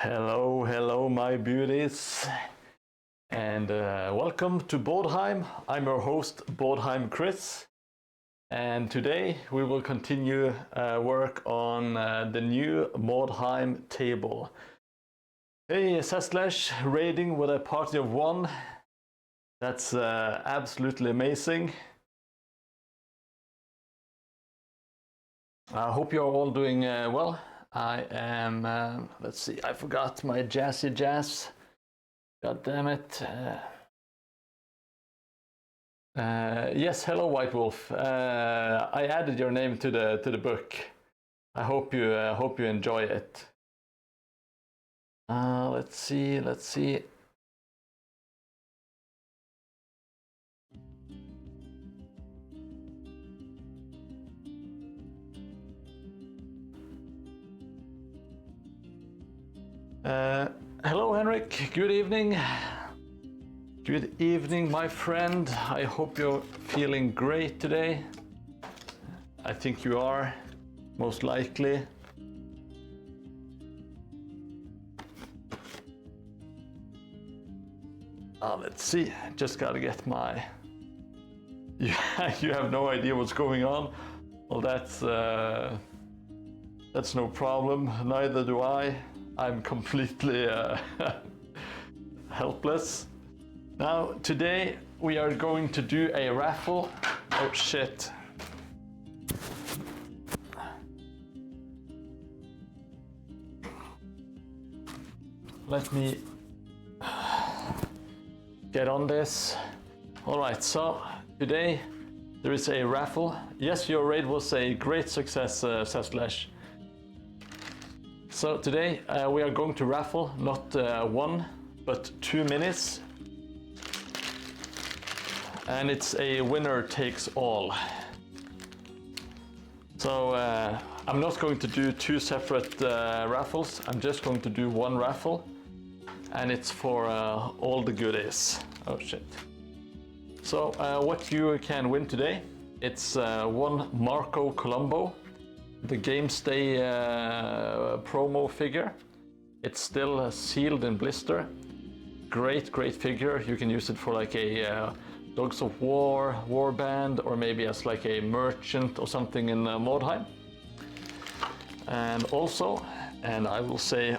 Hello, my beauties, and welcome to Mordheim. I'm your host, Mordheim Chris, and today we will continue work on the new Mordheim table. Hey, Sasslash raiding with a party of one. That's absolutely amazing. I hope you're all doing well. I am, let's see, I forgot my jazzy jazz. God damn it. Yes, hello, White Wolf. I added your name to the book. I hope you enjoy it. Let's see. Hello, Henrik. Good evening. Good evening, my friend. I hope you're feeling great today. I think you are, most likely. Let's see. Just gotta get my. You have no idea what's going on. Well, that's no problem. Neither do I. I'm completely helpless. Now, today we are going to do a raffle. Oh shit. Let me get on this. All right, so today there is a raffle. Yes, your raid was a great success, Sasslash. So today we are going to raffle not one, but 2 minis. And it's a winner takes all. So I'm not going to do 2 separate raffles. I'm just going to do one raffle. And it's for all the goodies. Oh shit. So what you can win today, it's one Marco Colombo, the Game Stay promo figure. It's still sealed in blister. Great figure. You can use it for like a Dogs of War, warband, or maybe as like a merchant or something in Mordheim. And also, and I will say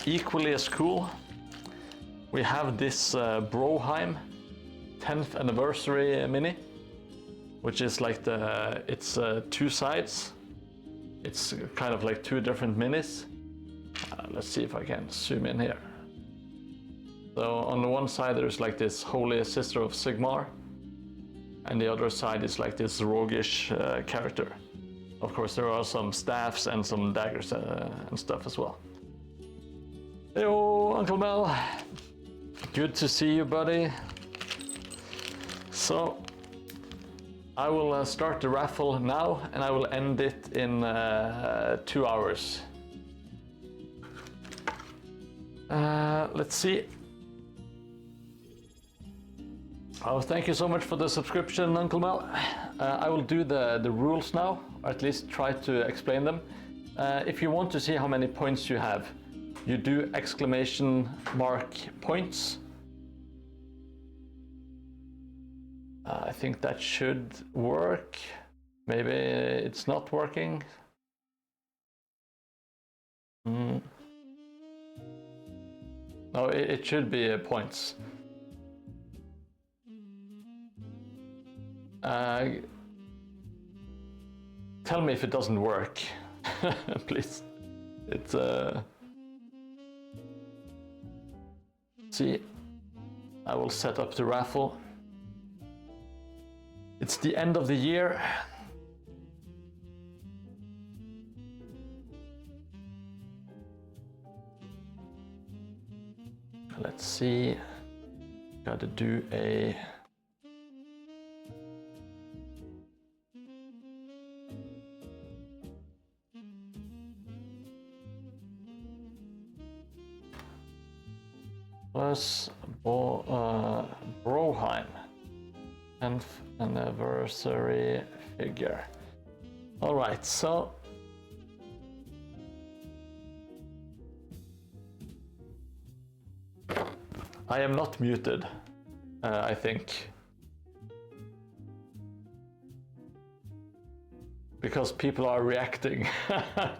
equally as cool, we have this Broheim 10th anniversary mini, which is like it's 2 sides. It's kind of like 2 different minis. Let's see if I can zoom in here. So on the one side there's like this Holy Sister of Sigmar, and the other side is like this roguish character. Of course there are some staffs and some daggers and stuff as well. Heyo, Uncle Mel. Good to see you, buddy. So I will start the raffle now, and I will end it in 2 hours. Let's see. Oh, thank you so much for the subscription, Uncle Mel. I will do the rules now, or at least try to explain them. If you want to see how many points you have, you do exclamation mark points. I think that should work. Maybe it's not working. No, it should be points. Tell me if it doesn't work, please. It's see, I will set up the raffle. It's the end of the year. Let's see. Gotta do a plus Broheim 10th anniversary figure. All right, so I am not muted, I think. Because people are reacting.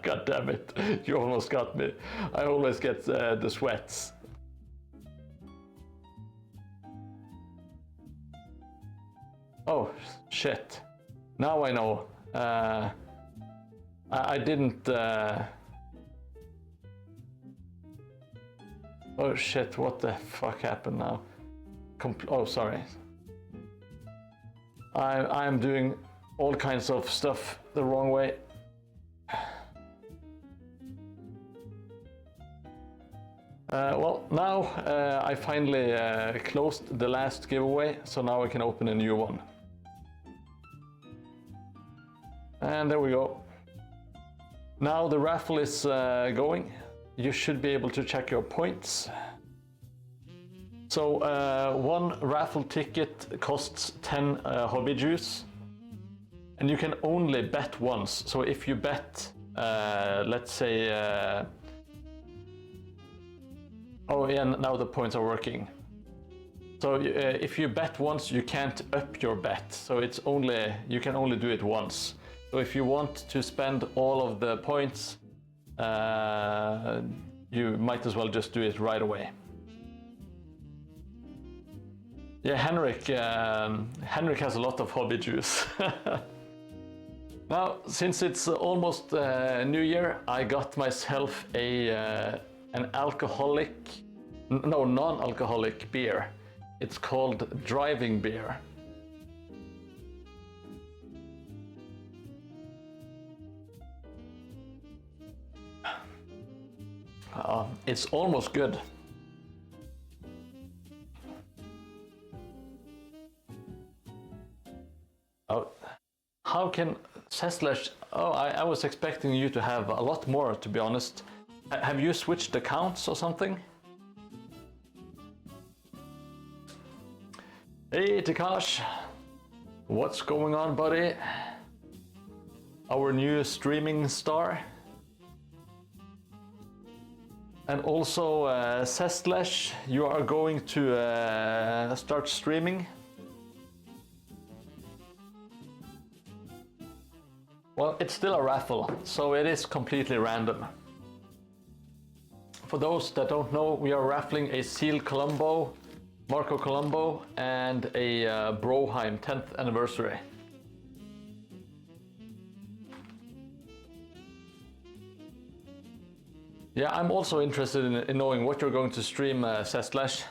God damn it, you almost got me. I always get the sweats. Oh, shit. Now I know. I didn't... Oh shit, what the fuck happened now? Oh, sorry. I'm doing all kinds of stuff the wrong way. Well, now I finally closed the last giveaway, so now I can open a new one. And there we go. Now the raffle is going. You should be able to check your points. So one raffle ticket costs 10 hobby juice, and you can only bet once. So if you bet, let's say, oh yeah, now the points are working. So if you bet once, you can't up your bet. So it's only, you can only do it once. So if you want to spend all of the points, you might as well just do it right away. Yeah, Henrik has a lot of hobby juice. Now, since it's almost New Year, I got myself an non-alcoholic beer. It's called driving beer. It's almost good. Oh, how can Seslash? Oh, I was expecting you to have a lot more, to be honest. Have you switched accounts or something? Hey, Takash. What's going on, buddy? Our new streaming star. And also, Seslash, you are going to start streaming. Well, it's still a raffle, so it is completely random. For those that don't know, we are raffling a Seal Colombo, Marco Colombo, and a Broheim 10th anniversary. Yeah, I'm also interested in knowing what you're going to stream, Seslash.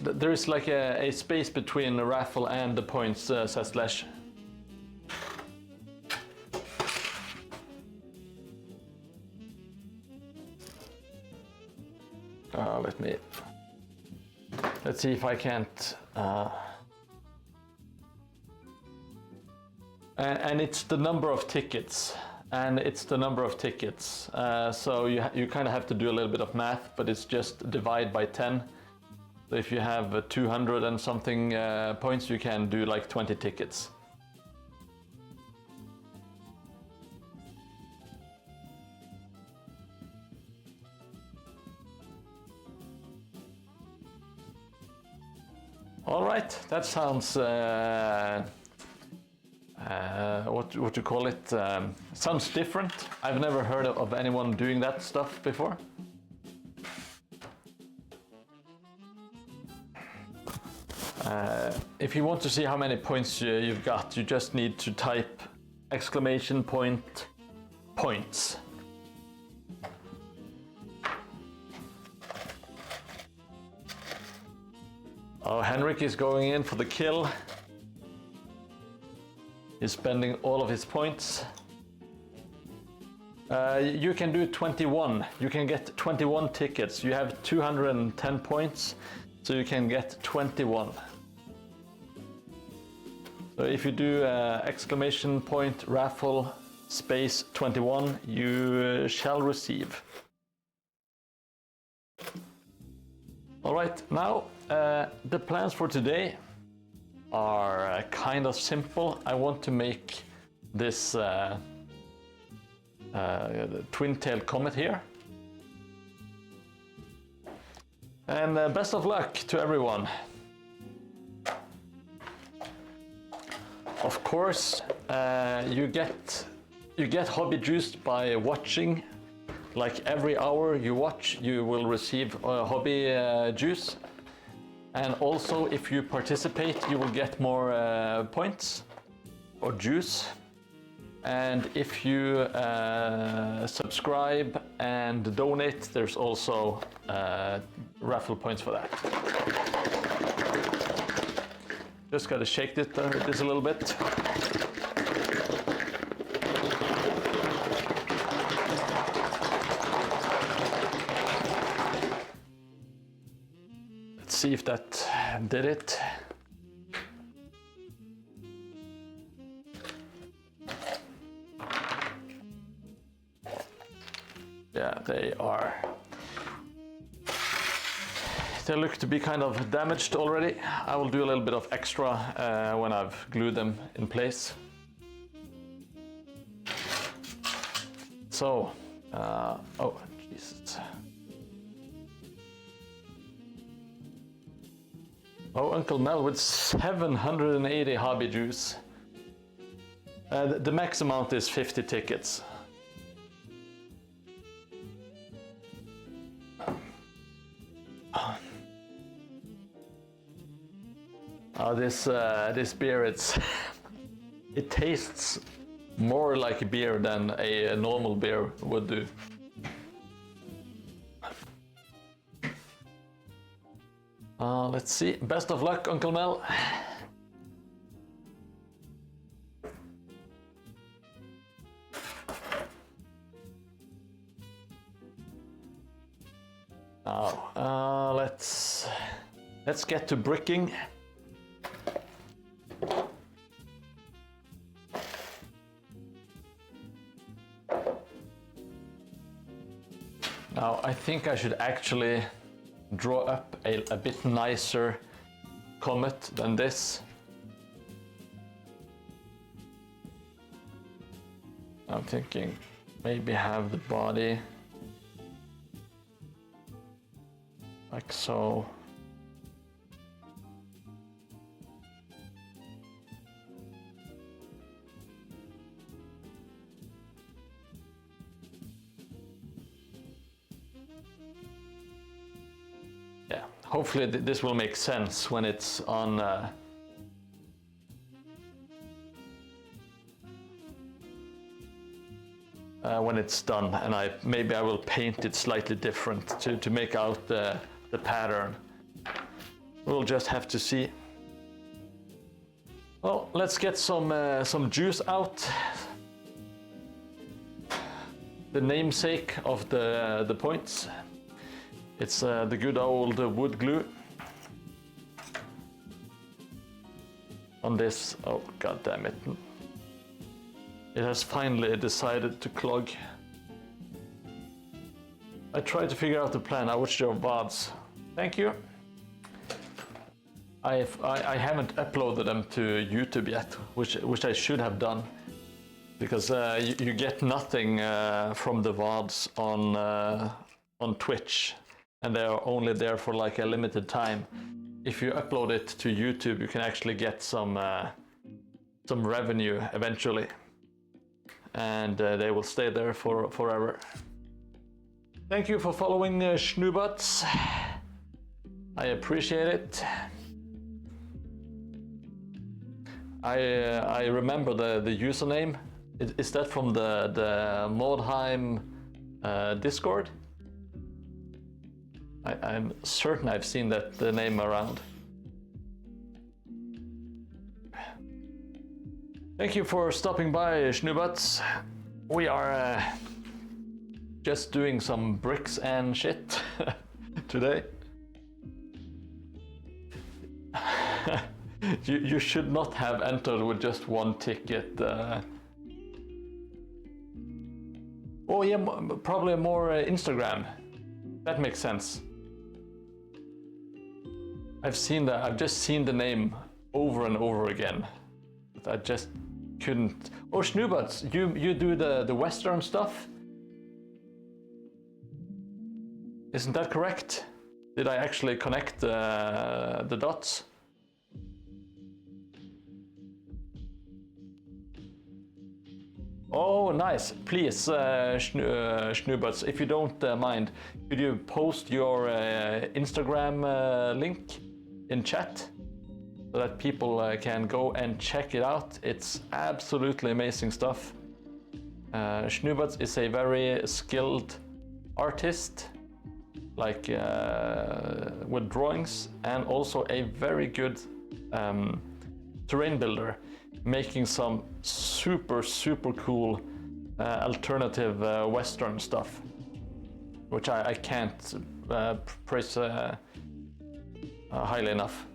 There is like a space between the raffle and the points, Seslash. Let's see if I can't. And it's the number of tickets, so you kind of have to do a little bit of math, but it's just divide by 10. So if you have 200 and something points, you can do like 20 tickets. All right, that sounds what you call it? Sounds different. I've never heard of anyone doing that stuff before. If you want to see how many points you've got, you just need to type exclamation point points. Oh, Henrik is going in for the kill. He's spending all of his points. You can do 21. You can get 21 tickets. You have 210 points, so you can get 21. So if you do exclamation point raffle space 21, you shall receive. All right, now the plans for today are kind of simple. I want to make this the twin-tailed comet here. And best of luck to everyone. Of course, you get hobby juiced by watching. Like every hour you watch, you will receive hobby juice. And also, if you participate, you will get more points or juice. And if you subscribe and donate, there's also raffle points for that. Just gotta shake this a little bit. Let's see if that did it. Yeah, they are. They look to be kind of damaged already. I will do a little bit of extra when I've glued them in place. So, oh, Jesus. Oh, Uncle Mel with 780 hobby juice. The max amount is 50 tickets. Oh, this beer, it tastes more like beer than a normal beer would do. Let's see. Best of luck, Uncle Mel. Now, let's get to bricking. Now, I think I should actually draw up a bit nicer comet than this. I'm thinking maybe have the body like so. Yeah, hopefully this will make sense when it's on when it's done, and maybe I will paint it slightly different to make out the pattern. We'll just have to see. Well, let's get some juice out. The namesake of the points. It's the good old wood glue. On this, oh god damn it. It has finally decided to clog. I tried to figure out the plan. I watched your VODs. Thank you. I haven't uploaded them to YouTube yet, which I should have done, because you get nothing from the VODs on Twitch, and they are only there for like a limited time. If you upload it to YouTube, you can actually get some revenue eventually, and they will stay there forever. Thank you for following Schnubots. I appreciate it. I remember the username. Is that from the Mordheim Discord? I'm certain I've seen the name around. Thank you for stopping by, Schnubots. We are just doing some bricks and shit today. You should not have entered with just one ticket. Oh yeah, probably more Instagram. That makes sense. I've just seen the name over and over again. I just couldn't. Oh, Schnubuts, you do the Western stuff? Isn't that correct? Did I actually connect the dots? Oh, nice. Please, Schnubuts, if you don't mind, could you post your Instagram link in chat so that people can go and check it out? It's absolutely amazing stuff. Schnubuts is a very skilled artist, like with drawings, and also a very good terrain builder, making some super cool alternative Western stuff, which I can't praise highly enough.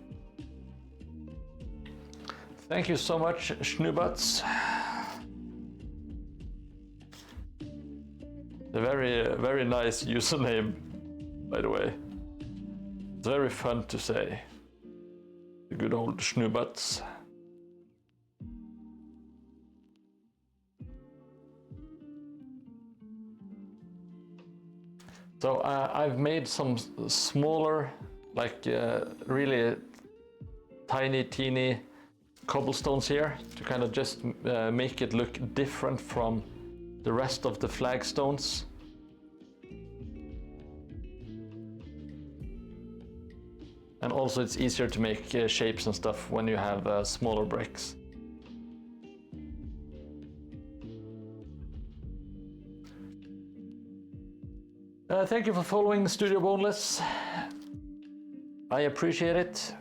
Thank you so much, Schnubuts. A very nice username, by the way. It's very fun to say. The good old Schnubuts. So I've made some smaller, like really tiny, teeny cobblestones here to kind of just make it look different from the rest of the flagstones. And also it's easier to make shapes and stuff when you have smaller bricks. Thank you for following Studio Boneless. I appreciate it.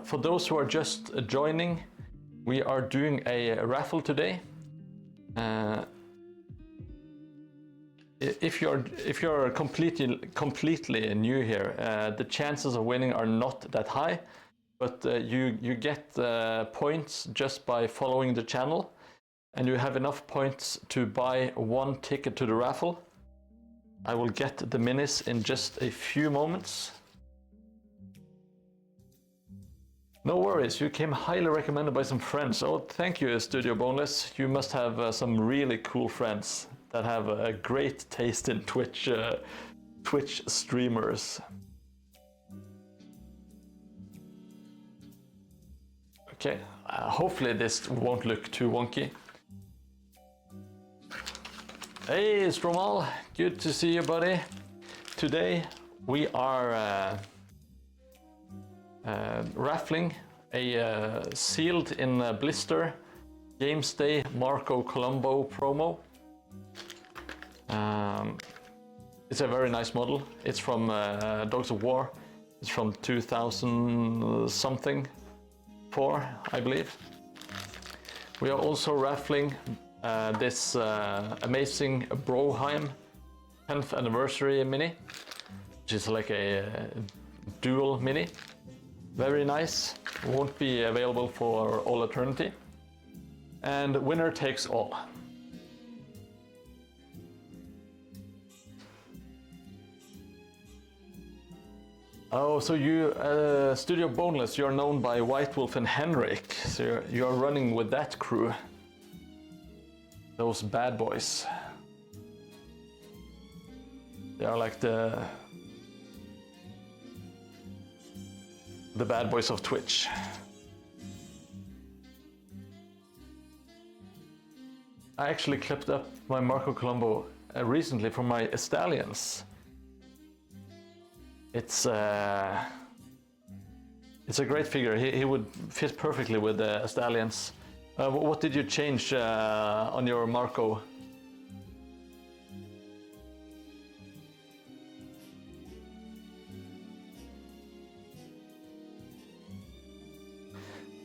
For those who are just joining, we are doing a raffle today. If you're completely new here, the chances of winning are not that high, but you get points just by following the channel. And you have enough points to buy one ticket to the raffle. I will get the minis in just a few moments. No worries, you came highly recommended by some friends. Oh, thank you, Studio Boneless. You must have some really cool friends that have a great taste in Twitch streamers. Okay, hopefully this won't look too wonky. Hey Stromal, good to see you, buddy. Today we are raffling a sealed in blister Games Day Marco Colombo promo. It's a very nice model. It's from Dogs of War. It's from 2000 something 4, I believe. We are also raffling this amazing Mordheim 10th anniversary mini, which is like a dual mini. Very nice. Won't be available for all eternity. And winner takes all. Oh, so you, Studio Boneless, you're known by White Wolf and Henrik. So you're running with that crew. Those bad boys. They are like the bad boys of Twitch. I actually clipped up my Marco Colombo recently from my Stallions. It's a great figure. He would fit perfectly with the Stallions. What did you change on your Marco?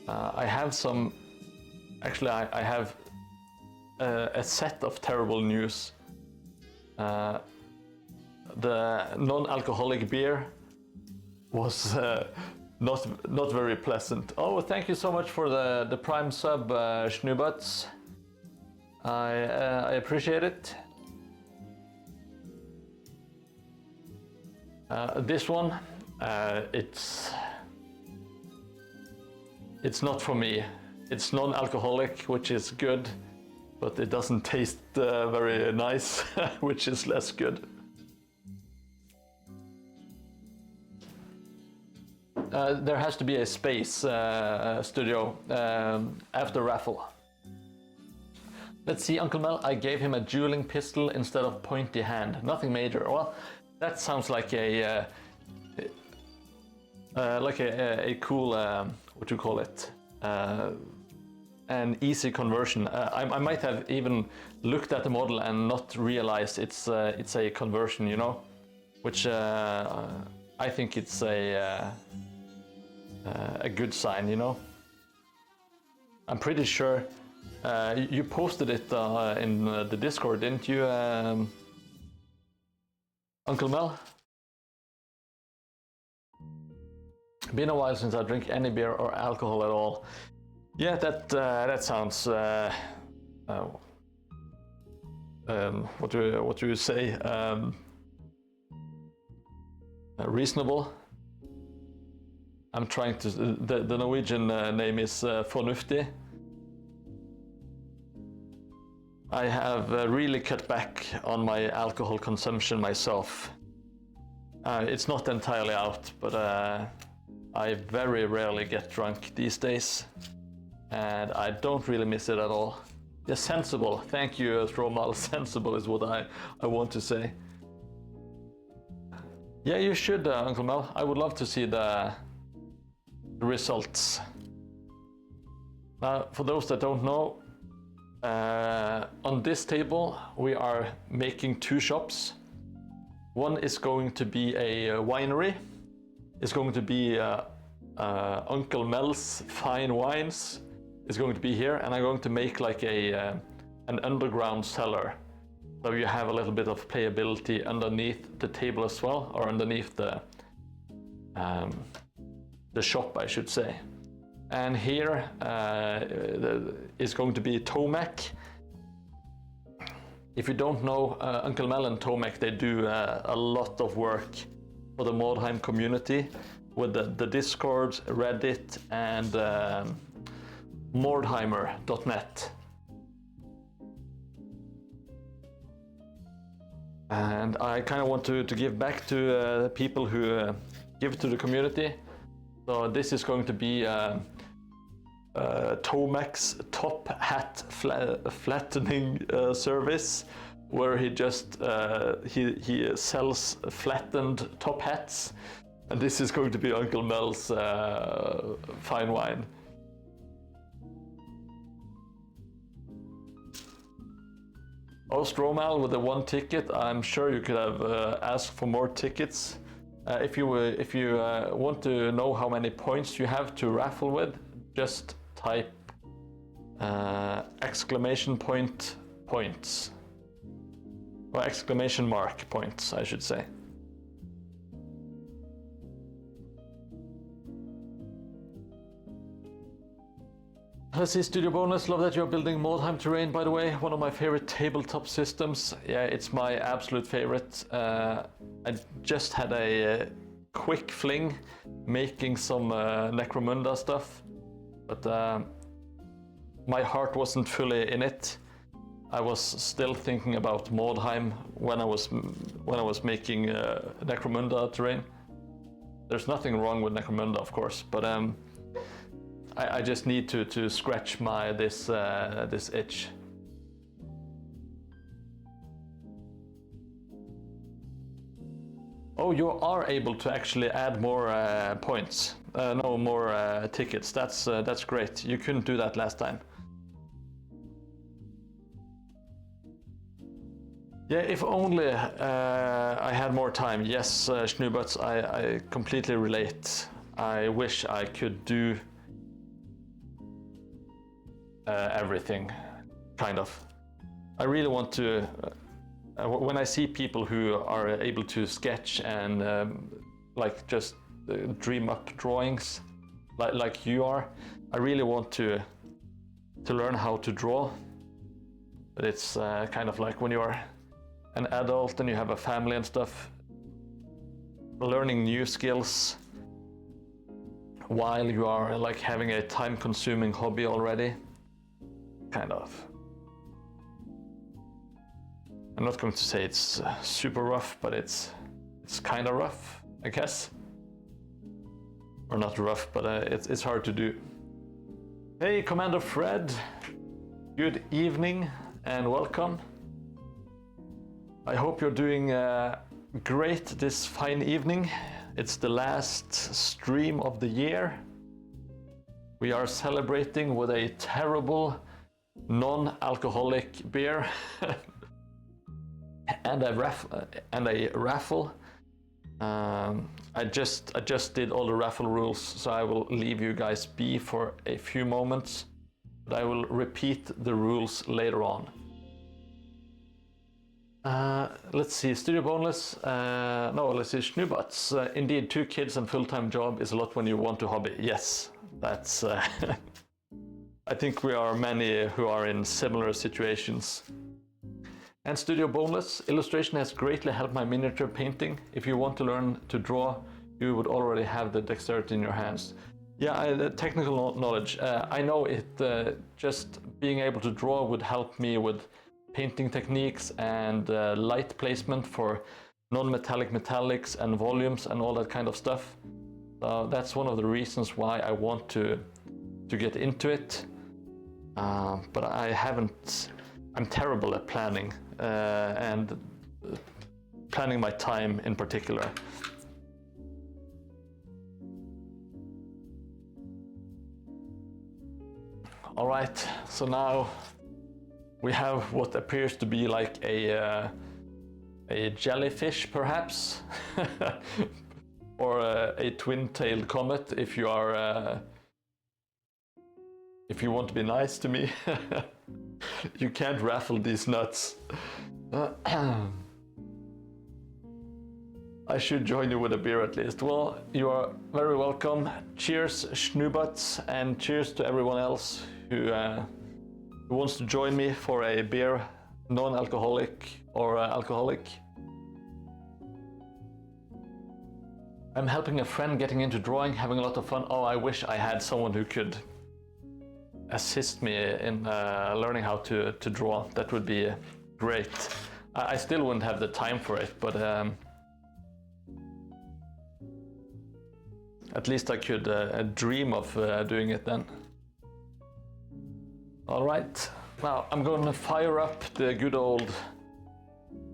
I have some. Actually, I have a set of terrible news. The non-alcoholic beer was not very pleasant. Oh, thank you so much for the prime sub, Schnubuts. I appreciate it. This one, it's not for me. It's non-alcoholic, which is good, but it doesn't taste very nice, which is less good. There has to be a space studio after raffle. Let's see, Uncle Mel, I gave him a dueling pistol instead of pointy hand. Nothing major. Well, that sounds like a cool, what do you call it? An easy conversion. I might have even looked at the model and not realized it's a conversion, you know, which I think it's a good sign, you know. I'm pretty sure you posted it in the Discord, didn't you, Uncle Mel? Been a while since I drink any beer or alcohol at all. Yeah, that sounds. What do you say? Reasonable. I'm trying to. The Norwegian name is fornuftig. I have really cut back on my alcohol consumption myself. It's not entirely out, but I very rarely get drunk these days, and I don't really miss it at all. Yeah, sensible. Thank you, Stromal. Sensible is what I want to say. Yeah, you should, Uncle Mel. I would love to see the results. Now, for those that don't know, on this table we are making two shops. One is going to be a winery. It's going to be Uncle Mel's Fine Wines. It's going to be here, and I'm going to make like an underground cellar. So you have a little bit of playability underneath the table as well, or underneath the shop, I should say. And here is going to be Tomac. If you don't know, Uncle Mel and Tomac, they do a lot of work for the Mordheim community with the Discord, Reddit, and Mordheimer.net. And I kind of want to give back to people who give to the community. So this is going to be Tomac's top hat flattening service, where he just he sells flattened top hats, and this is going to be Uncle Mel's fine wine. Oh, Stromal with the one ticket. I'm sure you could have asked for more tickets. If you want to know how many points you have to raffle with, just type exclamation point points, or exclamation mark points, I should say. Let's see, Studio Bonus, love that you're building Mordheim terrain, by the way. One of my favorite tabletop systems. Yeah, it's my absolute favorite. I just had a quick fling making some Necromunda stuff, but my heart wasn't fully in it. I was still thinking about Mordheim when I was making Necromunda terrain. There's nothing wrong with Necromunda, of course, but I just need to scratch this itch. Oh, you are able to actually add more points. No more tickets. That's great. You couldn't do that last time. Yeah, if only I had more time. Yes, Schnubuts, I completely relate. I wish I could do everything, kind of. I really want to, when I see people who are able to sketch and like just dream up drawings like you are, I really want to learn how to draw. But it's kind of like when you're an adult and you have a family and stuff, learning new skills while you are like having a time-consuming hobby already. Kind of. I'm not going to say it's super rough, but it's kind of rough, I guess. Or not rough, but it's hard to do. Hey, Commander Fred. Good evening and welcome. I hope you're doing great this fine evening. It's the last stream of the year. We are celebrating with a terrible non-alcoholic beer and a raffle. I just did all the raffle rules, so I will leave you guys be for a few moments, but I will repeat the rules later on. Let's see, Studio Boneless, no, let's see, Schnubots. Indeed, 2 kids and full-time job is a lot when you want to hobby. Yes, that's... I think we are many who are in similar situations. And Studio Boneless, illustration has greatly helped my miniature painting. If you want to learn to draw, you would already have the dexterity in your hands. Yeah, the technical knowledge. I know it, just being able to draw would help me with painting techniques and light placement for non-metallic metallics and volumes and all that kind of stuff. So that's one of the reasons why I want to get into it. But I haven't, I'm terrible at planning and planning my time in particular. All right, so now we have what appears to be like a jellyfish, perhaps, or a twin-tailed comet, if you are, if you want to be nice to me. You can't raffle these nuts. I should join you with a beer at least. Well, you are very welcome. Cheers, Schnubots, and cheers to everyone else who wants to join me for a beer, non-alcoholic or alcoholic. I'm helping a friend getting into drawing, having a lot of fun. Oh, I wish I had someone who could assist me in learning how to draw. That would be great. I still wouldn't have the time for it, but at least I could dream of doing it then. All right, now I'm going to fire up the good old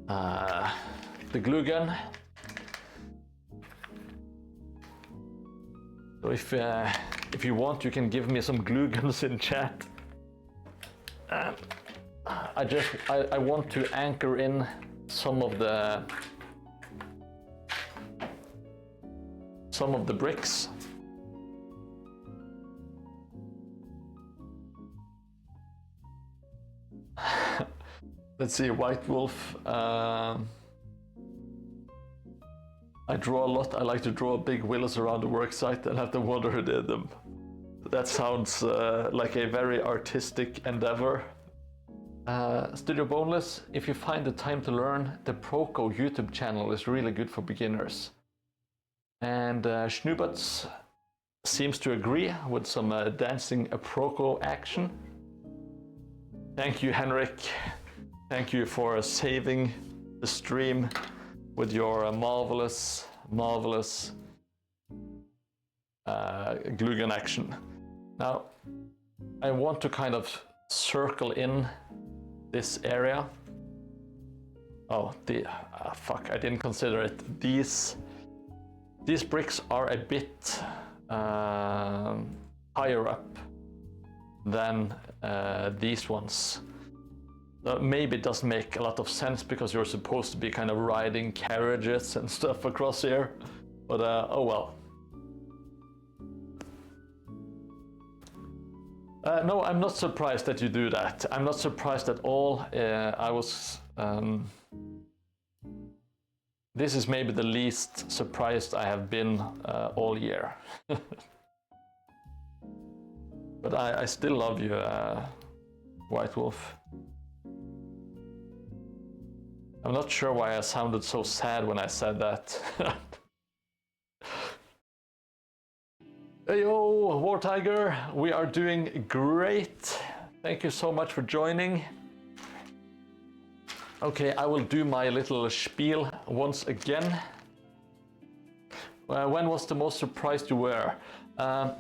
the glue gun. So if you want, you can give me some glue guns in chat. I want to anchor in some of the bricks. Let's see, White Wolf. I draw a lot. I like to draw big willows around the worksite and have to wonder who did them. That sounds like a very artistic endeavor. Studio Boneless, if you find the time to learn, the Proco YouTube channel is really good for beginners. And Schnubots seems to agree with some dancing Proco action. Thank you, Henrik. Thank you for saving the stream with your marvelous glue gun action. Now, I want to kind of circle in this area. Oh, fuck, I didn't consider it. These bricks are a bit higher up than these ones. Maybe it doesn't make a lot of sense because you're supposed to be kind of riding carriages and stuff across here, but oh well. No, I'm not surprised that you do that. I'm not surprised at all. I was... This is maybe the least surprised I have been all year. But I still love you, White Wolf. I'm not sure why I sounded so sad when I said that. Hey yo, War Tiger, we are doing great. Thank you so much for joining. Okay, I will do my little spiel once again. When was the most surprised you were? I'm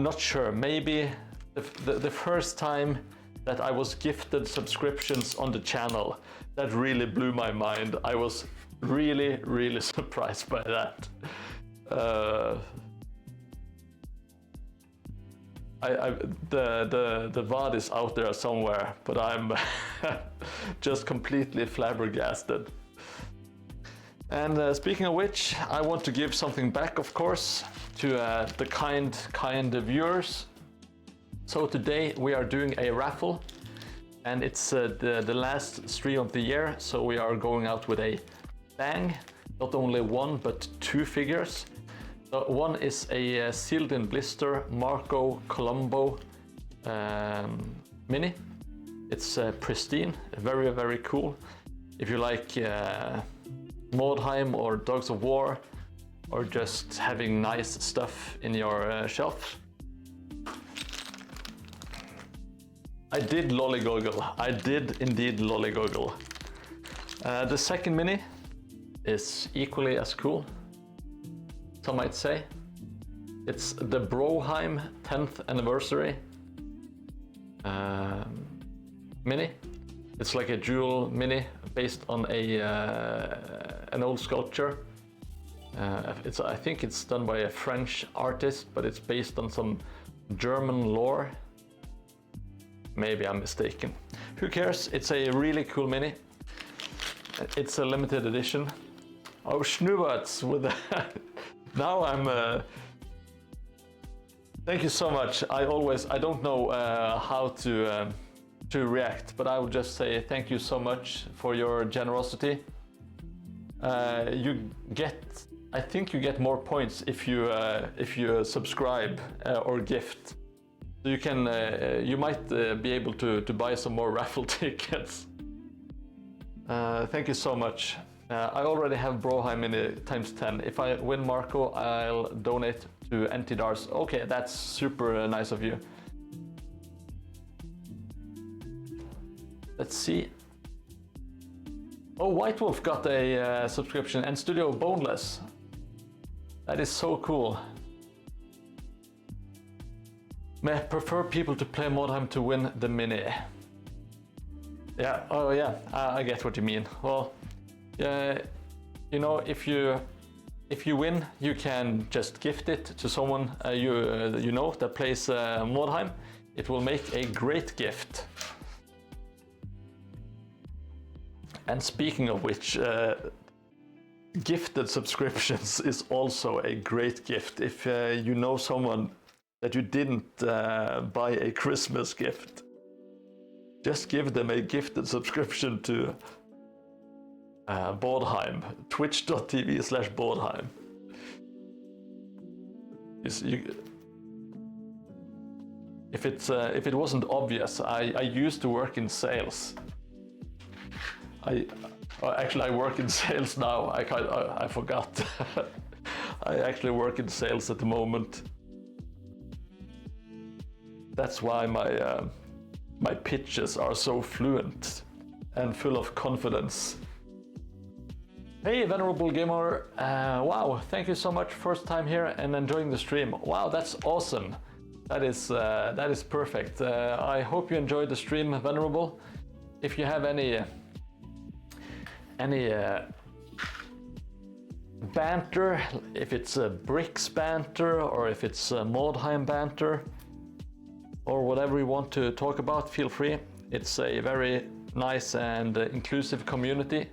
not sure. Maybe the first time that I was gifted subscriptions on the channel. That really blew my mind. I was really, really surprised by that. The VOD is out there somewhere, but I'm just completely flabbergasted. And speaking of which, I want to give something back, of course, to the kind viewers. So today we are doing a raffle, and it's the last stream of the year, so we are going out with a bang. Not only one, but two figures. One is a sealed in blister Marco Colombo mini. It's pristine, very, very cool. If you like Mordheim or Dogs of War, or just having nice stuff in your shelf. I did lollygoggle. I did indeed lollygoggle. The second mini is equally as cool, some might say. It's the Mordheim 10th anniversary mini. It's like a jewel mini based on an old sculpture. I think it's done by a French artist, but it's based on some German lore. Maybe I'm mistaken. Who cares? It's a really cool mini. It's a limited edition. Oh, Schnuberts with that. Now I'm... Thank you so much. I don't know how to react, but I would just say thank you so much for your generosity. I think you get more points if you subscribe or gift. So you might be able to buy some more raffle tickets. Thank you so much. I already have Mordheim mini times 10. If I win Marco, I'll donate to Antidars. Okay, that's super nice of you. Let's see. Oh, White Wolf got a subscription, and Studio Boneless. That is so cool. May I prefer people to play Mordheim to win the mini. Yeah, oh yeah, I get what you mean. Well, you know, if you win, you can just gift it to someone you know that plays Mordheim. It will make a great gift. And speaking of which, gifted subscriptions is also a great gift. If you know someone that you didn't buy a Christmas gift, just give them a gifted subscription to Mordheim, twitch.tv/Mordheim. If it wasn't obvious, I used to work in sales. Actually, I work in sales now. I forgot. I actually work in sales at the moment. That's why my pitches are so fluent and full of confidence. Hey, Venerable Gamer. Wow, thank you so much. First time here and enjoying the stream. Wow, that's awesome. That is perfect. I hope you enjoyed the stream, Venerable. If you have any banter, if it's a Bricks banter or if it's a Mordheim banter or whatever you want to talk about, feel free. It's a very nice and inclusive community.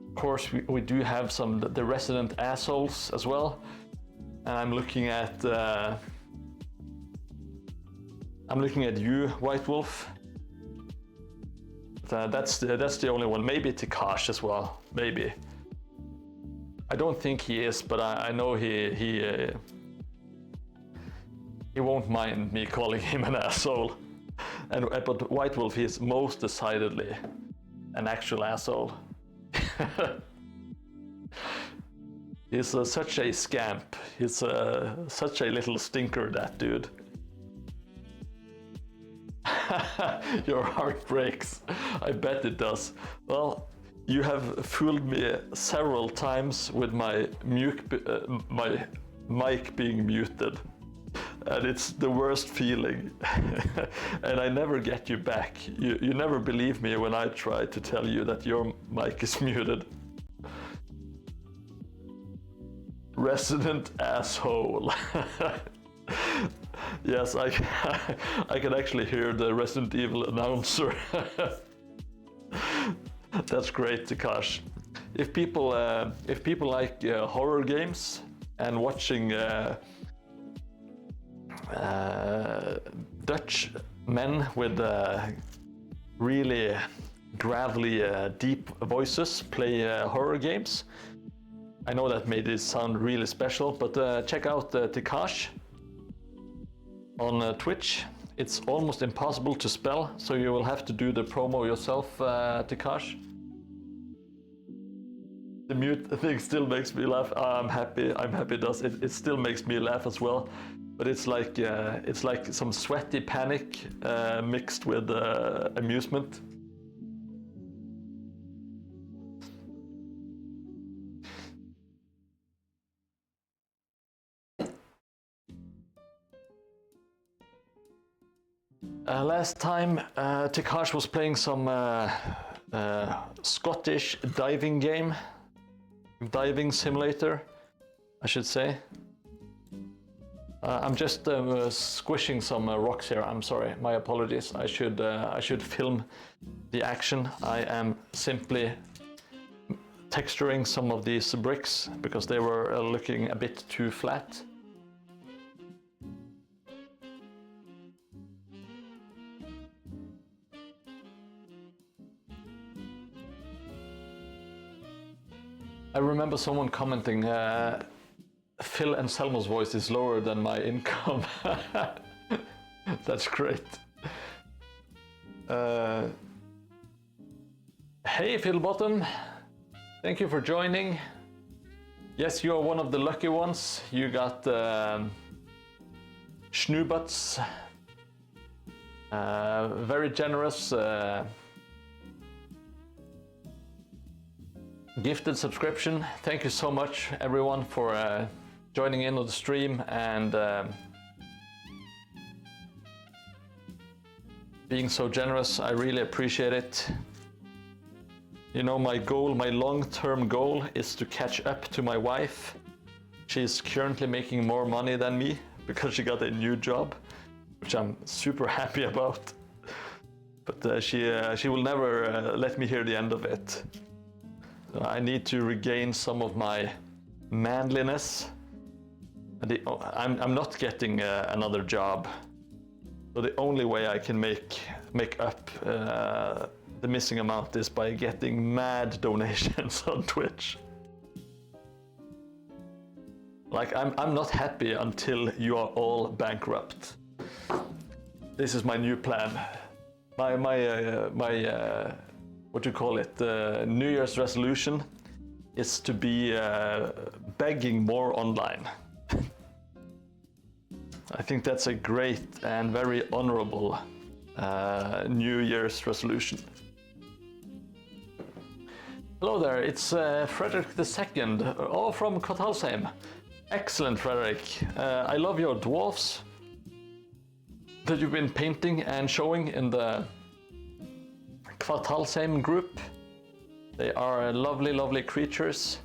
Of course, we do have the resident assholes as well. And I'm looking at you, White Wolf. That's the only one. Maybe Tikash as well. Maybe. I don't think he is, but I know he won't mind me calling him an asshole. But White Wolf is most decidedly an actual asshole. He's such a scamp. He's such a little stinker, that dude. Your heart breaks. I bet it does. Well, you have fooled me several times with my mic being muted. And it's the worst feeling. And I never get you back. You never believe me when I try to tell you that your mic is muted. Resident asshole. Yes, I can actually hear the Resident Evil announcer. That's great, Takash. If people like horror games and watching Dutch men with really gravelly, deep voices play horror games, I know that made it sound really special, but check out Takash on Twitch. It's almost impossible to spell, so you will have to do the promo yourself, Takash. The mute thing still makes me laugh. I'm happy it does. It still makes me laugh as well. But it's like some sweaty panic mixed with amusement. Last time Takash was playing some Scottish diving game. Diving simulator, I should say. I'm just squishing some rocks here. I'm sorry, my apologies. I should film the action. I am simply texturing some of these bricks because they were looking a bit too flat. I remember someone commenting, Phil and Selma's voice is lower than my income. That's great. Hey Phil Bottom, thank you for joining. Yes, you are one of the lucky ones. You got Schnubuts, very generous gifted subscription. Thank you so much everyone for joining in on the stream and being so generous. I really appreciate it. You know, my goal, my long-term goal is to catch up to my wife. She's currently making more money than me because she got a new job, which I'm super happy about. But she will never let me hear the end of it. I need to regain some of my manliness. I'm not getting another job, so the only way I can make up the missing amount is by getting mad donations on Twitch. Like I'm not happy until you are all bankrupt. This is my new plan. My what you call it, New Year's resolution is to be begging more online. I think that's a great and very honorable New Year's resolution. Hello there, it's Frederick II, all from Kvartalsheim. Excellent, Frederick. I love your dwarfs that you've been painting and showing in the Kvartalsheim group. They are lovely, lovely creatures,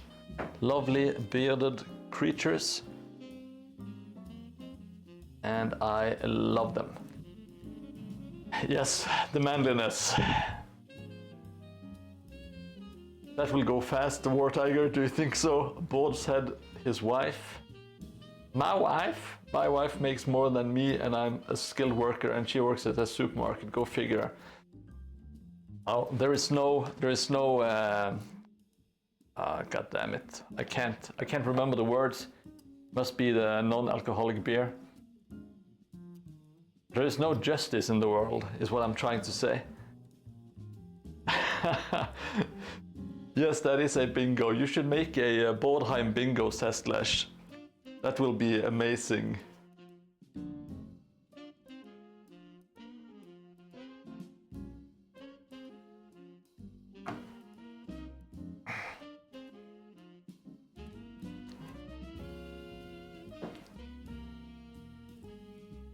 lovely bearded creatures, and I love them. Yes, the manliness. That will go fast, the War Tiger, do you think so? Baud said his wife. My wife? My wife makes more than me and I'm a skilled worker and she works at a supermarket, go figure. Oh, there is no, God damn it. I can't remember the words. Must be the non-alcoholic beer. There is no justice in the world, is what I'm trying to say. Yes, that is a bingo. You should make a Mordheim bingo, says Slash. That will be amazing.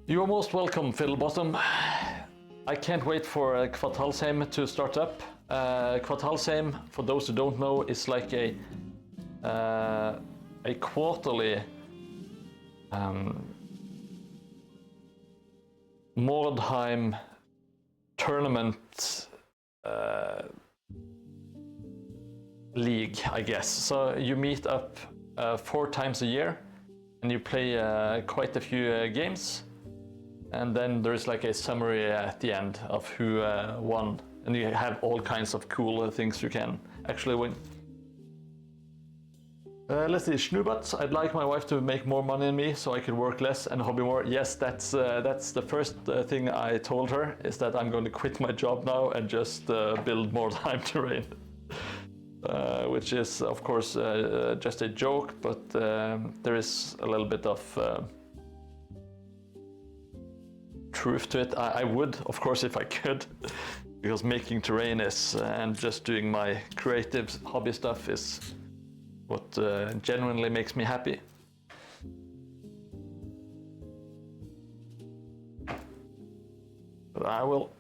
You are most welcome, Fiddlebottom. I can't wait for Kvartalsheim to start up. Kvartalsheim, for those who don't know, is like a quarterly Mordheim tournament league, I guess. So you meet up 4 times a year and you play quite a few games. And then there's like a summary at the end of who won. And you have all kinds of cool things you can actually win. Let's see, Schnubat. I'd like my wife to make more money than me so I could work less and hobby more. Yes, that's the first thing I told her, is that I'm going to quit my job now and just build more time terrain. Which is, of course, just a joke, but there is a little bit of truth to it. I would, of course, if I could, because making terrain is and just doing my creative hobby stuff is what genuinely makes me happy. But I will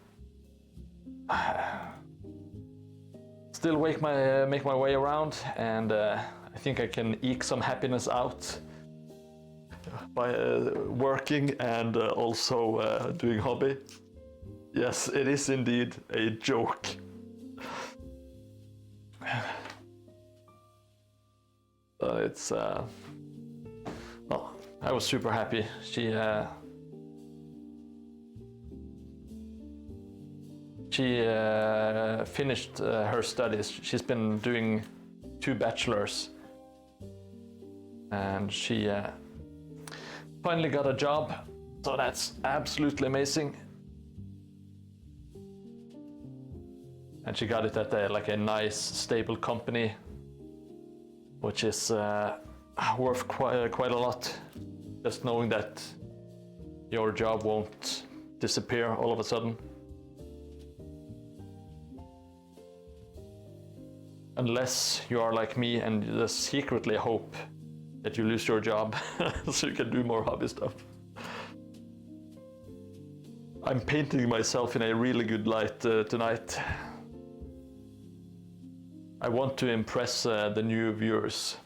still make my way around, and I think I can eke some happiness out by working and also doing hobby. Yes, it is indeed a joke. It's well, I was super happy. She finished her studies. She's been doing 2 bachelors, and she finally got a job, so that's absolutely amazing. And she got it at a nice, stable company, which is worth quite a lot. Just knowing that your job won't disappear all of a sudden. Unless you are like me and just secretly hope that you lose your job so you can do more hobby stuff. I'm painting myself in a really good light tonight. I want to impress the new viewers.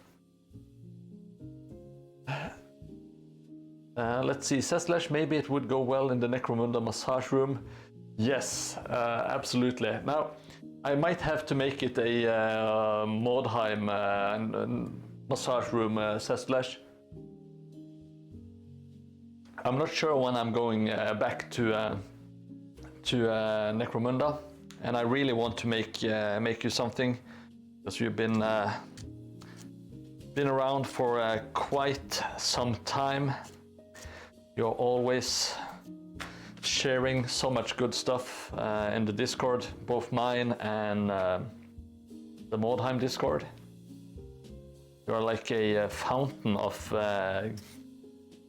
Let's see, Seslash, maybe it would go well in the Necromunda massage room. Yes, absolutely. Now, I might have to make it a Mordheim massage room, Seslash. I'm not sure when I'm going back to Necromunda, and I really want to make you something, because you've been around for quite some time. You're always sharing so much good stuff in the Discord, both mine and the Mordheim Discord. You're like a fountain of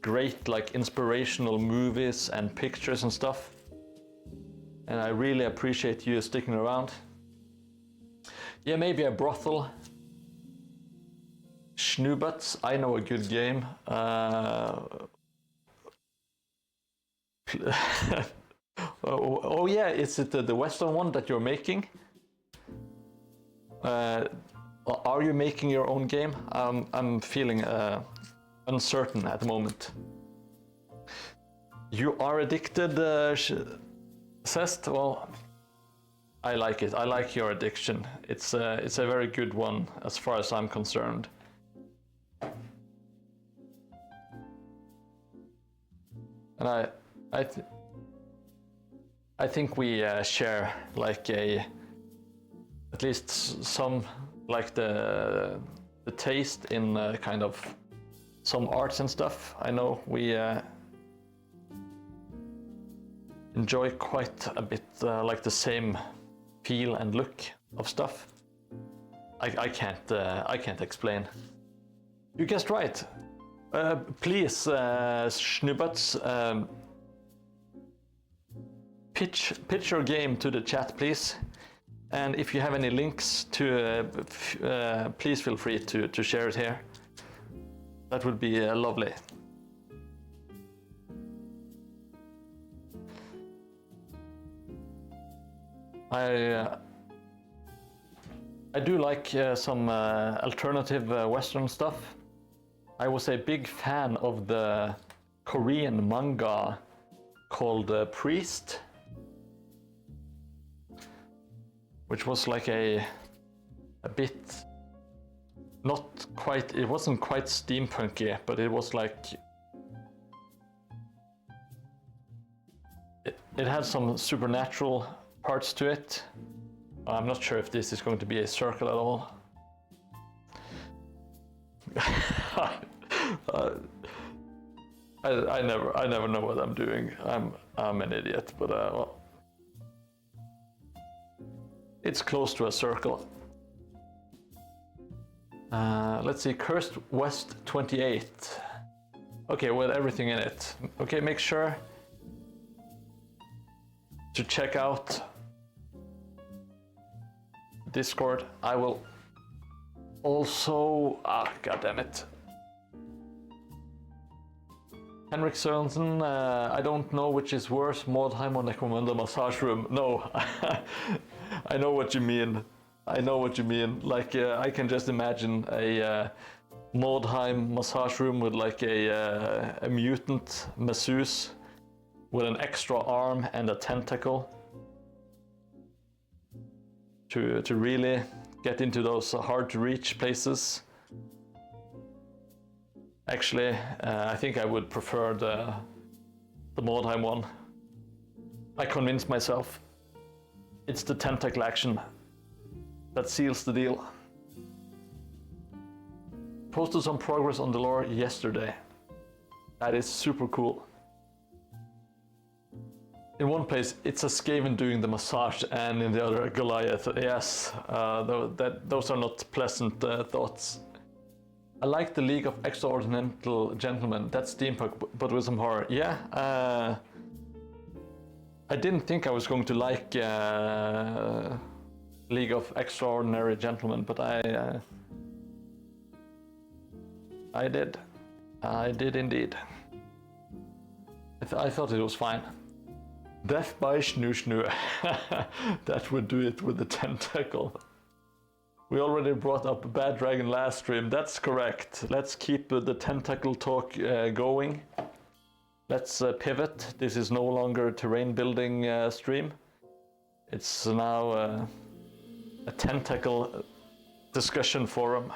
great, like, inspirational movies and pictures and stuff, and I really appreciate you sticking around. Yeah, maybe a brothel. Schnubuts, I know a good game. Oh yeah, is it the Western one that you're making? Are you making your own game? I'm feeling uncertain at the moment. You are addicted, Cest? Well, I like it. I like your addiction. It's a very good one as far as I'm concerned. And I think we share like at least some, like the taste in kind of some arts and stuff. I know we enjoy quite a bit like the same feel and look of stuff. I can't explain. You guessed right. Please, Schnubbats, pitch your game to the chat, please. And if you have any links to, please feel free to share it here. That would be lovely. I do like some alternative Western stuff. I was a big fan of the Korean manga called Priest, which was like a bit, not quite, it wasn't quite steampunky, but it was like, it had some supernatural parts to it. I'm not sure if this is going to be a circle at all. I never know what I'm doing. I'm an idiot, but well, it's close to a circle. Let's see, Cursed West 28. Okay, with everything in it. Okay, make sure to check out Discord. I will also, god damn it. Henrik Sørensen, I don't know which is worse, Mordheim or Necromunda massage room. No, I know what you mean. I know what you mean. Like, I can just imagine a Mordheim massage room with like a mutant masseuse with an extra arm and a tentacle to really get into those hard to reach places. Actually, I think I would prefer the Mordheim one. I convinced myself. It's the tentacle action that seals the deal. Posted some progress on the lore yesterday. That is super cool. In one place, it's a Skaven doing the massage, and in the other, a Goliath. Yes, those are not pleasant thoughts. I like the League of Extraordinary Gentlemen. That's steampunk, but with some horror. Yeah, I didn't think I was going to like League of Extraordinary Gentlemen, but I did. I did indeed. I thought it was fine. Death by Schnoo Schnoo. That would do it with the tentacle. We already brought up Bad Dragon last stream. That's correct. Let's keep the tentacle talk going. Let's pivot. This is no longer a terrain building stream. It's now a tentacle discussion forum.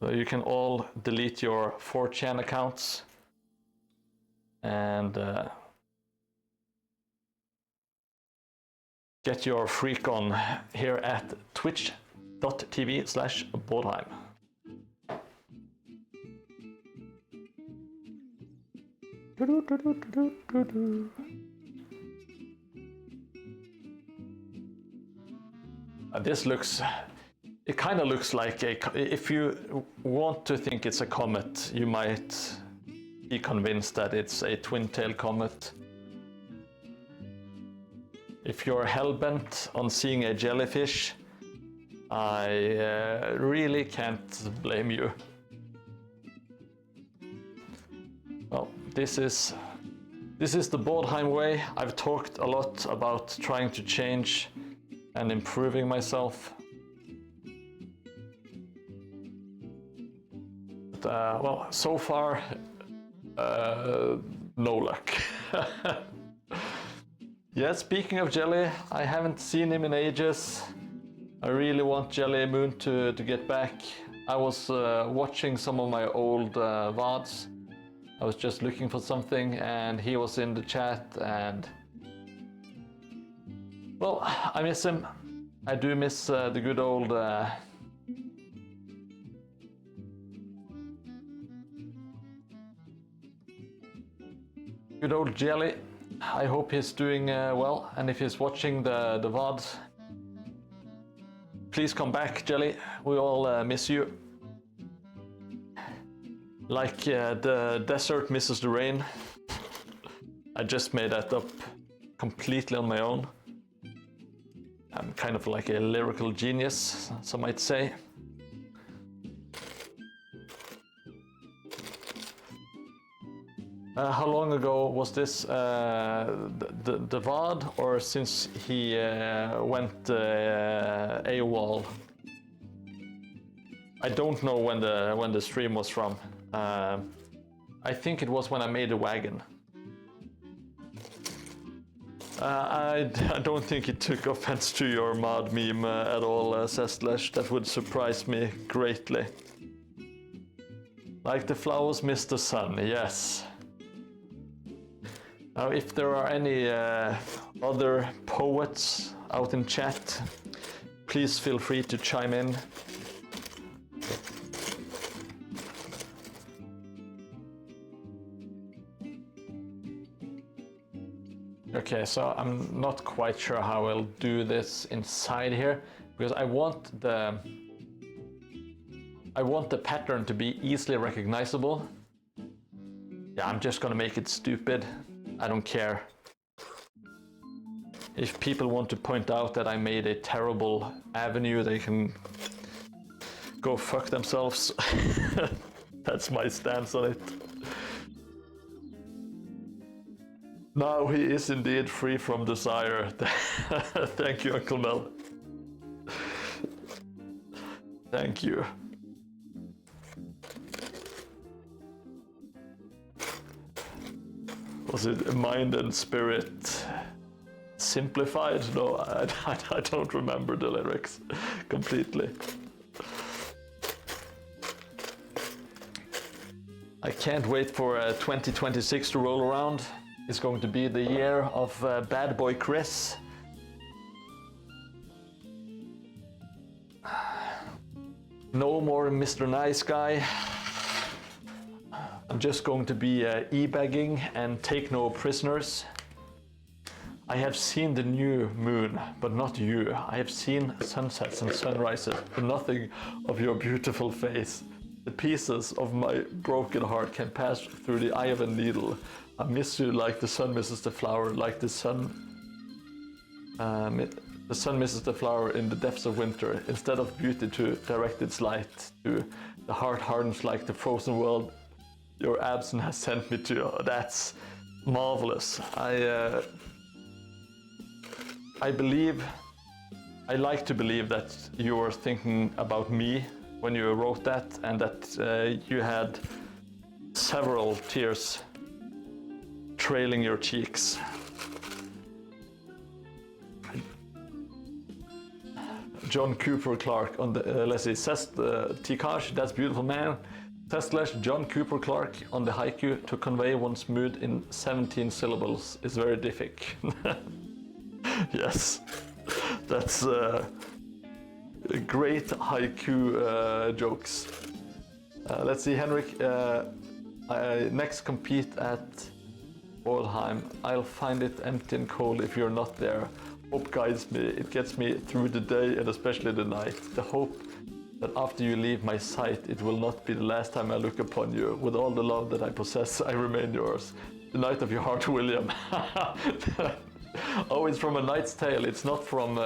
So you can all delete your 4chan accounts and get your freak on here at twitch.tv/Bordheim. This looks, it kind of looks like if you want to think it's a comet, you might be convinced that it's a twin-tailed comet. If you're hell-bent on seeing a jellyfish, I really can't blame you. Well, this is the Bordheim way. I've talked a lot about trying to change and improving myself. But, well, so far, no luck. Yeah, speaking of Jelly, I haven't seen him in ages. I really want Jelly Moon to get back. I was watching some of my old VODs. I was just looking for something and he was in the chat and... Well, I miss him. I do miss the good old... Good old Jelly. I hope he's doing well, and if he's watching the VOD, Please come back, Jelly. We all miss you. Like the desert misses the rain. I just made that up completely on my own. I'm kind of like a lyrical genius, some might say. How long ago was this? The VOD, or since he went AWOL? I don't know when the stream was from. I think it was when I made a wagon. I don't think it took offense to your mod meme at all, says Slash. That would surprise me greatly. Like the flowers miss the sun, yes. Now, if there are any other poets out in chat, please feel free to chime in. Okay, so I'm not quite sure how I'll do this inside here, because I want the pattern to be easily recognizable. Yeah, I'm just gonna make it stupid. I don't care. If people want to point out that I made a terrible avenue, they can go fuck themselves. That's my stance on it. Now he is indeed free from desire. Thank you, Uncle Mel. Thank you. Was it mind and spirit simplified? No, I don't remember the lyrics completely. I can't wait for 2026 to roll around. It's going to be the year of Bad Boy Chris. No more Mr. Nice Guy. I'm just going to be e-bagging and take no prisoners. I have seen the new moon, but not you. I have seen sunsets and sunrises, but nothing of your beautiful face. The pieces of my broken heart can pass through the eye of a needle. I miss you like the sun misses the flower, like the sun misses the flower in the depths of winter. Instead of beauty to direct its light to, the heart hardens like the frozen world your absence has sent me to. Oh, that's marvelous. I like to believe that you were thinking about me when you wrote that, and that you had several tears trailing your cheeks. John Cooper Clark on the let's see, says Tikash, that's beautiful man. Slash John Cooper Clark on the haiku, to convey one's mood in 17 syllables is very difficult. Yes, that's great haiku jokes. Let's see, Henrik. I next compete at Mordheim. I'll find it empty and cold if you're not there. Hope guides me. It gets me through the day and especially the night. The hope that after you leave my sight, it will not be the last time I look upon you. With all the love that I possess, I remain yours. The night of your heart, William. Oh, it's from A Knight's Tale. It's not from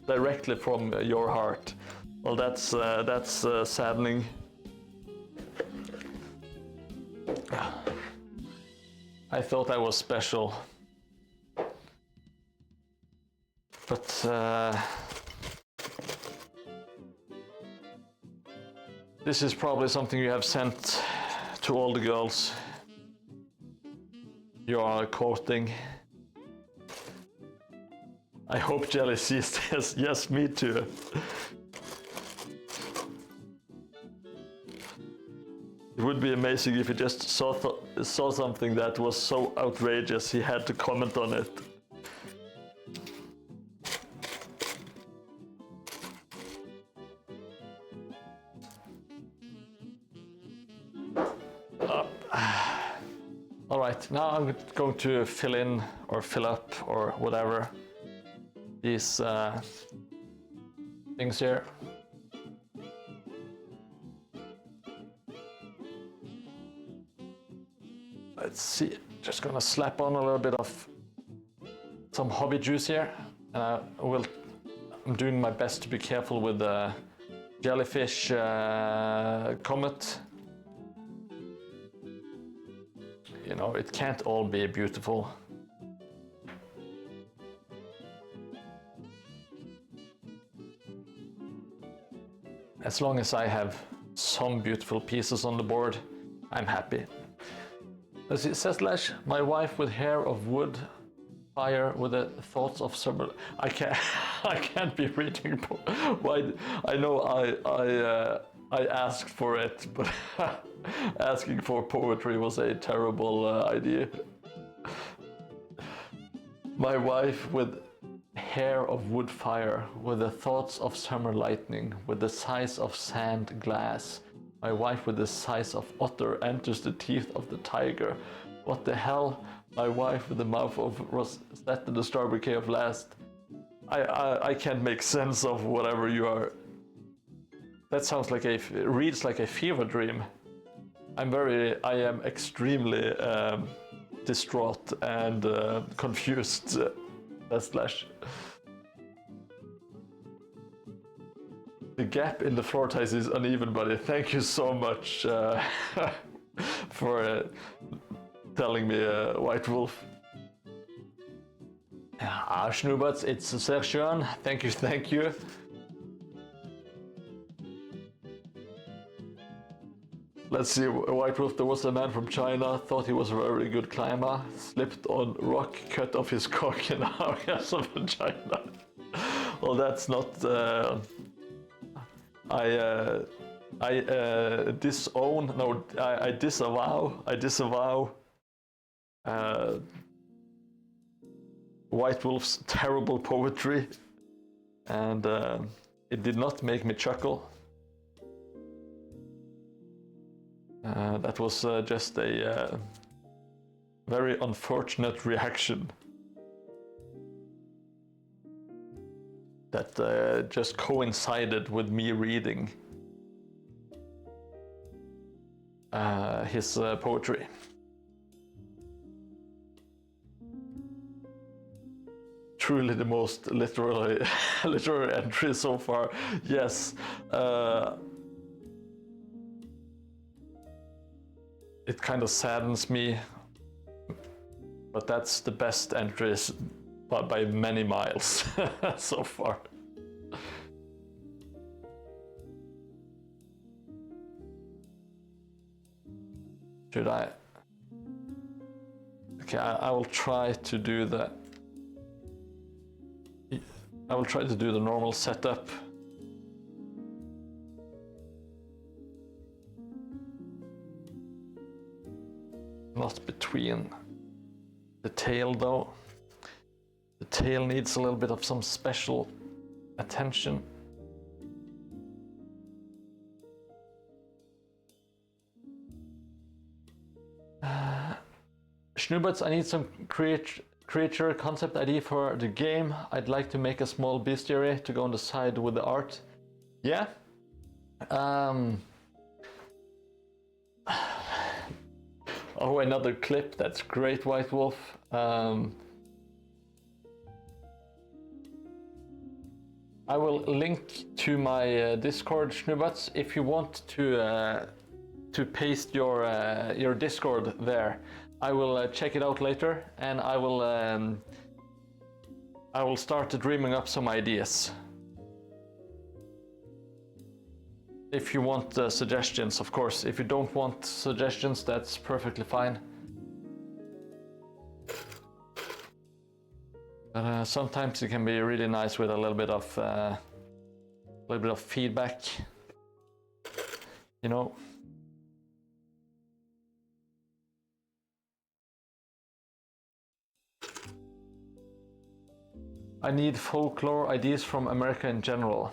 directly from your heart. Well, that's saddening. I thought I was special, but this is probably something you have sent to all the girls you are courting. I hope Jelly sees this. Yes, me too. It would be amazing if he just saw something that was so outrageous he had to comment on it. All right, now I'm going to fill in or fill up or whatever these things here. Let's see, just gonna slap on a little bit of some hobby juice here. And I'm doing my best to be careful with the jellyfish comet. You know, it can't all be beautiful. As long as I have some beautiful pieces on the board, I'm happy. As it says, Lash, my wife with hair of wood, fire with the thoughts of summer. I can't be reading. Why? I know I asked for it, but asking for poetry was a terrible idea. My wife with hair of wood fire, with the thoughts of summer lightning, with the size of sand glass. My wife with the size of otter enters the teeth of the tiger. What the hell? My wife with the mouth of Rosette and the star bouquet of last. I can't make sense of whatever you are. That sounds like reads like a fever dream. I am extremely distraught and confused. Slash. The gap in the floor tiles is uneven, buddy. Thank you so much for telling me, White Wolf. Schnuberts, it's Sergio. Thank you. Let's see, White Wolf, there was a man from China, thought he was a very good climber, slipped on rock, cut off his cock, and now he has a vagina. Well, that's not... I disown, no, I disavow White Wolf's terrible poetry, and it did not make me chuckle. That was just a very unfortunate reaction that just coincided with me reading his poetry. Truly the most literary entry so far. Yes. It kind of saddens me, but that's the best entries by many miles so far. Should I? Okay, I will try to do the. I will try to do the normal setup. Not between the tail though. The tail needs a little bit of some special attention. Schnuberts, I need some creature concept ID for the game. I'd like to make a small bestiary to go on the side with the art. Yeah? Oh, another clip. That's great, White Wolf. I will link to my Discord, Schnuberts, if you want to paste your Discord there. I will check it out later, and I will start dreaming up some ideas. If you want suggestions, of course. If you don't want suggestions, that's perfectly fine. But sometimes it can be really nice with a little bit of feedback. You know. I need folklore ideas from America in general.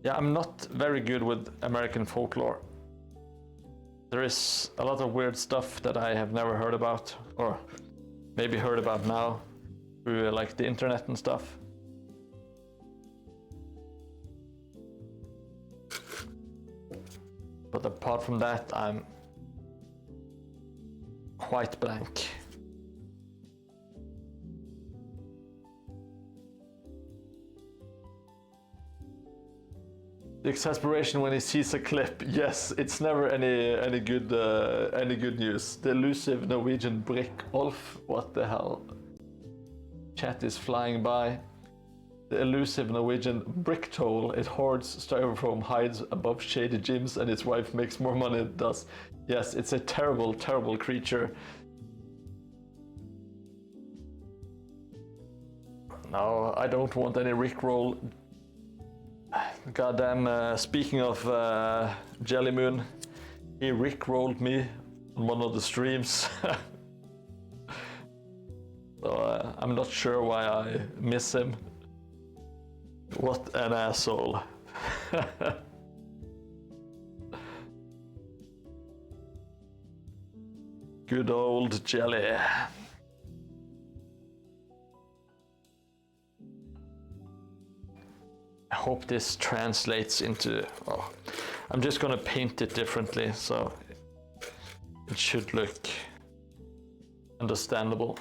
Yeah, I'm not very good with American folklore. There is a lot of weird stuff that I have never heard about, or maybe heard about now through like the internet and stuff. But apart from that, I'm quite blank. The exasperation when he sees a clip. Yes, it's never any good news. The elusive Norwegian brick Olf. What the hell? Chat is flying by. The elusive Norwegian brick toll. It hoards styrofoam, hides above shady gyms, and its wife makes more money than it does. Yes, it's a terrible, terrible creature. No, I don't want any rickroll. Goddamn, speaking of Jelly Moon, he rickrolled me on one of the streams. So I'm not sure why I miss him. What an asshole. Good old Jelly. I hope this translates into... Oh, I'm just gonna paint it differently, so it should look understandable.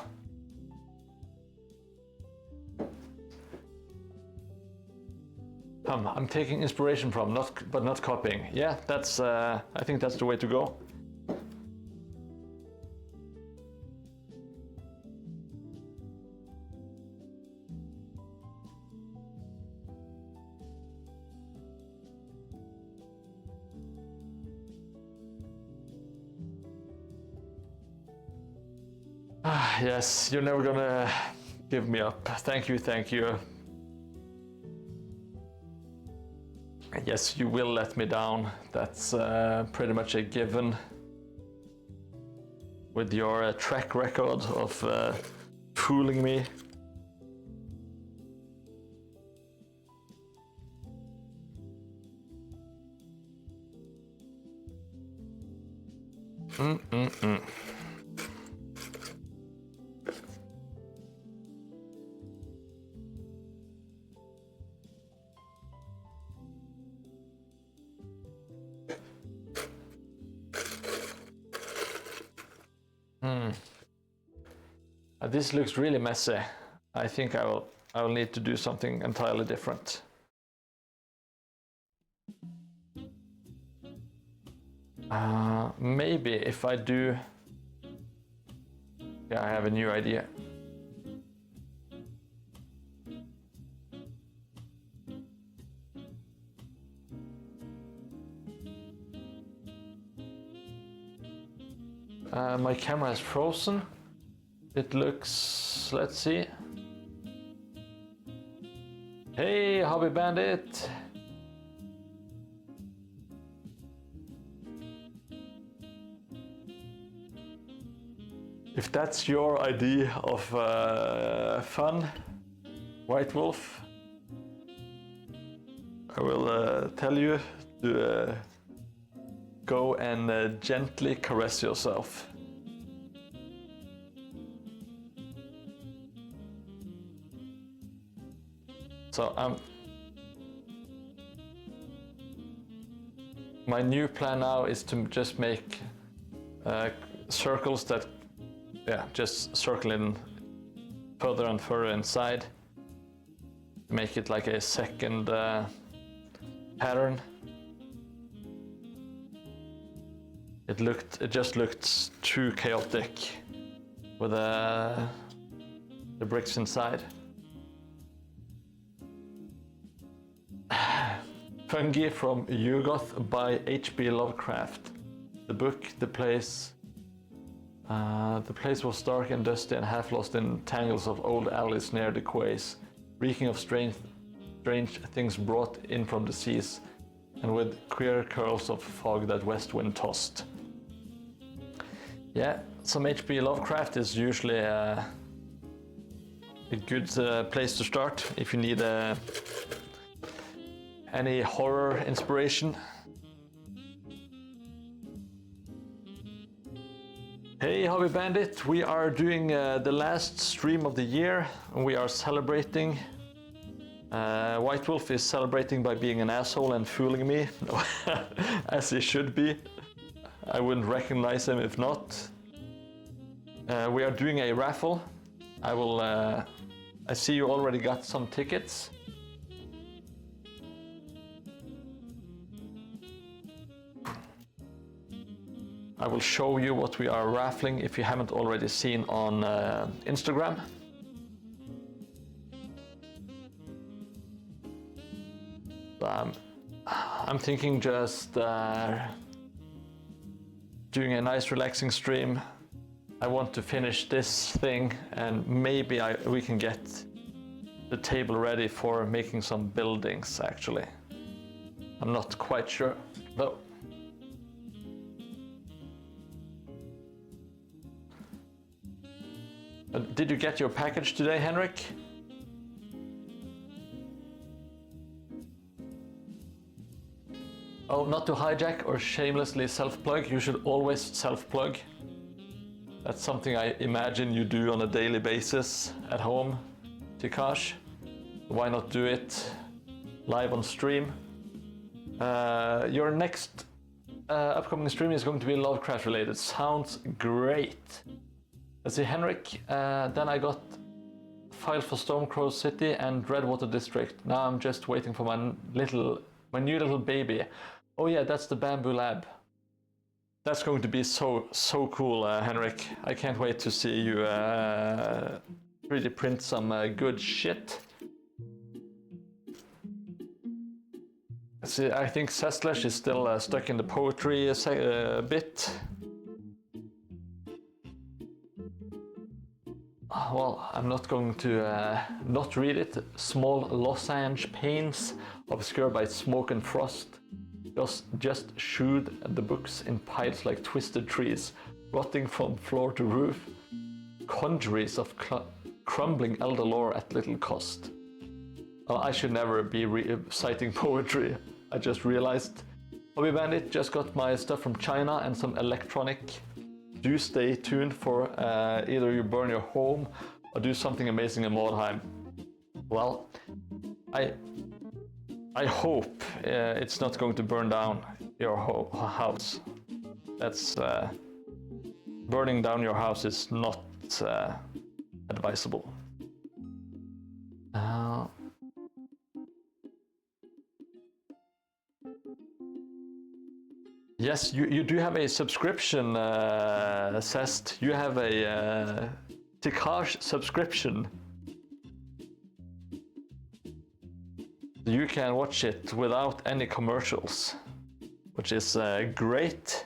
I'm taking inspiration from, but not copying. Yeah, that's. I think that's the way to go. Yes, you're never gonna give me up. Thank you, thank you. Yes, you will let me down. That's pretty much a given. With your track record of fooling me. This looks really messy. I think I will need to do something entirely different. Maybe if I do... Yeah, I have a new idea. My camera is frozen. It looks, let's see. Hey, Hobby Bandit. If that's your idea of fun, White Wolf, I will tell you to go and gently caress yourself. So my new plan now is to just make circles that, yeah, just circle in further and further inside. Make it like a second pattern. It just looked too chaotic with the bricks inside. Fungi from Yugoth by H.P. Lovecraft. The book, the place was dark and dusty and half lost in tangles of old alleys near the quays, reeking of strange things brought in from the seas, and with queer curls of fog that west wind tossed. Yeah, some H.P. Lovecraft is usually a good place to start if you need any horror inspiration. Hey Hobby Bandit, we are doing the last stream of the year and we are celebrating White Wolf is celebrating by being an asshole and fooling me, as he should be. I wouldn't recognize him if not. We are doing a raffle. I see you already got some tickets. I will show you what we are raffling if you haven't already seen on Instagram. I'm thinking just doing a nice relaxing stream. I want to finish this thing and maybe we can get the table ready for making some buildings actually. I'm not quite sure though. Did you get your package today, Henrik? Oh, not to hijack or shamelessly self-plug. You should always self-plug. That's something I imagine you do on a daily basis at home, Tikash. Why not do it live on stream? Your next upcoming stream is going to be Lovecraft related. Sounds great. Let's see, Henrik. Then I got file for Stormcrow City and Redwater District. Now I'm just waiting for my new little baby. Oh yeah, that's the Bamboo Lab. That's going to be so cool, Henrik. I can't wait to see you 3D print some good shit. See, I think Sestlash is still stuck in the poetry bit. Well, I'm not going to not read it. Small losange panes obscured by smoke and frost. Just shewed the books in piles like twisted trees, rotting from floor to roof. Conjuries of crumbling elder lore at little cost. I should never be citing poetry. I just realized. Hobby Bandit just got my stuff from China and some electronic. Do stay tuned for either you burn your home or do something amazing in Mordheim. Well, I hope it's not going to burn down your house. That's burning down your house is not advisable. Yes, you do have a subscription, Cest. You have a Tikash subscription. You can watch it without any commercials, which is great.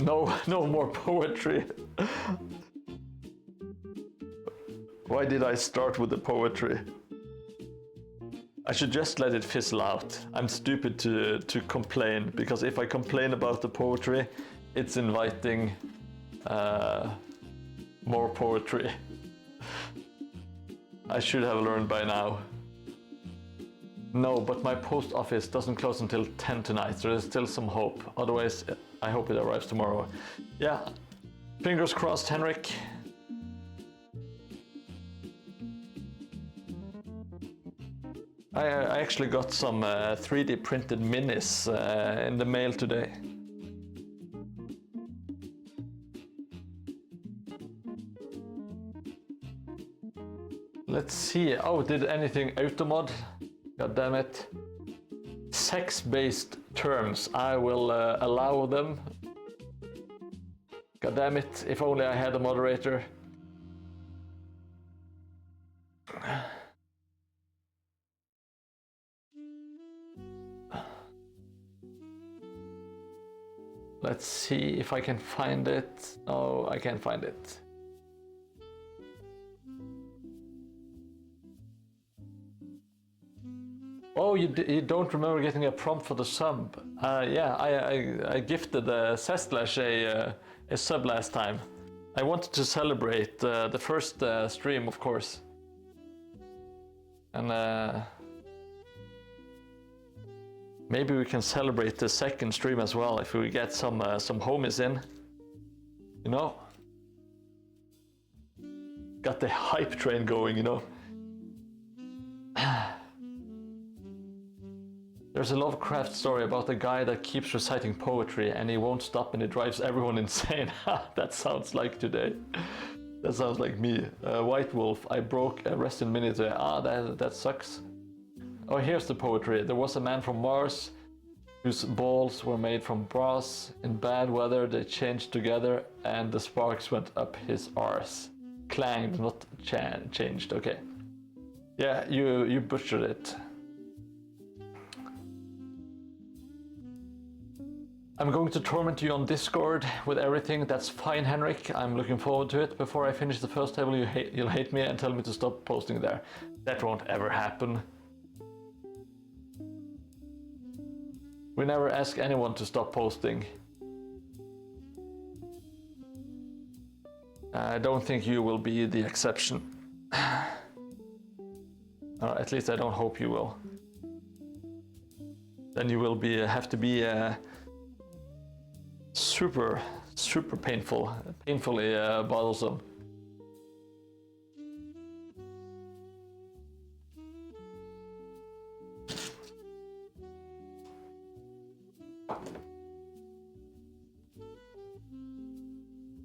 No more poetry. Why did I start with the poetry? I should just let it fizzle out. I'm stupid to complain, because if I complain about the poetry, it's inviting more poetry. I should have learned by now. No, but my post office doesn't close until 10 tonight, so there's still some hope. Otherwise, I hope it arrives tomorrow. Yeah, fingers crossed, Henrik. I actually got some 3D printed minis in the mail today. Let's see. Oh, did anything automod? God damn it. Sex-based terms. I will allow them. God damn it. If only I had a moderator. Let's see if I can find it. Oh, I can't find it. Oh, you don't remember getting a prompt for the sub? Yeah, I gifted Sestlash a sub last time. I wanted to celebrate the first stream, of course. And Maybe we can celebrate the second stream as well if we get some homies in. You know? Got the hype train going, you know? There's a Lovecraft story about a guy that keeps reciting poetry and he won't stop and it drives everyone insane. That sounds like today. That sounds like me. White Wolf, I broke a resting minute today. That sucks. Oh, here's the poetry. There was a man from Mars whose balls were made from brass. In bad weather they changed together and the sparks went up his arse. Clanged, not changed. Okay. Yeah, you butchered it. I'm going to torment you on Discord with everything. That's fine, Henrik. I'm looking forward to it. Before I finish the first table, you'll hate me and tell me to stop posting there. That won't ever happen. We never ask anyone to stop posting. I don't think you will be the exception. At least I don't hope you will. Then you will have to be super painfully bothersome.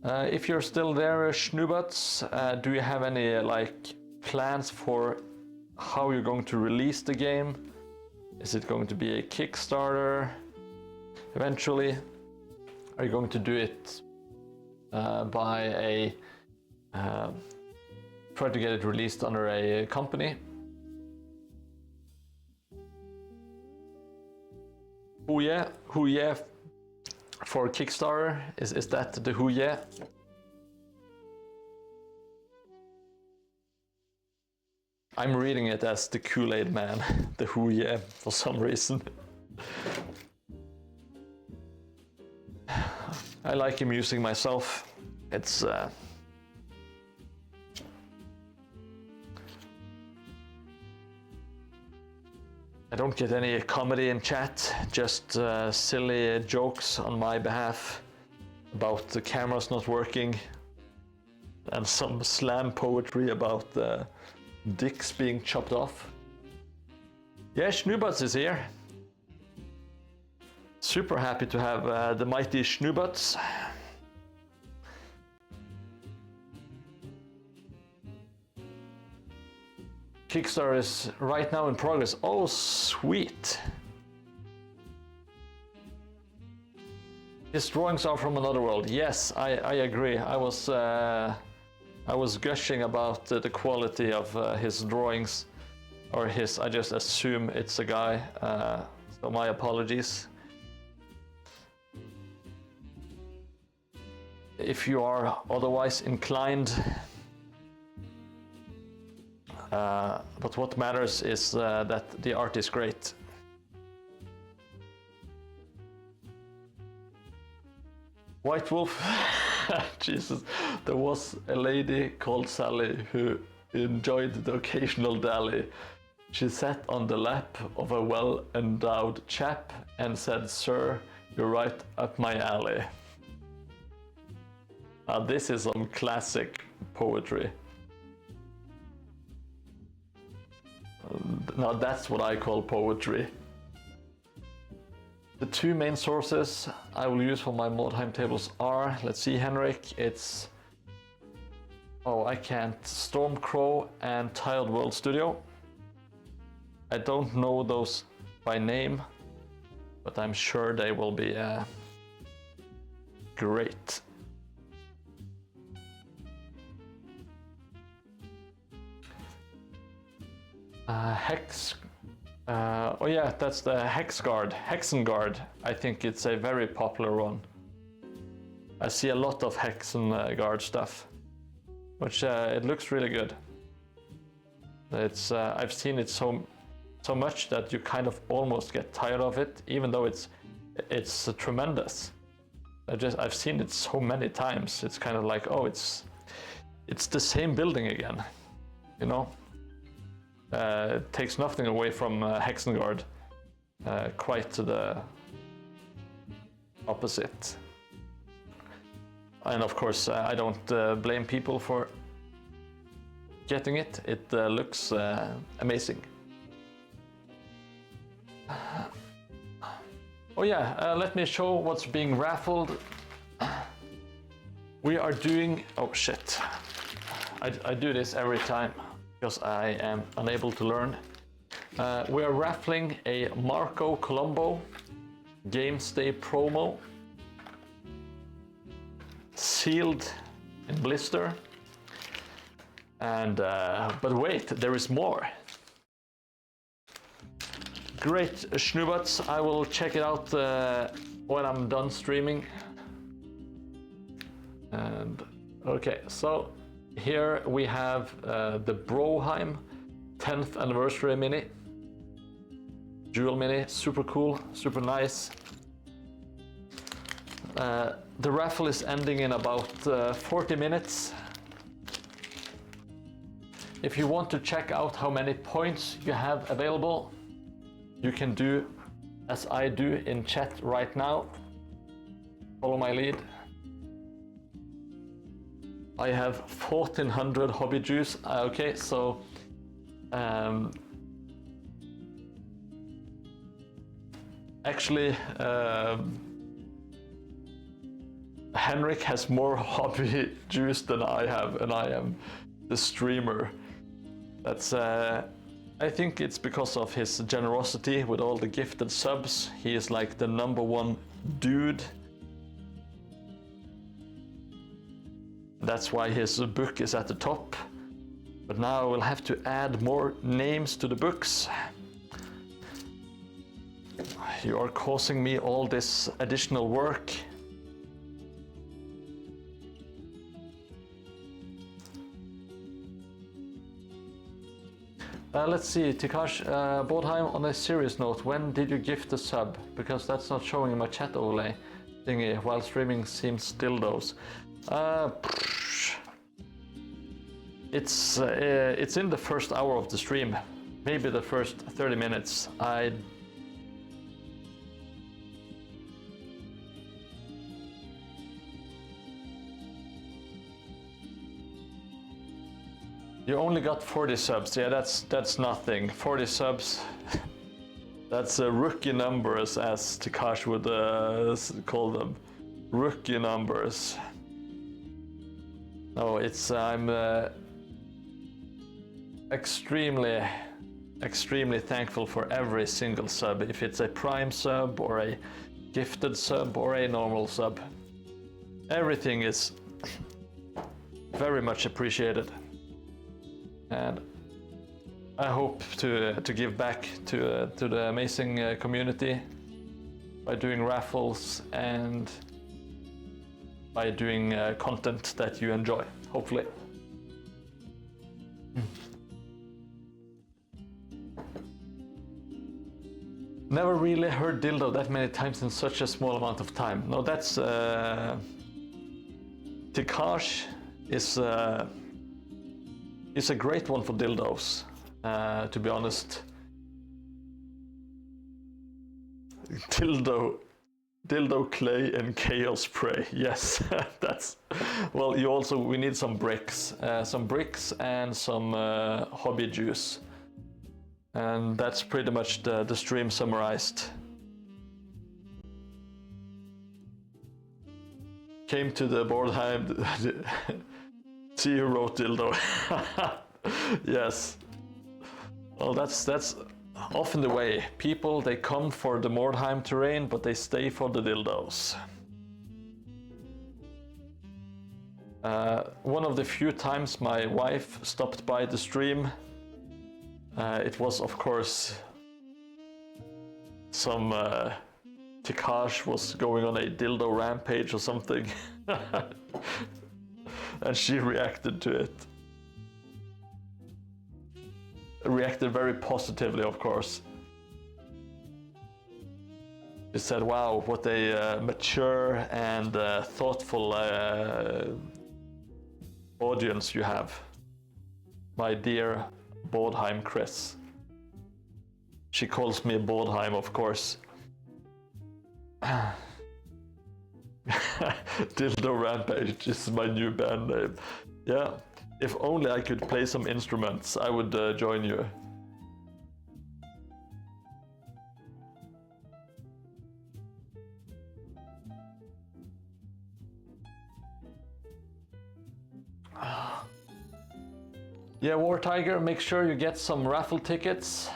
If you're still there, Schnubots, do you have any plans for how you're going to release the game? Is it going to be a Kickstarter eventually? Are you going to do it by try to get it released under a company? Who yeah for Kickstarter? Is that the who yeah? I'm reading it as the Kool-Aid Man, the who yeah, for some reason. I like amusing myself. It's I don't get any comedy in chat, just silly jokes on my behalf about the cameras not working and some slam poetry about dicks being chopped off. Yeah, Schnubots is here. Super happy to have the mighty Schnubots. Kickstarter is right now in progress. Oh, sweet. His drawings are from another world. Yes, I agree. I was gushing about the quality of his drawings, or his. I just assume it's a guy. So my apologies. If you are otherwise inclined. But what matters is that the art is great. White Wolf, Jesus, there was a lady called Sally who enjoyed the occasional dally. She sat on the lap of a well-endowed chap and said, "Sir, you're right up my alley." This is some classic poetry. Now that's what I call poetry. The two main sources I will use for my Mordheim tables are, let's see, Henrik, it's... Oh, I can't. Stormcrow and Tiled World Studio. I don't know those by name, but I'm sure they will be great. Hex. Oh yeah, that's the Hexengard. I think it's a very popular one. I see a lot of Hexengard stuff, which it looks really good. It's I've seen it so much that you kind of almost get tired of it, even though it's tremendous. I've seen it so many times. It's kind of like, oh, it's the same building again, you know. It takes nothing away from Hexengard. quite to the opposite. And of course, I don't blame people for getting it. It looks amazing. Oh yeah, let me show what's being raffled. We are doing, oh shit. I do this every time because I am unable to learn. We are raffling a Marco Colombo Games Day promo, sealed in blister. And but wait, there is more. Great Schnubbats. I will check it out when I'm done streaming. And okay, so here we have the Mordheim 10th anniversary mini. Jewel mini, super cool, super nice. The raffle is ending in about 40 minutes. If you want to check out how many points you have available, you can do as I do in chat right now. Follow my lead. I have 1400 hobby juice. Okay, so actually Henrik has more hobby juice than I have, and I am the streamer. That's I think it's because of his generosity with all the gifted subs. He is like the #1 dude. That's why his book is at the top. But now I will have to add more names to the books. You are causing me all this additional work. Let's see, Tikash, Mordheim, on a serious note, when did you gift the sub? Because that's not showing in my chat overlay thingy, while streaming seems dildos. It's in the first hour of the stream, maybe the first 30 minutes. You only got 40 subs. Yeah, that's nothing. 40 subs. That's a rookie numbers, as Takash would call them. Rookie numbers. No, I'm extremely thankful for every single sub. If it's a prime sub or a gifted sub or a normal sub, everything is very much appreciated. And I hope to give back to the amazing community by doing raffles and by doing content that you enjoy, hopefully. Never really heard dildo that many times in such a small amount of time. No, that's Tikash is a great one for dildos, to be honest. Dildo clay and chaos spray. Yes, that's. Well, we need some bricks and some hobby juice, and that's pretty much the stream summarized. Came to the Mordheim. See who wrote dildo. Yes. Well, that's often the way. People, they come for the Mordheim terrain, but they stay for the dildos. One of the few times my wife stopped by the stream, it was, of course, some Tikash was going on a dildo rampage or something. And she reacted to it. Reacted very positively, of course. She said, wow, what a mature and thoughtful audience you have, my dear Mordheim Chris. She calls me Mordheim, of course. Dildo Rampage is my new band name. Yeah, if only I could play some instruments, I would join you. Yeah, War Tiger, make sure you get some raffle tickets.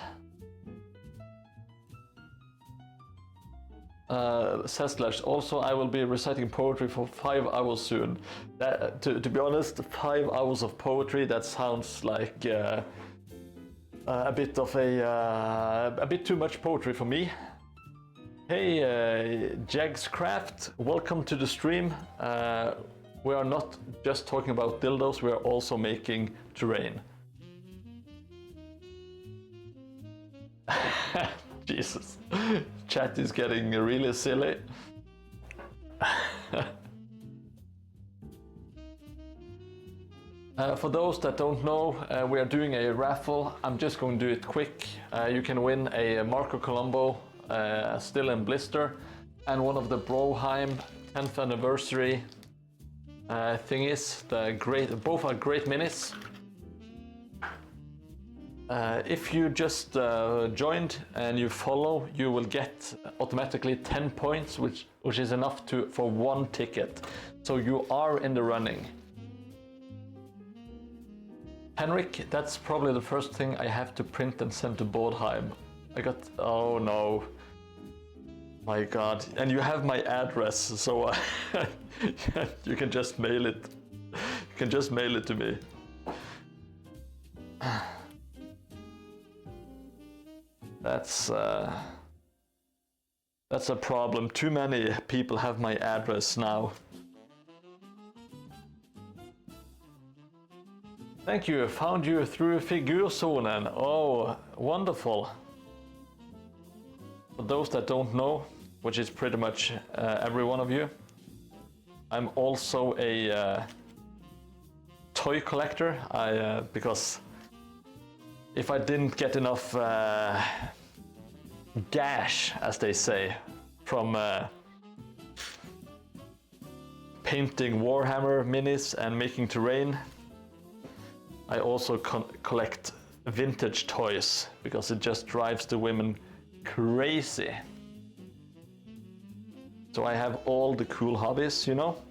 Says Slash, also I will be reciting poetry for 5 hours soon. That, to be honest, 5 hours of poetry, that sounds like a bit of a bit too much poetry for me. Hey, Jagscraft, welcome to the stream. We are not just talking about dildos, we are also making terrain. Jesus, chat is getting really silly. For those that don't know, we are doing a raffle. I'm just going to do it quick. You can win a Marco Colombo, still in blister, and one of the Broheim 10th anniversary thingies. Both are great minis. If you just joined and you follow, you will get automatically 10 points, which is enough for 1 ticket. So you are in the running. Henrik, that's probably the first thing I have to print and send to Mordheim. Oh no. My God. And you have my address, so you can just mail it. You can just mail it to me. That's a problem. Too many people have my address now. Thank you. Found you through Figurzonen. Oh, wonderful. For those that don't know, which is pretty much every one of you, I'm also a toy collector. Because if I didn't get enough gash, as they say, from painting Warhammer minis and making terrain, I also collect vintage toys because it just drives the women crazy. So I have all the cool hobbies, you know.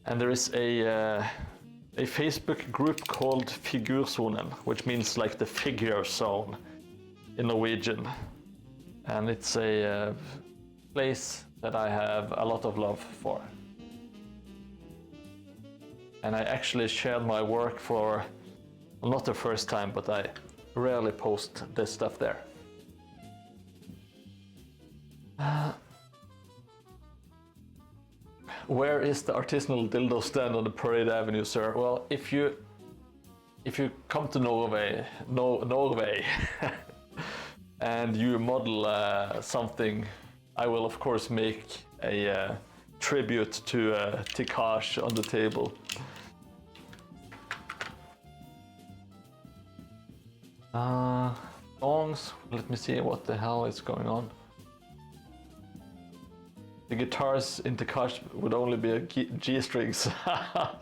And there is a Facebook group called Figurzonen, which means like the figure zone in Norwegian. And it's a place that I have a lot of love for. And I actually shared my work for, well, not the first time, but I rarely post this stuff there. Where is the artisanal dildo stand on the Parade Avenue, sir? Well, if you come to Norway, and you model something, I will of course make a tribute to Tikash on the table. Songs, let me see what the hell is going on. The guitars in Tikash would only be a G-strings.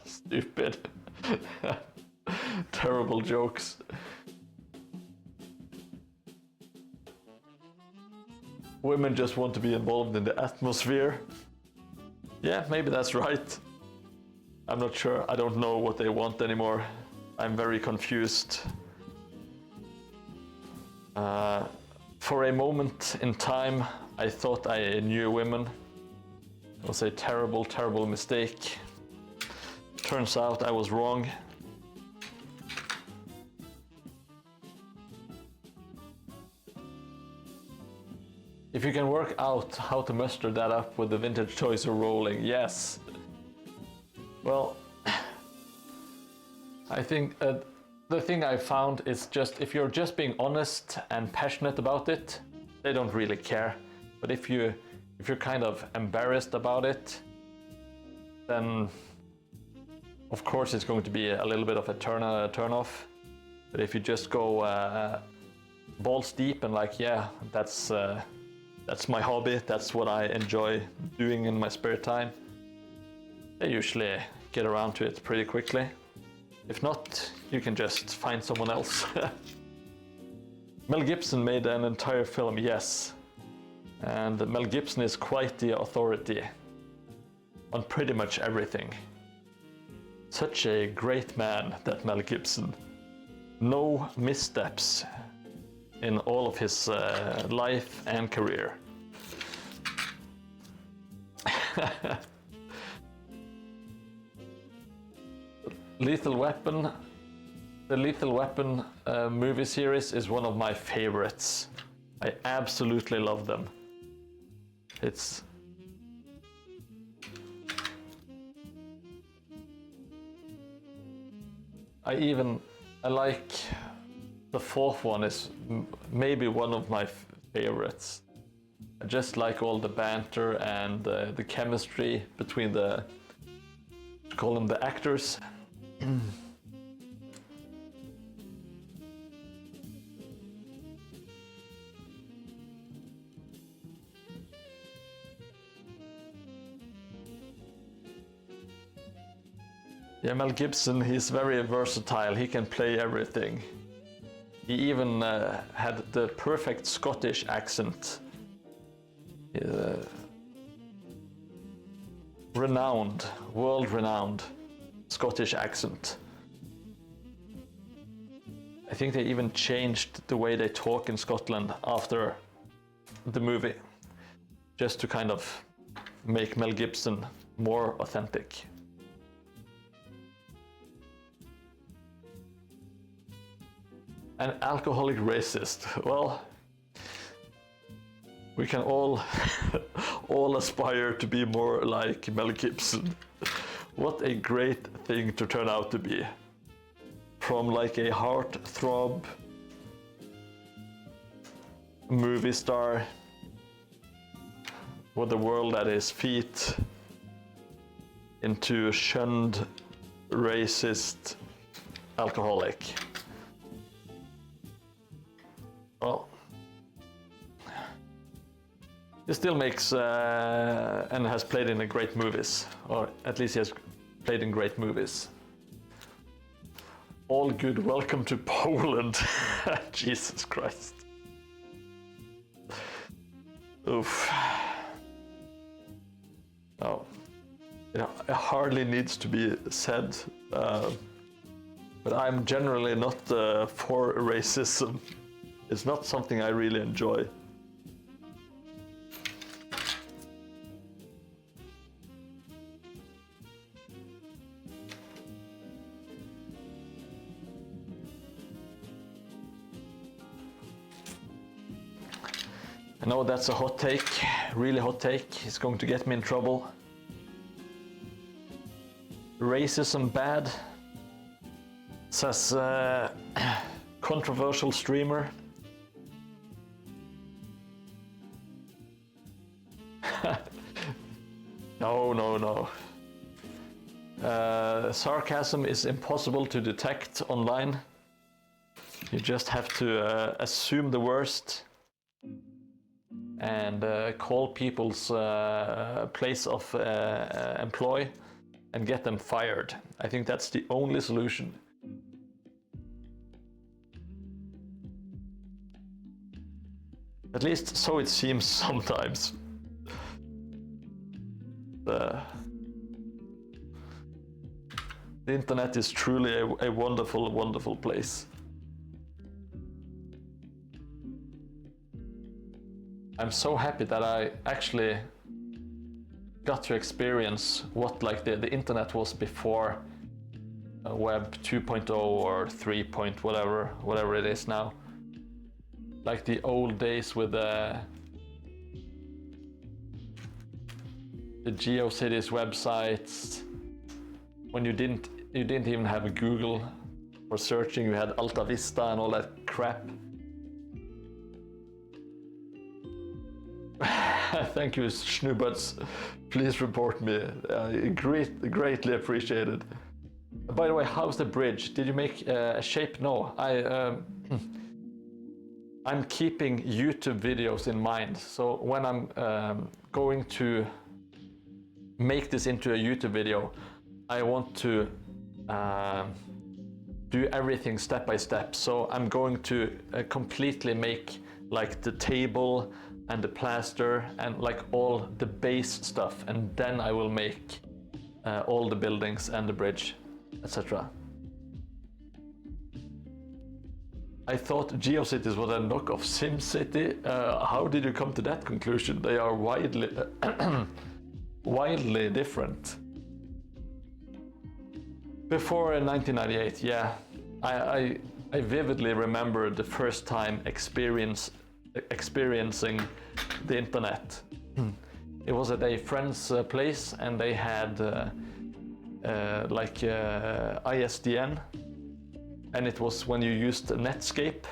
Stupid. Terrible jokes. Women just want to be involved in the atmosphere. Yeah, maybe that's right. I'm not sure. I don't know what they want anymore. I'm very confused. For a moment in time, I thought I knew women. It was a terrible, terrible mistake. Turns out I was wrong. If you can work out how to muster that up with the vintage toys are rolling, yes. Well, I think the thing I found is just if you're just being honest and passionate about it, they don't really care. But if you're kind of embarrassed about it, then of course it's going to be a little bit of a turn off. But if you just go balls deep and like, yeah, that's my hobby, that's what I enjoy doing in my spare time, they usually get around to it pretty quickly. If not, you can just find someone else. Mel Gibson made an entire film, yes. And Mel Gibson is quite the authority on pretty much everything. Such a great man, that Mel Gibson. No missteps in all of his life and career. Lethal Weapon. The Lethal Weapon movie series is one of my favorites. I absolutely love them. It's I like the fourth one is maybe one of my favorites. I just like all the banter and the chemistry between the, call them the actors. Yeah, Mel Gibson, he's very versatile. He can play everything. He even had the perfect Scottish accent. Renowned, world-renowned Scottish accent. I think they even changed the way they talk in Scotland after the movie, just to kind of make Mel Gibson more authentic. An alcoholic racist. Well, we can all all aspire to be more like Mel Gibson. What a great thing to turn out to be. From like a heartthrob movie star with the world at his feet into a shunned racist alcoholic. Well, he still makes and has played in great movies, or at least he has played in great movies. All good, welcome to Poland. Jesus Christ. Oof. Oh, you know, it hardly needs to be said, but I'm generally not for racism. It's not something I really enjoy. I know that's a hot take, really hot take. It's going to get me in trouble. Racism bad, says controversial streamer. No. Sarcasm is impossible to detect online. You just have to assume the worst and call people's place of employ and get them fired. I think that's the only solution. At least so it seems sometimes. The internet is truly a wonderful, wonderful place. I'm so happy that I actually got to experience what like the internet was before Web 2.0 or 3. Whatever it is now. Like the old days with the GeoCities websites, when you didn't even have a Google for searching, you had Alta Vista and all that crap. Thank you, Schnubuds. Please report me. Greatly appreciated. By the way, how's the bridge? Did you make a shape? No, I'm keeping YouTube videos in mind. So when I'm going to make this into a YouTube video, I want to do everything step by step. So I'm going to completely make like the table and the plaster and like all the base stuff, and then I will make all the buildings and the bridge, etc. I thought GeoCities was a knock of SimCity. How did you come to that conclusion? They are wildly different. Before 1998, yeah, I vividly remember the first time experiencing the internet. It was at a friend's place, and they had ISDN, and it was when you used Netscape,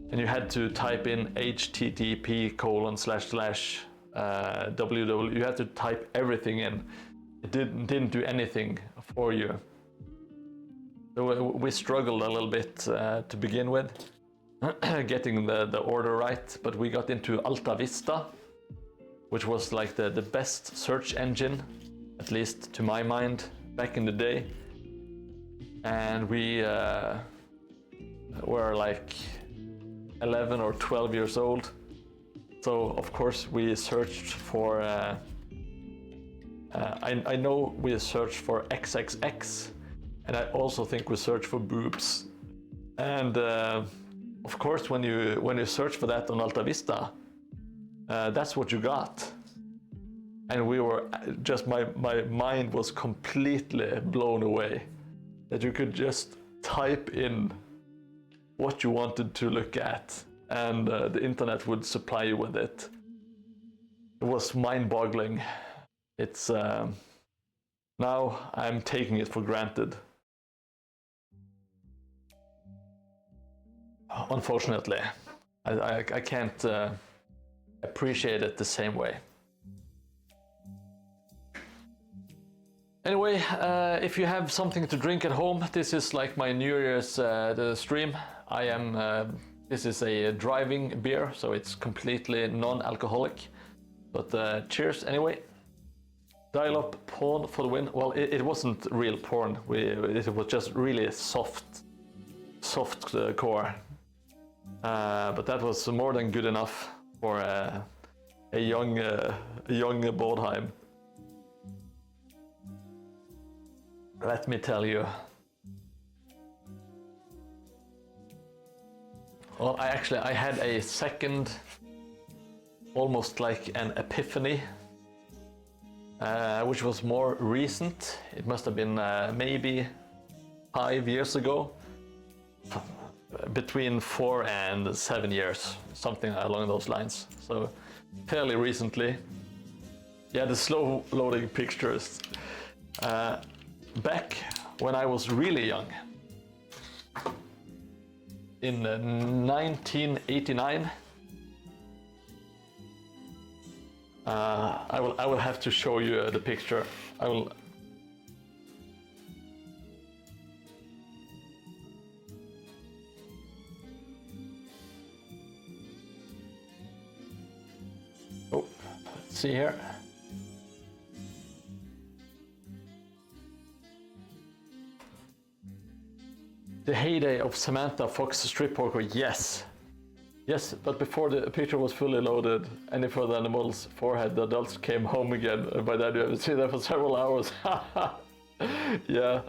and you had to type in http://www. You had to type everything in. It didn't do anything for you. So we struggled a little bit to begin with, getting the order right, but we got into Alta Vista, which was like the best search engine, at least to my mind, back in the day. And we were like 11 or 12 years old. So of course we searched for, I know we searched for XXX, and I also think we searched for boobs. And of course when you search for that on Alta Vista, that's what you got. And we were just, my mind was completely blown away that you could just type in what you wanted to look at, and the internet would supply you with it. It was mind-boggling. It's now I'm taking it for granted. Unfortunately, I can't appreciate it the same way. Anyway, if you have something to drink at home, this is like my New Year's stream. This is a driving beer, so it's completely non-alcoholic. But cheers anyway. Dial up porn for the win. Well, it wasn't real porn. It was just really soft core. But that was more than good enough for a young Mordheim. Let me tell you. Well, I had a second, almost like an epiphany, which was more recent. It must have been maybe 5 years ago, between 4 and 7 years, something along those lines. So fairly recently. Yeah, the slow loading pictures. Back when I was really young, in 1989, I will have to show you the picture. I will. Oh, let's see here. The heyday of Samantha Fox strip poker, yes. Yes, but before the picture was fully loaded, any further animals' forehead, the adults came home again. And by that you have seen that for several hours. Yeah,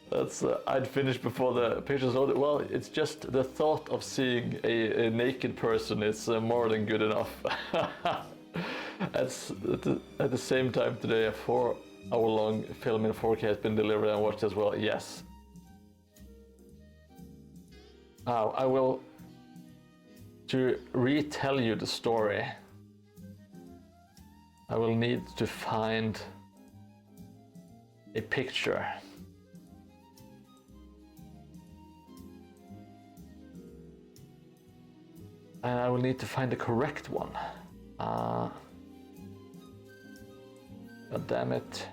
that's I'd finished before the picture's loaded. Well, it's just the thought of seeing a naked person is more than good enough. At the same time today, a 4-hour-long film in 4K has been delivered and watched as well. Yes. Now, I will to retell you the story. I will need to find a picture. And I will need to find the correct one. God damn it.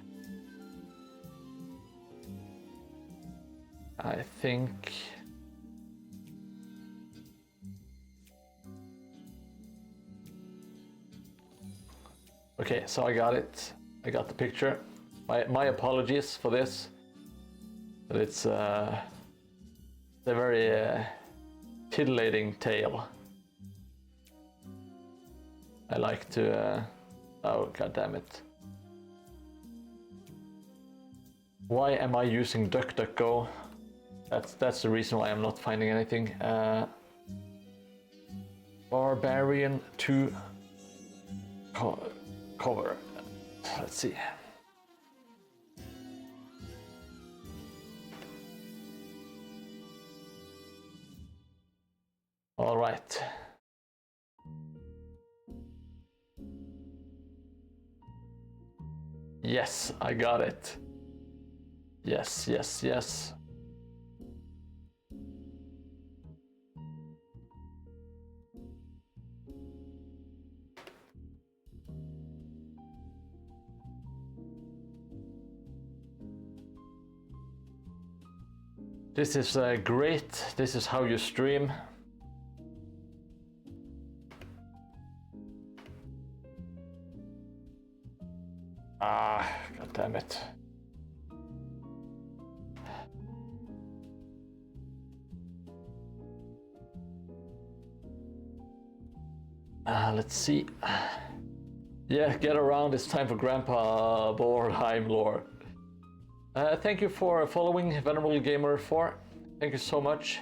I think Okay, so I got it. I got the picture. My apologies for this, but it's a very titillating tale. I like to. Oh, god damn it! Why am I using DuckDuckGo? That's the reason why I'm not finding anything. Barbarian II cover. Let's see. All right. Yes, I got it. Yes, yes, yes. This is great. This is how you stream. Ah, god damn it. Let's see. Yeah, get around. It's time for Grandpa Mordheim lore. Thank you for following Venerable Gamer 4. Thank you so much.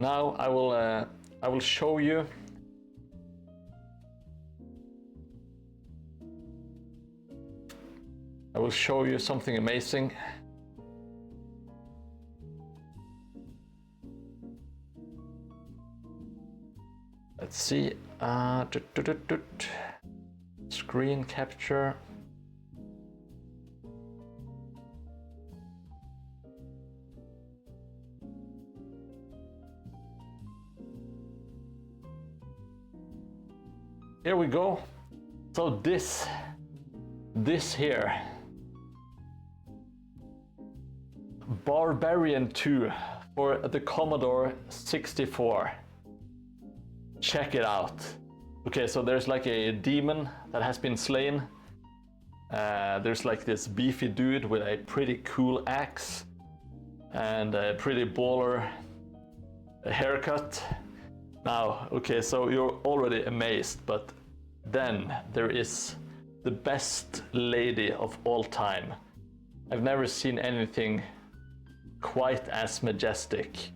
Now I will show you. I will show you something amazing. Let's see. Screen capture. Here we go. So this here, Barbarian II for the Commodore 64. Check it out. Okay, so there's like a demon that has been slain. There's like this beefy dude with a pretty cool axe and a pretty baller haircut. Now, okay, so you're already amazed, but then there is the best lady of all time. I've never seen anything quite as majestic.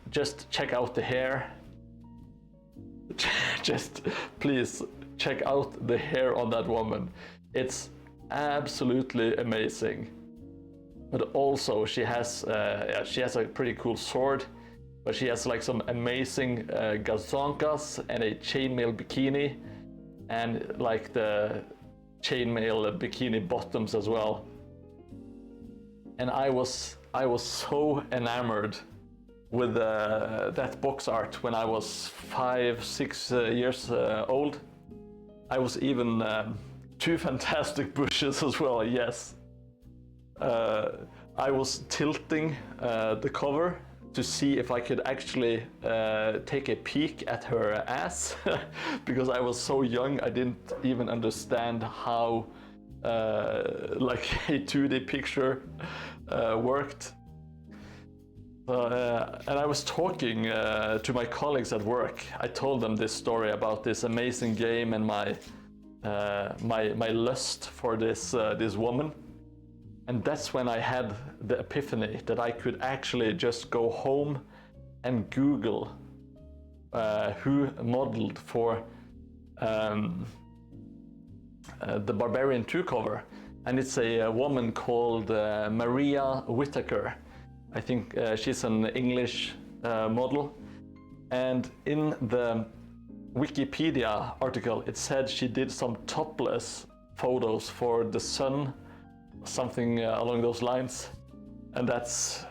Just check out the hair. Just please check out the hair on that woman. It's absolutely amazing. But also she has a pretty cool sword. But she has like some amazing gazonkas and a chainmail bikini, and like the chainmail bikini bottoms as well. And I was so enamored with that box art when I was 5-6 years old. I was even two fantastic bushes as well. Yes, I was tilting the cover to see if I could actually take a peek at her ass because I was so young. I didn't even understand how like a 2D picture worked. And I was talking to my colleagues at work. I told them this story about this amazing game and my lust for this woman. And that's when I had the epiphany that I could actually just go home and Google who modeled for the Barbarian II cover. And it's a woman called Maria Whittaker. I think she's an English model. And in the Wikipedia article, it said she did some topless photos for the Sun, something along those lines. And that's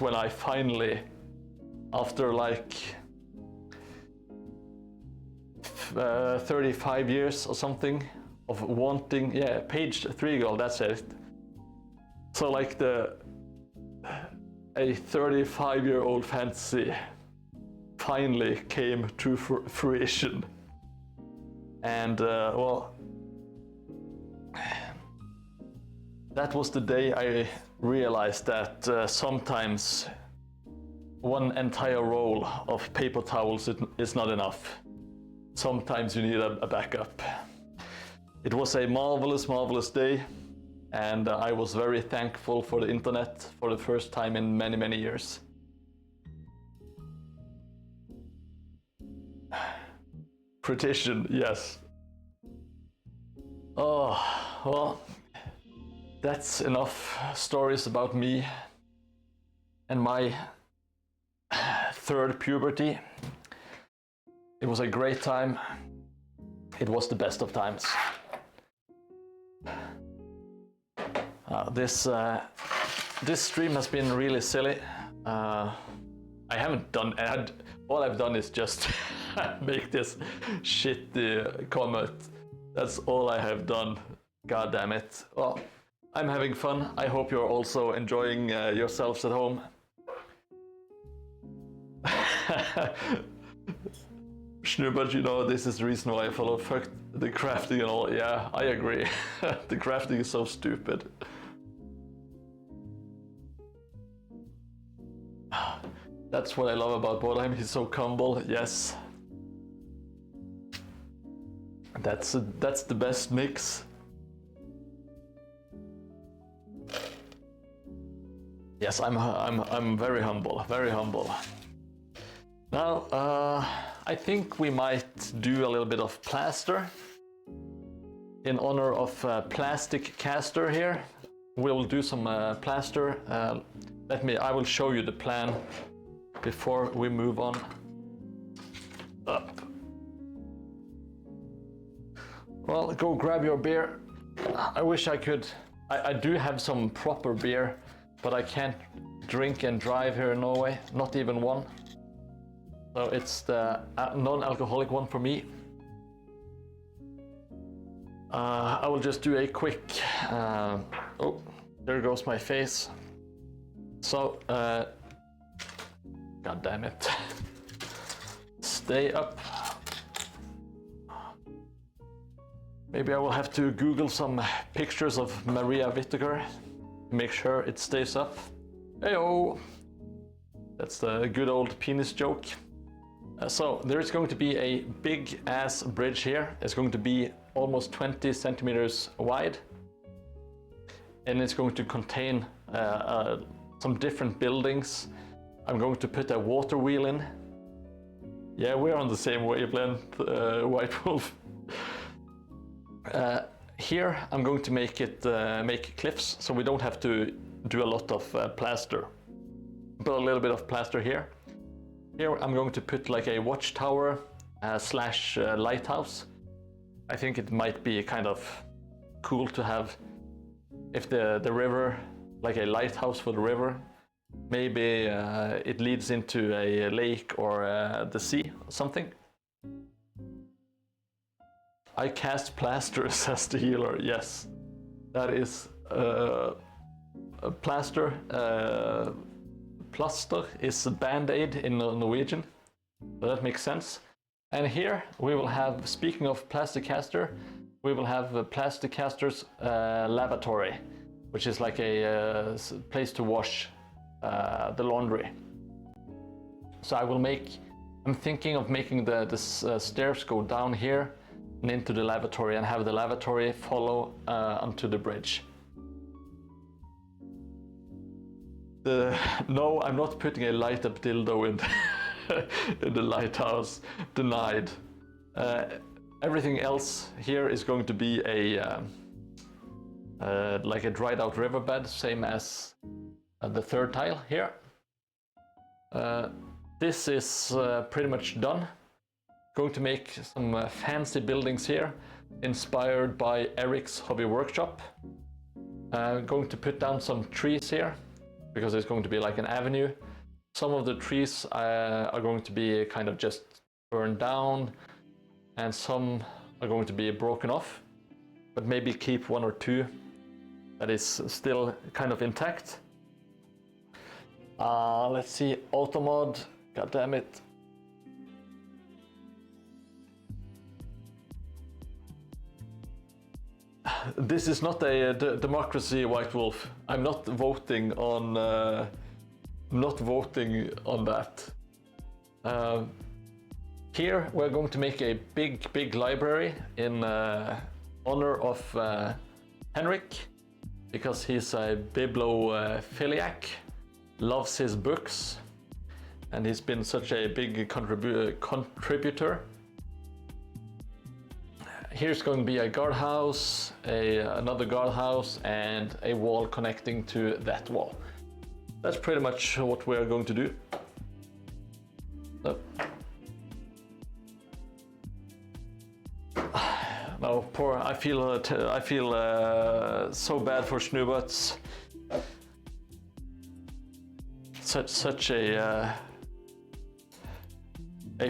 when I finally, after like 35 years or something of wanting, yeah, page 3 girl, that's it. So like a 35-year-old fantasy finally came to fruition. And well, that was the day I realized that sometimes one entire roll of paper towels is not enough. Sometimes you need a backup. It was a marvelous, marvelous day, and I was very thankful for the internet for the first time in many, many years. Petition, yes. Oh, well, that's enough stories about me and my third puberty. It was a great time. It was the best of times. This stream has been really silly. I haven't done. All I've done is just make this shitty comment. That's all I have done. God damn it. Well, I'm having fun. I hope you're also enjoying yourselves at home. But you know, this is the reason why I follow. Fuck the crafting and all. Yeah, I agree. The crafting is so stupid. That's what I love about Mordheim. He's so humble. Yes. That's the best mix. Yes, I'm very humble. Very humble. Now, I think we might do a little bit of plaster. In honor of Plastic Caster here, we'll do some plaster. I will show you the plan before we move on up. Well, go grab your beer. I wish I could. I do have some proper beer, but I can't drink and drive here in Norway, not even one. So it's the non-alcoholic one for me. I will just do a quick, oh, there goes my face. So, God damn it. Stay up. Maybe I will have to Google some pictures of Maria Whittaker, make sure it stays up. Heyo! That's the good old penis joke. So there is going to be a big ass bridge here. It's going to be almost 20 centimeters wide, and it's going to contain some different buildings. I'm going to put a water wheel in. Yeah, we're on the same wavelength, White Wolf. Here I'm going to make it make cliffs, so we don't have to do a lot of plaster. Put a little bit of plaster here. Here I'm going to put like a watchtower slash lighthouse. I think it might be kind of cool to have, if the river, like a lighthouse for the river, maybe it leads into a lake or the sea or something. I cast plaster, says the healer. Yes, that is a plaster. Plaster is a band-aid in Norwegian, so that makes sense. And here we will have, speaking of Plastic Caster, we will have Plastic Caster's lavatory, which is like a place to wash the laundry. So I'm thinking of making the stairs go down here and into the lavatory, and have the lavatory follow onto the bridge. No, I'm not putting a light up dildo in the lighthouse. Denied. Everything else here is going to be like a dried out riverbed, same as the third tile here. This is pretty much done. Going to make some fancy buildings here, inspired by Eric's Hobby Workshop. Going to put down some trees here, because it's going to be like an avenue. Some of the trees are going to be kind of just burned down, and some are going to be broken off, but maybe keep one or two that is still kind of intact. Let's see, Automod, god damn it. this is not a democracy, White Wolf. I'm not voting on that. Here we're going to make a big library in honor of Henrik, because he's a bibliophiliac, loves his books, and he's been such a big contributor. Here's going to be a guardhouse, another guardhouse, and a wall connecting to that wall. That's pretty much what we're going to do. So. No, poor. I feel so bad for Snubutz. Such a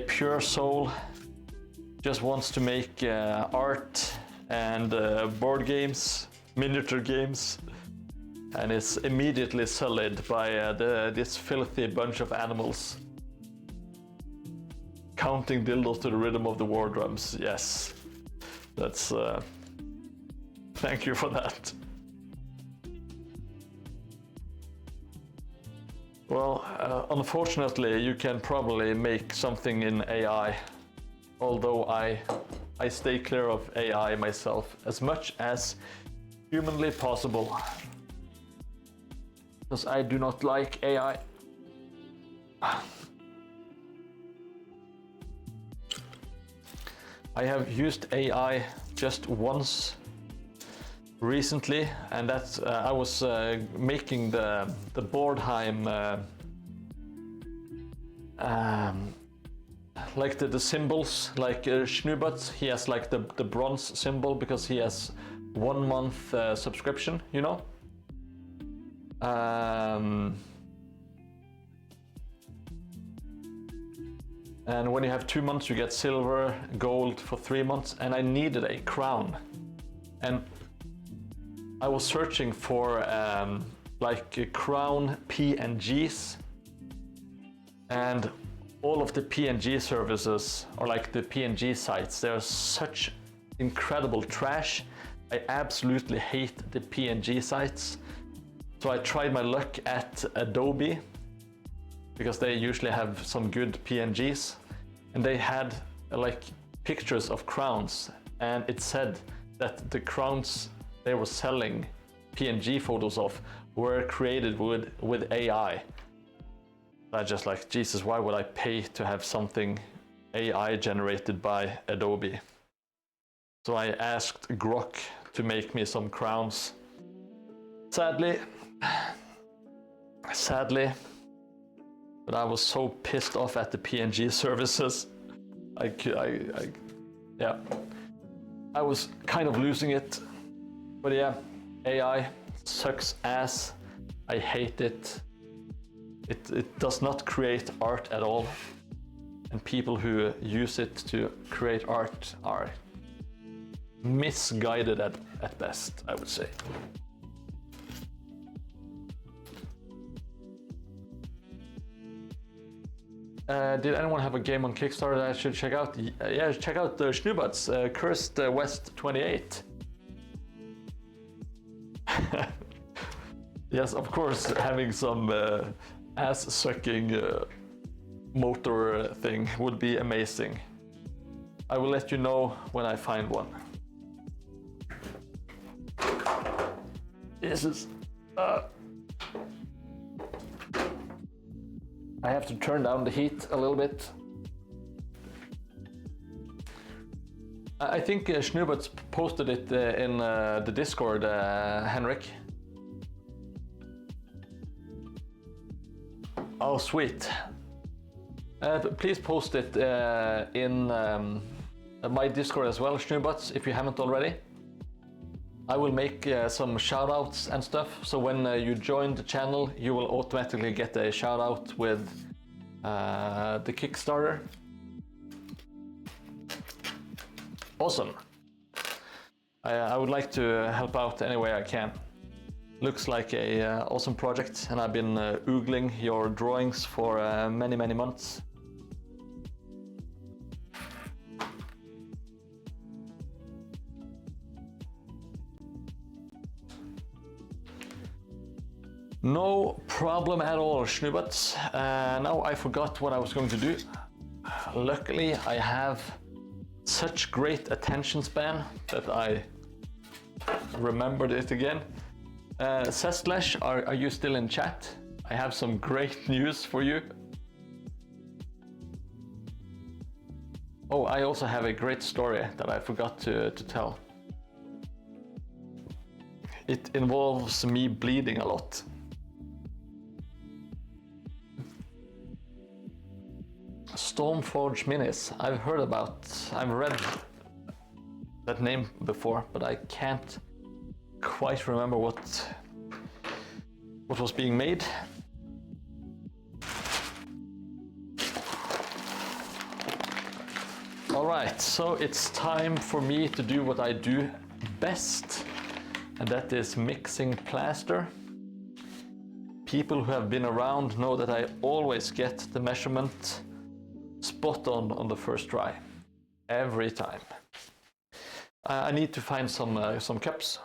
pure soul. Just wants to make art and board games, miniature games, and is immediately sullied by this filthy bunch of animals. Counting dildos to the rhythm of the war drums. Yes, that's. Thank you for that. Well, unfortunately, you can probably make something in AI. Although I stay clear of AI myself as much as humanly possible, because I do not like AI. I have used AI just once recently, and that's I was making the Mordheim like the symbols, like Snubutz, he has like the bronze symbol because he has 1 month subscription, you know. And when you have 2 months, you get silver, gold for 3 months, and I needed a crown. And I was searching for like crown PNGs, and all of the PNG services, or like the PNG sites, they're such incredible trash. I absolutely hate the PNG sites. So I tried my luck at Adobe, because they usually have some good PNGs, and they had like pictures of crowns, and it said that the crowns they were selling PNG photos of were created with AI. I just like, Jesus, why would I pay to have something AI generated by Adobe? So I asked Grok to make me some crowns. Sadly, but I was so pissed off at the PNG services. Yeah, I was kind of losing it. But yeah, AI sucks ass. I hate it. It does not create art at all, and people who use it to create art are misguided at best, I would say. Did anyone have a game on Kickstarter that I should check out? Yeah, check out the Snubutz, Cursed West 28. Yes, of course, having some ass-sucking motor thing would be amazing. I will let you know when I find one. This is... I have to turn down the heat a little bit. I think Snubutz posted it in the Discord, Henrik. Oh, sweet. Please post it in my Discord as well, Snubutz, if you haven't already. I will make some shoutouts and stuff, so when you join the channel, you will automatically get a shoutout with the Kickstarter. Awesome. I would like to help out any way I can. Looks like a awesome project, and I've been oogling your drawings for many months. No problem at all, Schnubbats. Now I forgot what I was going to do. Luckily, I have such great attention span that I remembered it again. Sestlesh, are you still in chat? I have some great news for you. Oh, I also have a great story that I forgot to tell. It involves me bleeding a lot. Stormforge Minis. I've read that name before, but I can't quite remember what was being made. Alright, so it's time for me to do what I do best, and that is mixing plaster. People who have been around know that I always get the measurement spot on the first try, every time. I need to find some cups.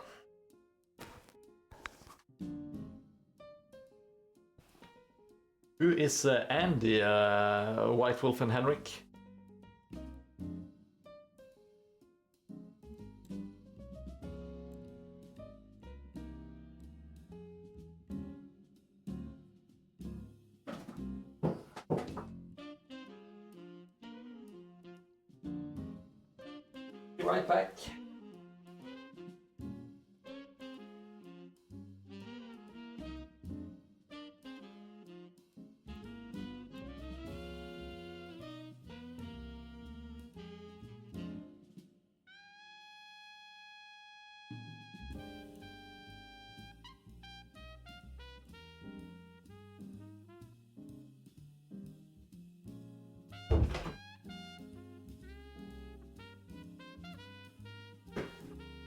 Who is Andy, White Wolf and Henrik? Be right back.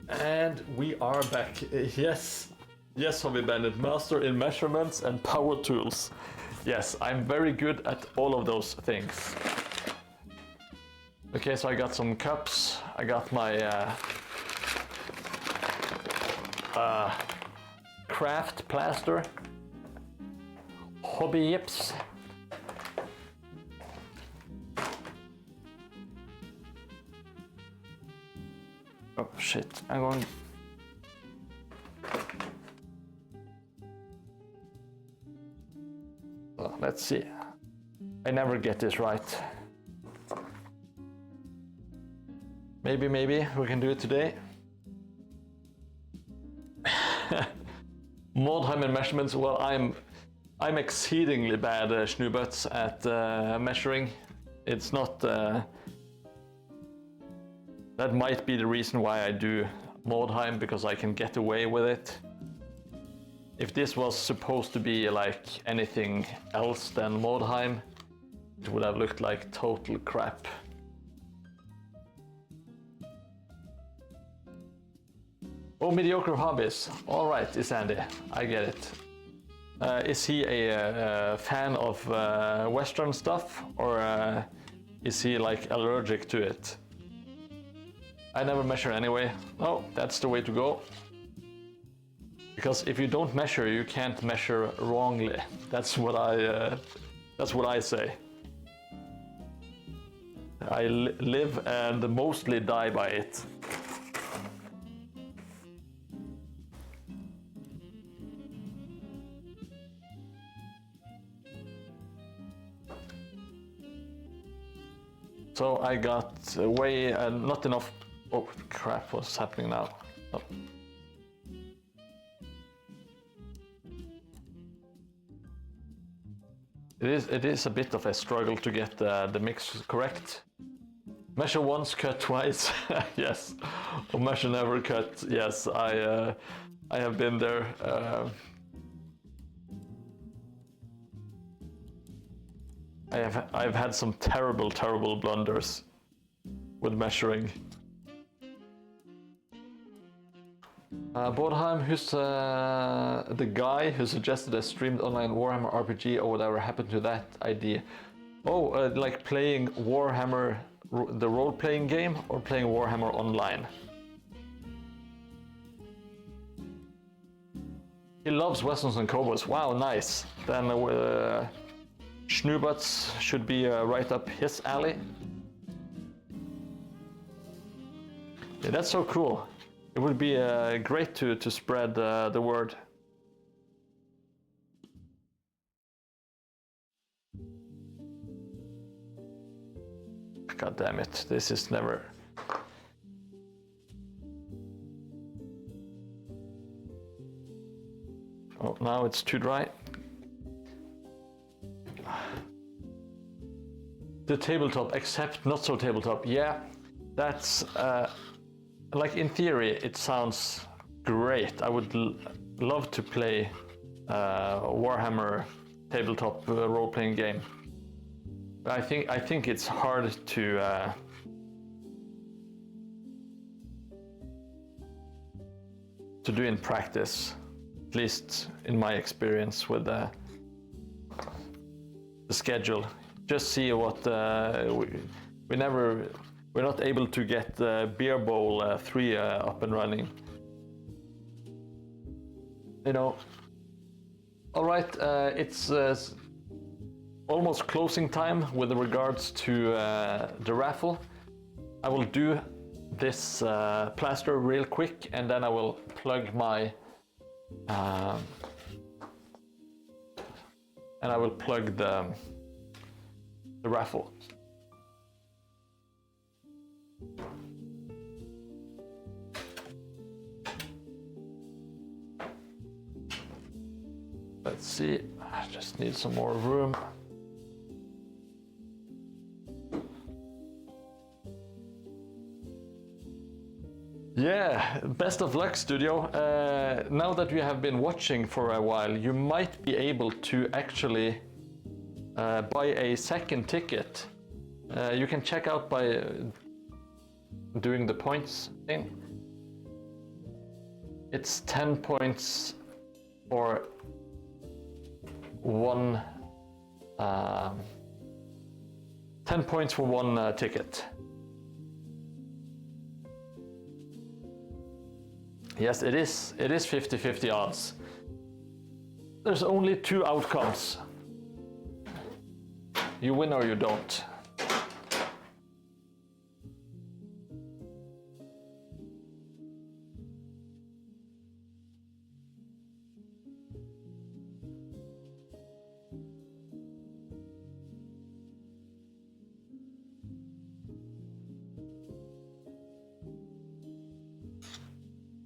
And we are back. Yes, Hobby Bandit, master in measurements and power tools. Yes, I'm very good at all of those things. Okay, so I got some cups. I got my craft plaster, hobby yips. Oh shit, I'm going... Well, let's see. I never get this right. Maybe we can do it today. Mordheim and measurements, well, I'm exceedingly bad, Schnubbats, at measuring. It's not... That might be the reason why I do Mordheim, because I can get away with it. If this was supposed to be like anything else than Mordheim, it would have looked like total crap. Oh, mediocre hobbies. All right, is Andy. I get it. Is he a fan of Western stuff, or is he like allergic to it? I never measure anyway. Oh, that's the way to go. Because if you don't measure, you can't measure wrongly. That's what I say. I live and mostly die by it. So I got way not enough. Oh crap! What's happening now? Oh. It is a bit of a struggle to get the mix correct. Measure once, cut twice. Yes. Or measure never, cut. Yes, I have been there. I've had some terrible blunders with measuring. Mordheim, who's the guy who suggested a streamed online Warhammer RPG, or whatever happened to that idea? Oh, like playing Warhammer, the role-playing game, or playing Warhammer online? He loves westerns and cowboys. Wow, nice. Then Schnuberts should be right up his alley. Yeah, that's so cool. It would be great to spread the word. God damn it, this is never... Oh, now it's too dry. The tabletop, except not so tabletop. Yeah, that's... like in theory, it sounds great. I would love to play Warhammer tabletop role-playing game. But I think it's hard to do in practice, at least in my experience with the schedule. Just see what we're not able to get Beer Bowl 3 up and running. You know. All right, it's almost closing time with regards to the raffle. I will do this plaster real quick, and then I will plug my the raffle. Let's see, I just need some more room. Yeah, best of luck, studio. Now that you have been watching for a while, you might be able to actually buy a second ticket. You can check out by doing the points thing. It's 10 points for one 10 points for one ticket. Yes, it is 50-50 odds. There's only two outcomes. You win or you don't.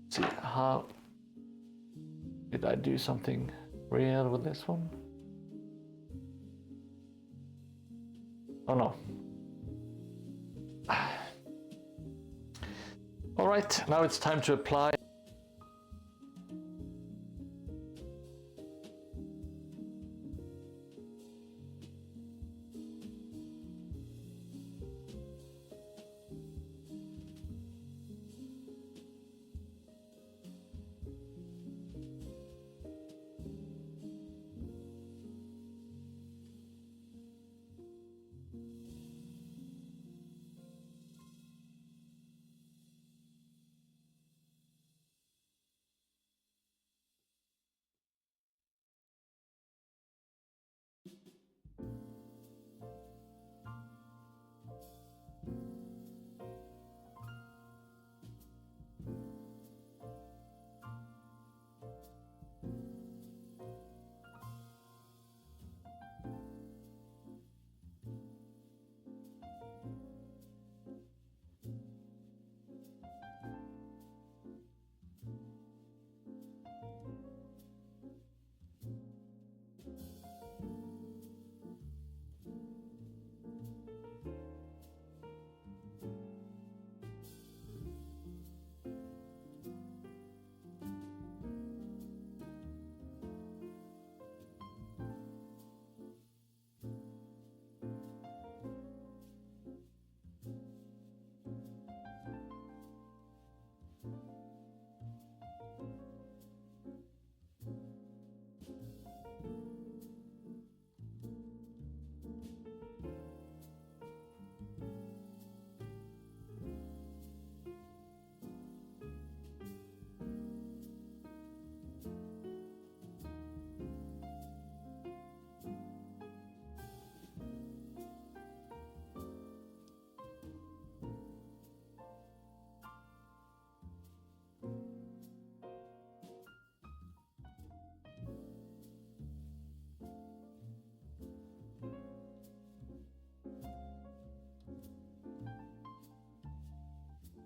See, how did I do something real with this one? Oh no. All right, now it's time to apply.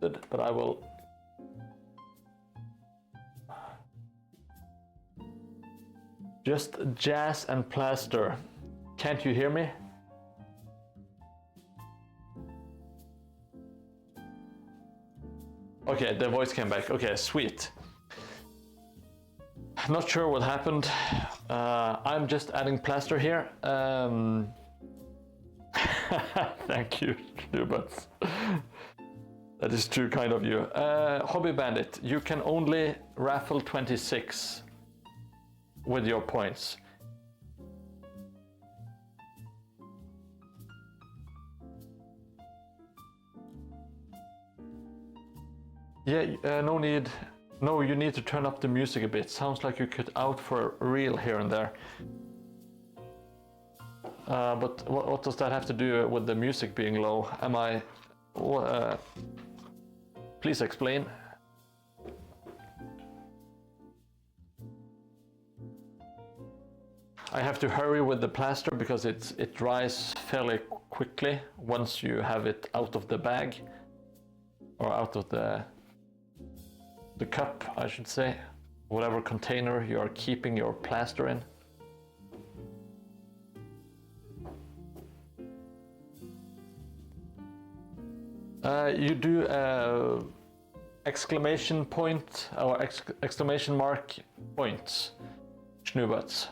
but I will. Just jazz and plaster. Can't you hear me? Okay, the voice came back. Okay, sweet. Not sure what happened. I'm just adding plaster here. Thank you, Nubats. That is too kind of you. Hobby Bandit, you can only raffle 26 with your points. Yeah, no need. No, you need to turn up the music a bit. Sounds like you could out for a reel here and there. But what does that have to do with the music being low? Am I... please explain. I have to hurry with the plaster because it dries fairly quickly once you have it out of the bag. Or out of the cup, I should say. Whatever container you are keeping your plaster in. You do exclamation point or exclamation mark points, Schnubats.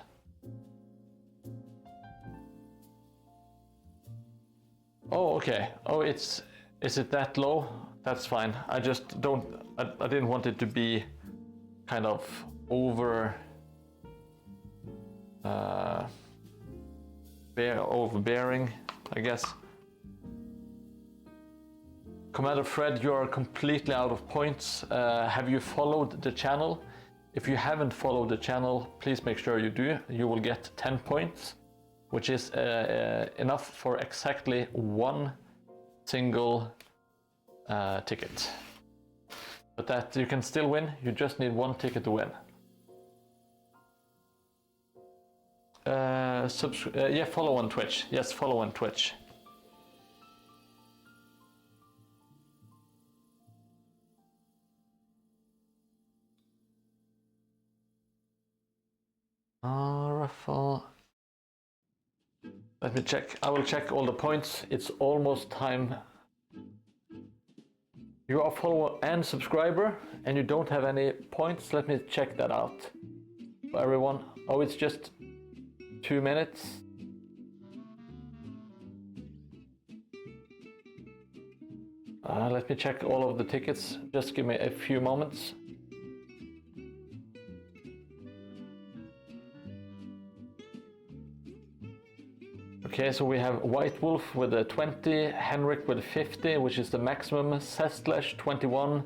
Oh, okay. Oh, is it that low? That's fine. I just don't. I didn't want it to be kind of overbearing, I guess. Commander Fred, you are completely out of points. Have you followed the channel? If you haven't followed the channel, please make sure you do. You will get 10 points, which is enough for exactly one single ticket. But that you can still win. You just need one ticket to win. Yeah, follow on Twitch. Yes, follow on Twitch. Raffle. Let me check. I will check all the points. It's almost time. You are a follower and subscriber and you don't have any points. Let me check that out for everyone. Oh, it's just 2 minutes. Let me check all of the tickets. Just give me a few moments. Okay, so we have White Wolf with a 20, Henrik with 50, which is the maximum, Sestlash 21,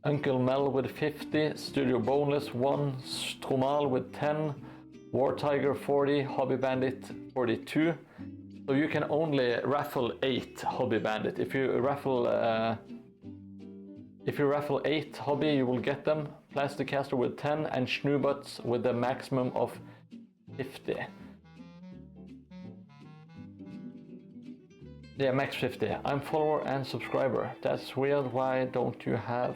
Uncle Mel with 50, Studio Boneless 1, Stromal with 10, War Tiger 40, Hobby Bandit 42. So you can only raffle 8 Hobby Bandit. If you raffle 8 Hobby, you will get them. Plasticaster with 10 and Schnubuts with a maximum of 50. Yeah, max 50. I'm follower and subscriber. That's weird. Why don't you have...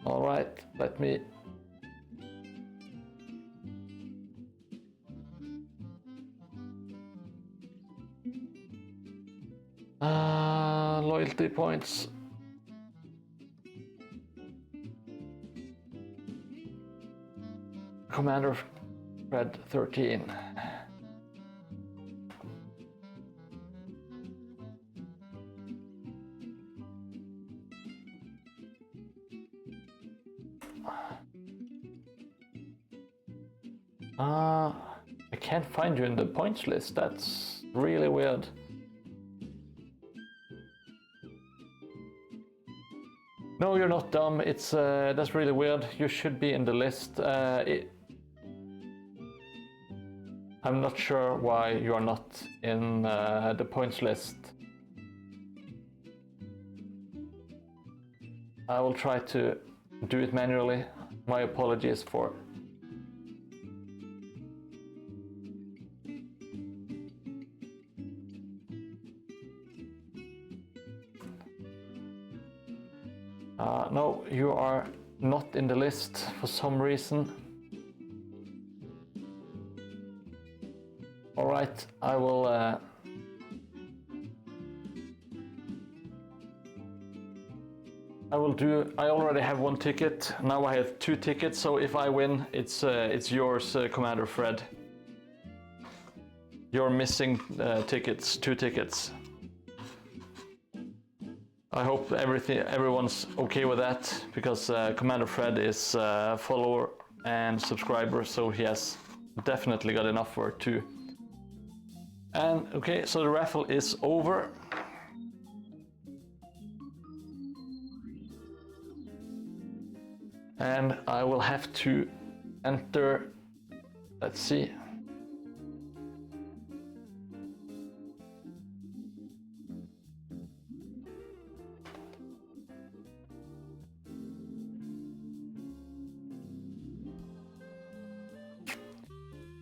Alright, let me... loyalty points. Commander Fred 13. I can't find you in the points list. That's really weird. No, you're not dumb. It's that's really weird. You should be in the list. I'm not sure why you are not in the points list. I will try to do it manually. My apologies for... No, you are not in the list for some reason. All right, I will. I already have 1 ticket. Now I have 2 tickets. So if I win, it's yours, Commander Fred. You're missing tickets, 2 tickets. I hope everyone's okay with that, because Commander Fred is a follower and subscriber, so he has definitely got enough for 2. And okay, so the raffle is over. And I will have to enter, let's see.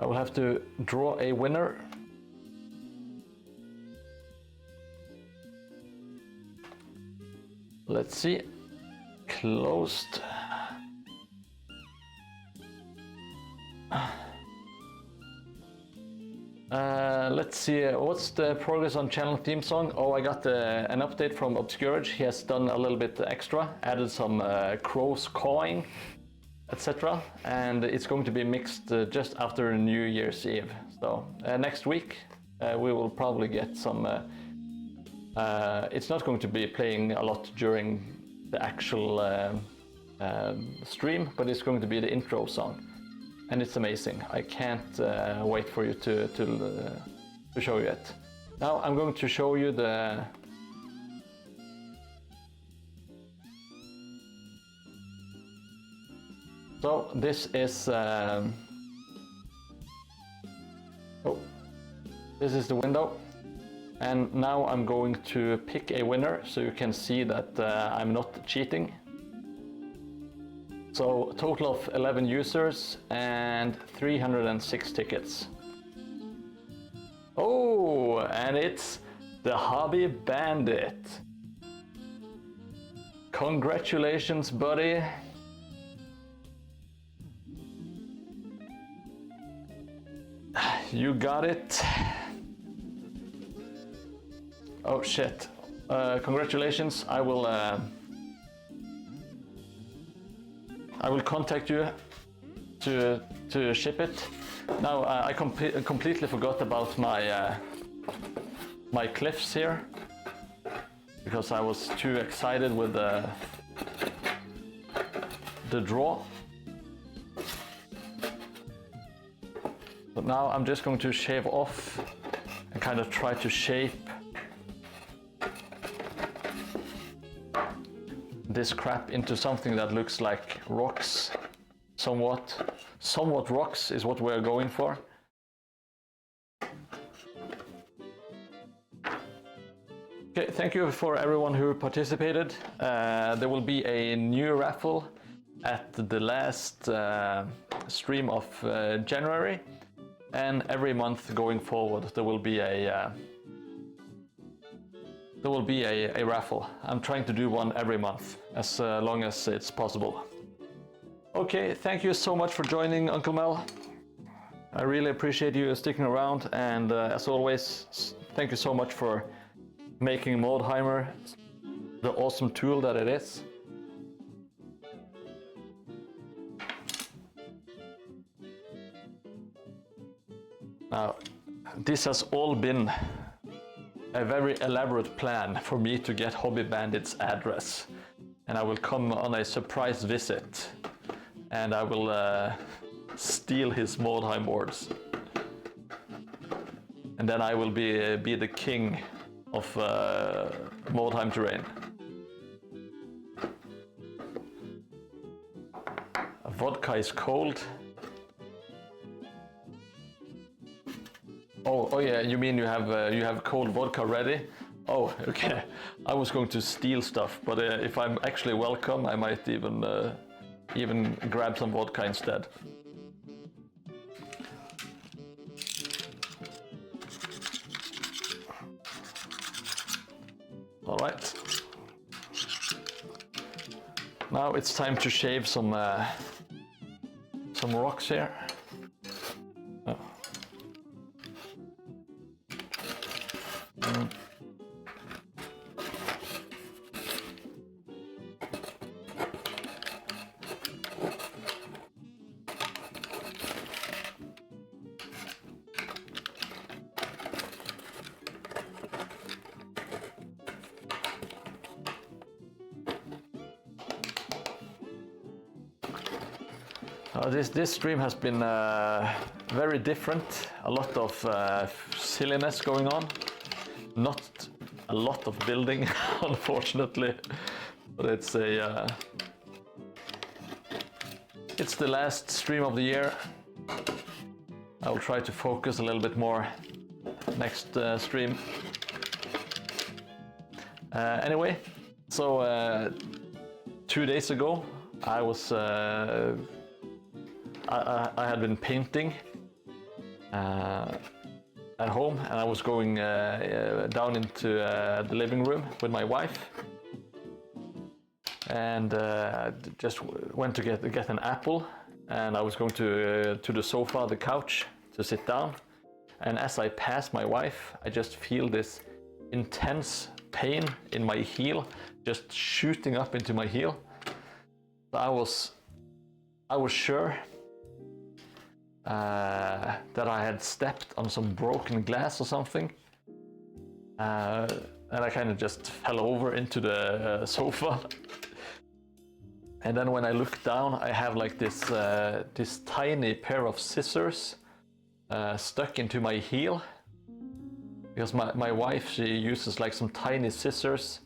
I will have to draw a winner. Let's see. Closed. Let's see, what's the progress on channel theme song? Oh, I got an update from Obscurage. He has done a little bit extra, added some crows cawing, etc. And it's going to be mixed just after New Year's Eve. So next week we will probably get some... it's not going to be playing a lot during the actual stream, but it's going to be the intro song. And it's amazing. I can't wait for you to show you it. Now I'm going to show you the... So this is... this is the window. And now I'm going to pick a winner so you can see that I'm not cheating. So a total of 11 users and 306 tickets. Oh, and it's the Hobby Bandit. Congratulations, buddy. You got it. Oh shit. Congratulations. I will contact you to ship it. Now I completely forgot about my my cliffs here because I was too excited with the draw. But now I'm just going to shave off and kind of try to shape this crap into something that looks like rocks, somewhat rocks is what we're going for. Okay, thank you for everyone who participated. There will be a new raffle at the last stream of January, and every month going forward there will be a raffle. I'm trying to do one every month, as long as it's possible. Okay, thank you so much for joining, Uncle Mel. I really appreciate you sticking around, and as always, thank you so much for making Mordheimer the awesome tool that it is. Now, this has all been a very elaborate plan for me to get Hobby Bandit's address, and I will come on a surprise visit and I will steal his Mordheim boards, and then I will be the king of Mordheim terrain. Vodka is cold. Oh yeah, you mean you have cold vodka ready? Oh, okay. I was going to steal stuff, but if I'm actually welcome, I might even grab some vodka instead. All right. Now it's time to shave some rocks here. Oh. This stream has been very different. A lot of silliness going on. Not a lot of building, unfortunately, but it's the last stream of the year. I will try to focus a little bit more next stream. Anyway, so 2 days ago, I was. I had been painting at home, and I was going down into the living room with my wife, and just went to get an apple, and I was going to the sofa, the couch, to sit down, and as I passed my wife, I just feel this intense pain in my heel, just shooting up into my heel. So I was sure that I had stepped on some broken glass or something, and I kind of just fell over into the sofa. And then when I look down, I have like this tiny pair of scissors stuck into my heel, because my wife, she uses like some tiny scissors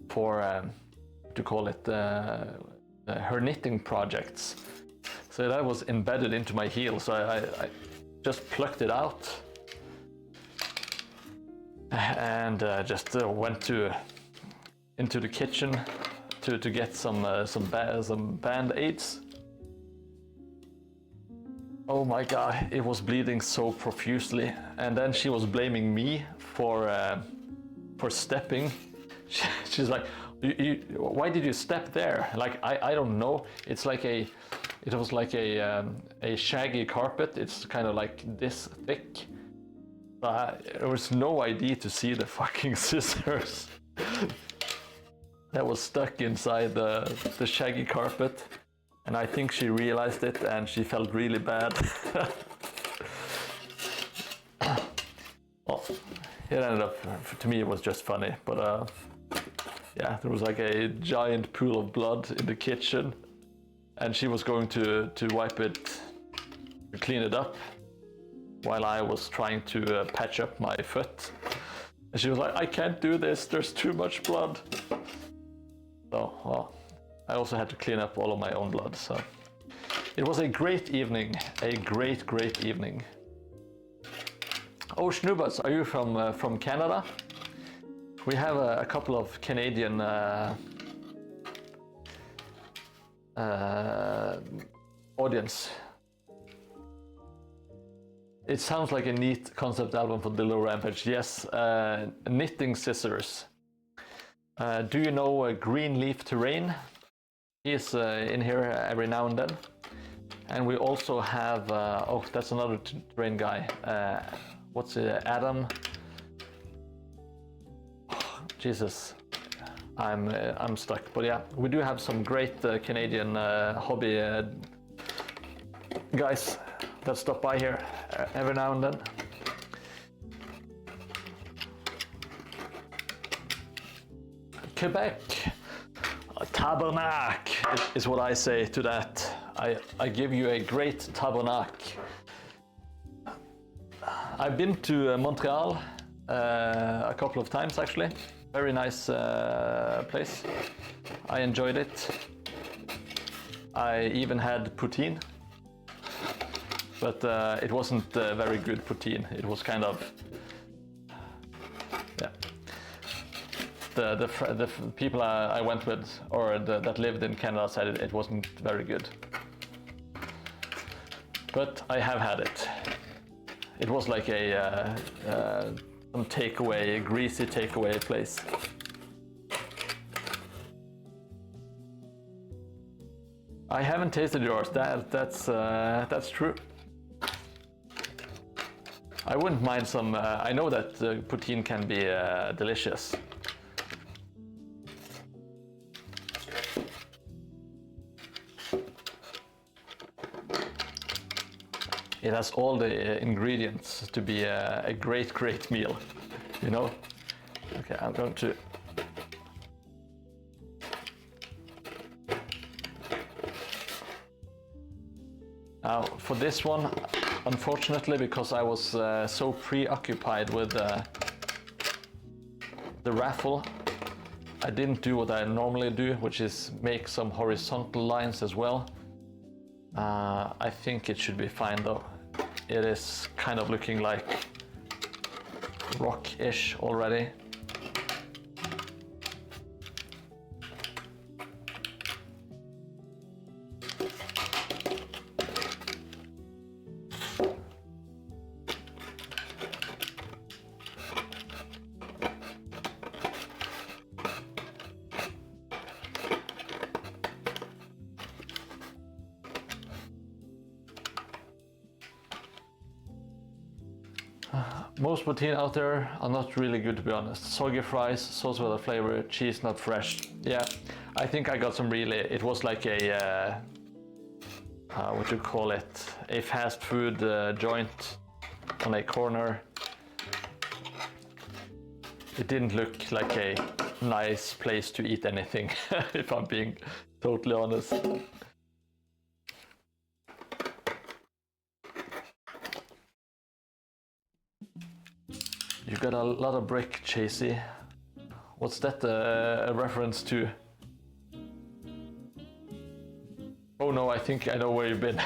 for to call it her knitting projects. So that was embedded into my heel, so I just plucked it out and just went into the kitchen to get some band-aids. Oh my god, it was bleeding so profusely, and then she was blaming me for stepping. She's like, why did you step there? Like, I don't know. It was like a shaggy carpet. It's kind of like this thick. There was no idea to see the fucking scissors that was stuck inside the shaggy carpet. And I think she realized it and she felt really bad. Well, it ended up, to me it was just funny, but yeah, there was like a giant pool of blood in the kitchen, and she was going to wipe it, to clean it up, while I was trying to patch up my foot. And she was like, I can't do this, there's too much blood. So, well, I also had to clean up all of my own blood, so. It was a great evening, a great evening. Oh, Schnubas, are you from Canada? We have a couple of Canadian audience. It sounds like a neat concept album for Dildo Rampage. Yes, knitting scissors. Do you know Greenleaf Terrain? He's in here every now and then. And we also have, oh, that's another terrain guy. What's it, Adam? Oh, Jesus, I'm stuck. But yeah, we do have some great Canadian hobby guys that stop by here every now and then. Quebec, tabernacle is what I say to that. I give you a great tabernacle. I've been to Montreal a couple of times actually. Very nice place. I enjoyed it. I even had poutine, but it wasn't very good poutine. It was kind of, yeah. The people I went with, or that lived in Canada, said it wasn't very good. But I have had it. It was like some takeaway, greasy takeaway place. I haven't tasted yours. That's true. I wouldn't mind some. I know that poutine can be delicious. It has all the ingredients to be a great meal, you know? Okay, I'm going to... Now, for this one, unfortunately, because I was so preoccupied with the raffle, I didn't do what I normally do, which is make some horizontal lines as well. I think it should be fine though. It is kind of looking like rock-ish already. Most poutine out there are not really good, to be honest. Soggy fries, sauce without flavor, cheese not fresh. Yeah, I think I got some really... It was like a... what do you call it? A fast food joint on a corner. It didn't look like a nice place to eat anything, if I'm being totally honest. You got a lot of brick, Chasey. What's that a reference to? Oh no, I think I know where you've been.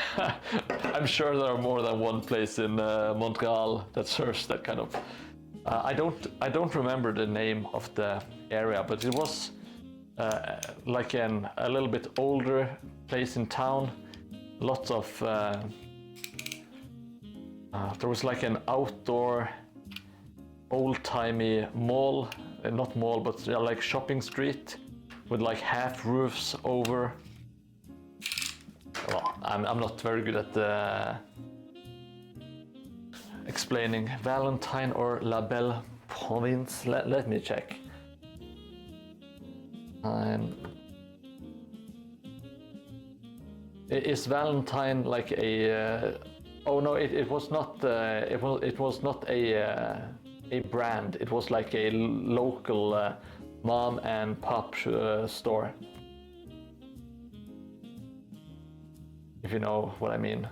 I'm sure there are more than one place in Montreal that serves that kind of... I don't remember the name of the area, but it was like a little bit older place in town. Lots of... there was like an outdoor... old-timey mall, not mall, but like shopping street with like half roofs over. Well, I'm not very good at explaining. Valentine or La Belle Province? Let me check. Is Valentine like a... oh no, it was not. It was not a brand. It was like a local mom and pop store, if you know what I mean.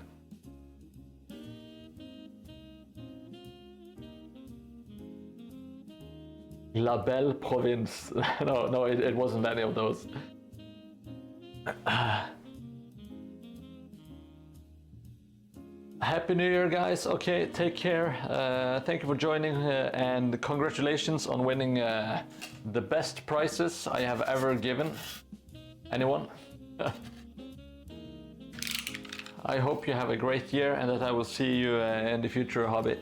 La Belle Province. No, it wasn't any of those. Happy New Year, guys. Okay, take care. Thank you for joining and congratulations on winning the best prizes I have ever given anyone. I hope you have a great year and that I will see you in the future, hobby.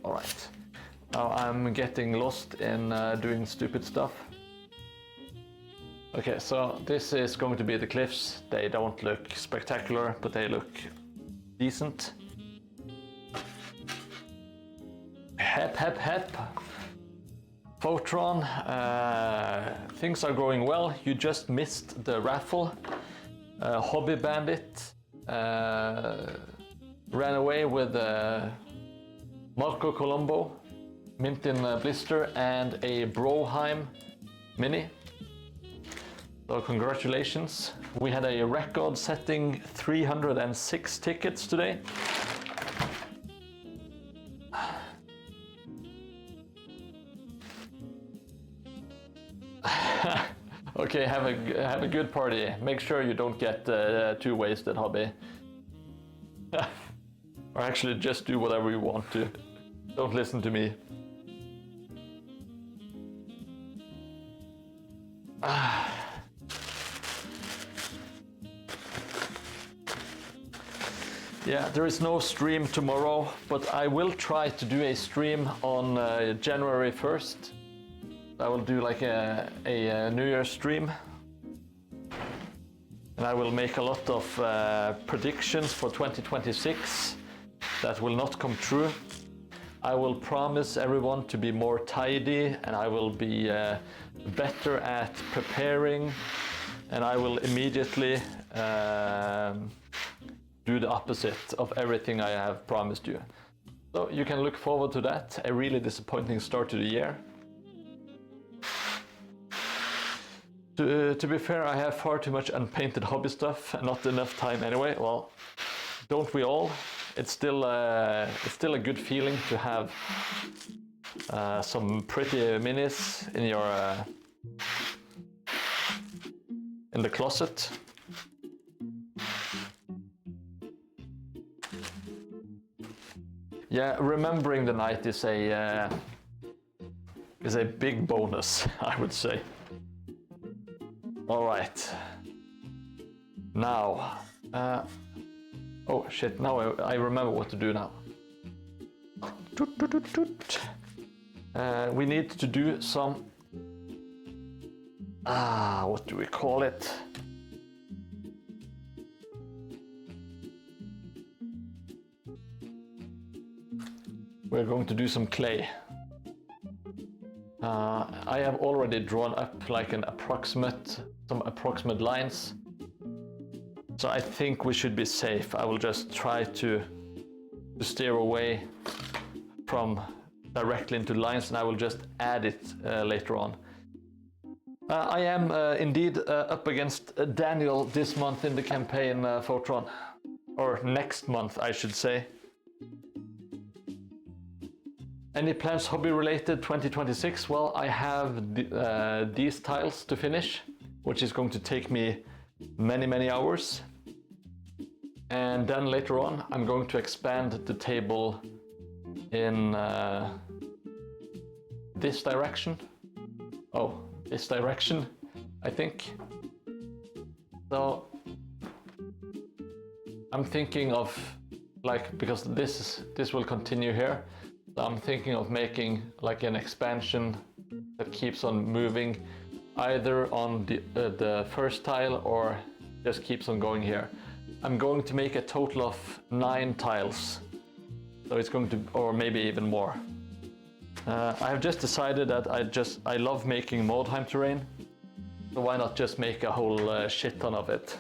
All right. Now I'm getting lost in doing stupid stuff. Okay, so this is going to be the cliffs. They don't look spectacular, but they look decent. Hep. Photron, things are going well. You just missed the raffle. Hobby Bandit ran away with Marco Colombo, mint in blister, and a Mordheim mini. So congratulations. We had a record-setting 306 tickets today. Okay, have a good party. Make sure you don't get too wasted, hobby. Or actually just do whatever you want to. Don't listen to me. Yeah, there is no stream tomorrow, but I will try to do a stream on January 1st. I will do like a New Year's stream. And I will make a lot of predictions for 2026 that will not come true. I will promise everyone to be more tidy, and I will be better at preparing, and I will immediately do the opposite of everything I have promised you. So you can look forward to that. A really disappointing start to the year. To be fair, I have far too much unpainted hobby stuff and not enough time anyway. Well, don't we all? It's still a good feeling to have some pretty minis in your in the closet. Yeah, remembering the night is a big bonus, I would say. All right. Now, oh shit! Now I remember what to do now. We need to do some. What do we call it? We're going to do some clay. I have already drawn up like some approximate lines. So I think we should be safe. I will just try to steer away from directly into lines, and I will just add it later on. I am indeed up against Daniel this month in the campaign Photron. Or next month, I should say. Any plans hobby related 2026? Well, I have these tiles to finish, which is going to take me many hours. And then later on, I'm going to expand the table in this direction. Oh, this direction, I think. So I'm thinking of, like, because this will continue here. So I'm thinking of making like an expansion that keeps on moving, either on the first tile or just keeps on going here. I'm going to make a total of 9 tiles. So it's going to, or maybe even more. I have just decided that I love making Mordheim terrain. So why not just make a whole shit ton of it?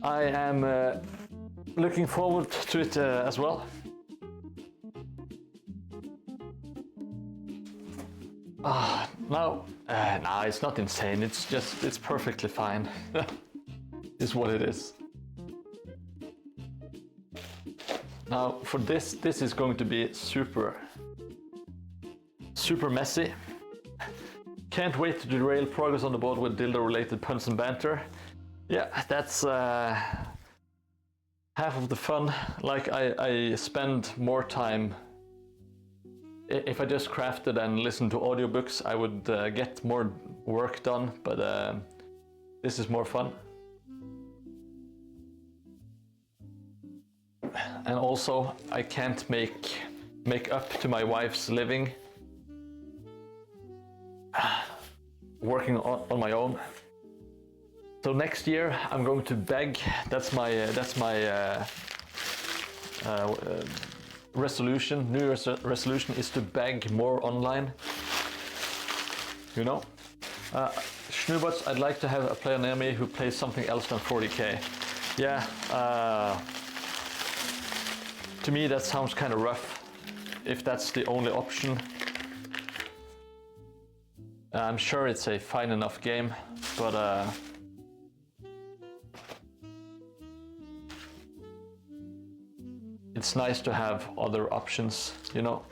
I am looking forward to it as well. No, it's not insane. It's perfectly fine. It's what it is. Now for this is going to be super messy. Can't wait to derail progress on the board with dildo-related puns and banter. Yeah, that's half of the fun. Like I spend more time. If I just crafted and listened to audiobooks, I would get more work done, but this is more fun. And also, I can't make up to my wife's living working on my own. So next year I'm going to beg. That's my resolution. New Year's resolution is to beg more online. You know, Schnubots, I'd like to have a player near me who plays something else than 40k. Yeah. To me, that sounds kind of rough. If that's the only option. I'm sure it's a fine enough game, but it's nice to have other options, you know.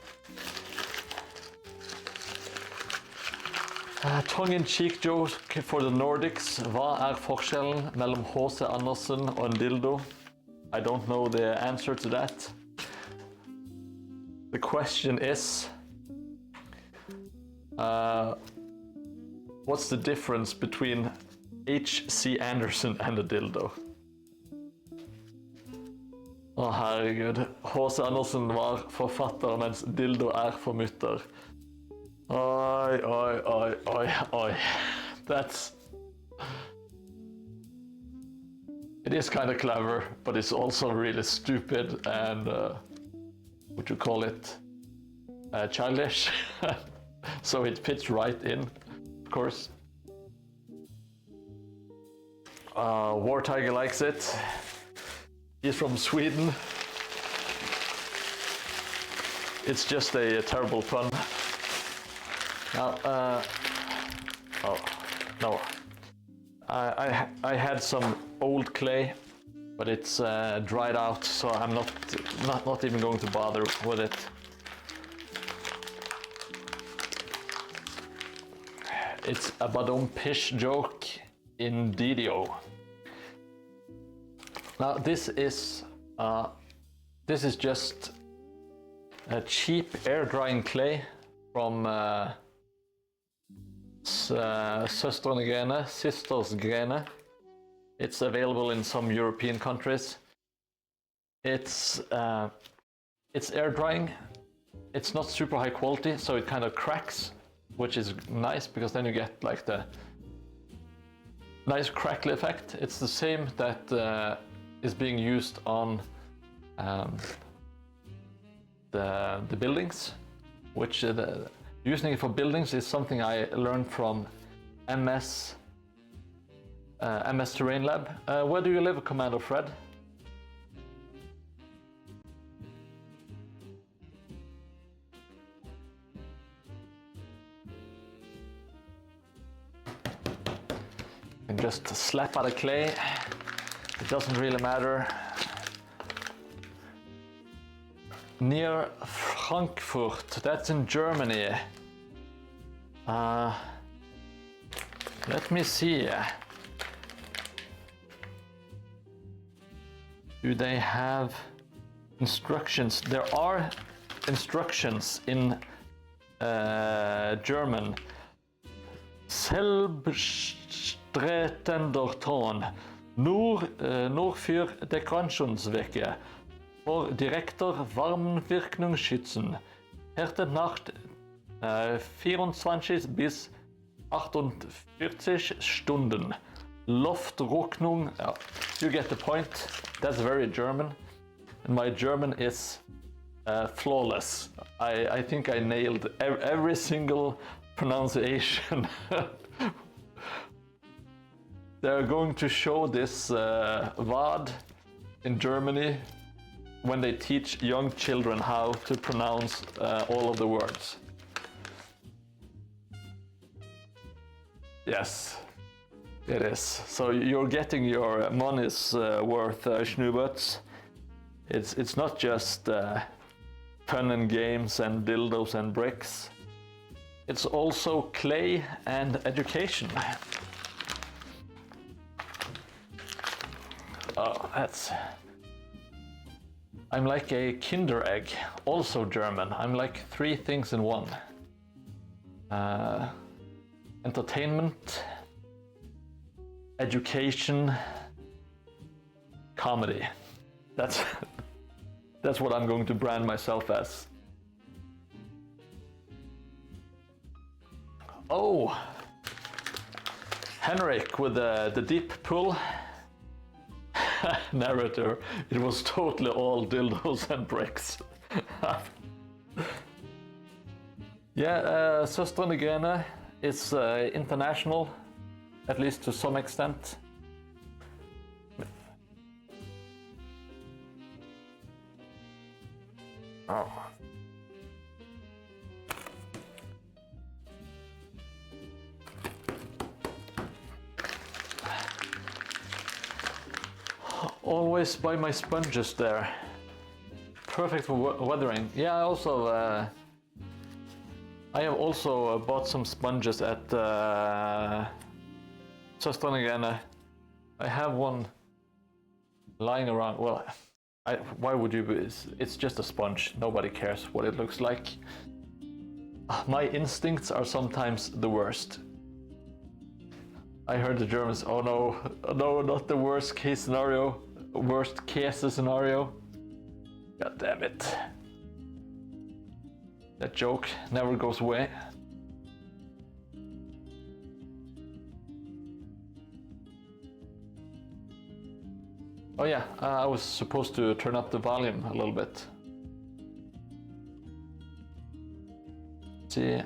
Tongue-in-cheek joke for the Nordics. Hva forskjellen mellom H.C. Andersen og en dildo? I don't know the answer to that. The question is, what's the difference between H.C. Andersen and a dildo? Å, herregud. H.C. Andersen var forfatter, mens dildo er for mutter. Oi, oi, oi, oi, oi. That's... It is kind of clever, but it's also really stupid and, what you call it, childish. So it fits right in, of course. War Tiger likes it. He's from Sweden. It's just a terrible pun. Now, oh, no. I had some old clay, but it's dried out, so I'm not even going to bother with it. It's a badum pish joke in DDO. Now this is just a cheap air drying clay from Sisters Grene. It's available in some European countries. It's air drying. It's not super high quality, so it kind of cracks, which is nice because then you get like the nice crackly effect. It's the same that is being used on the buildings, which using it for buildings is something I learned from MS Terrain Lab. Where do you live, Commander Fred? And just slap out of clay. It doesn't really matter. Near Frankfurt, that's in Germany. Let me see. Do they have instructions? There are instructions in German. Selbstretenderton. Nur für Dekorationswecke. For Direktor Warmwirkung schützen. Härte Nacht 24 bis 48 Stunden. Loftrocknung. You get the point. That's very German. And my German is flawless. I think I nailed every single pronunciation. They're going to show this VOD in Germany when they teach young children how to pronounce all of the words. Yes, it is. So you're getting your money's worth, Schnuberts. It's not just fun and games and dildos and bricks. It's also clay and education. Oh, that's... I'm like a Kinder egg, also German. I'm like three things in one. Entertainment, education, comedy. That's what I'm going to brand myself as. Oh, Henrik with the deep pull. Narrator, it was totally all dildos and bricks. Yeah, Søstrene Grene is international, at least to some extent. Oh. Always buy my sponges there. Perfect for weathering. Yeah, I have also bought some sponges at Søstrene Grene. I have one lying around. Well, why would you? It's just a sponge. Nobody cares what it looks like. My instincts are sometimes the worst. I heard the Germans, oh no, no, not the worst case scenario. Worst case scenario. God damn it. That joke never goes away. Oh yeah, I was supposed to turn up the volume a little bit. See.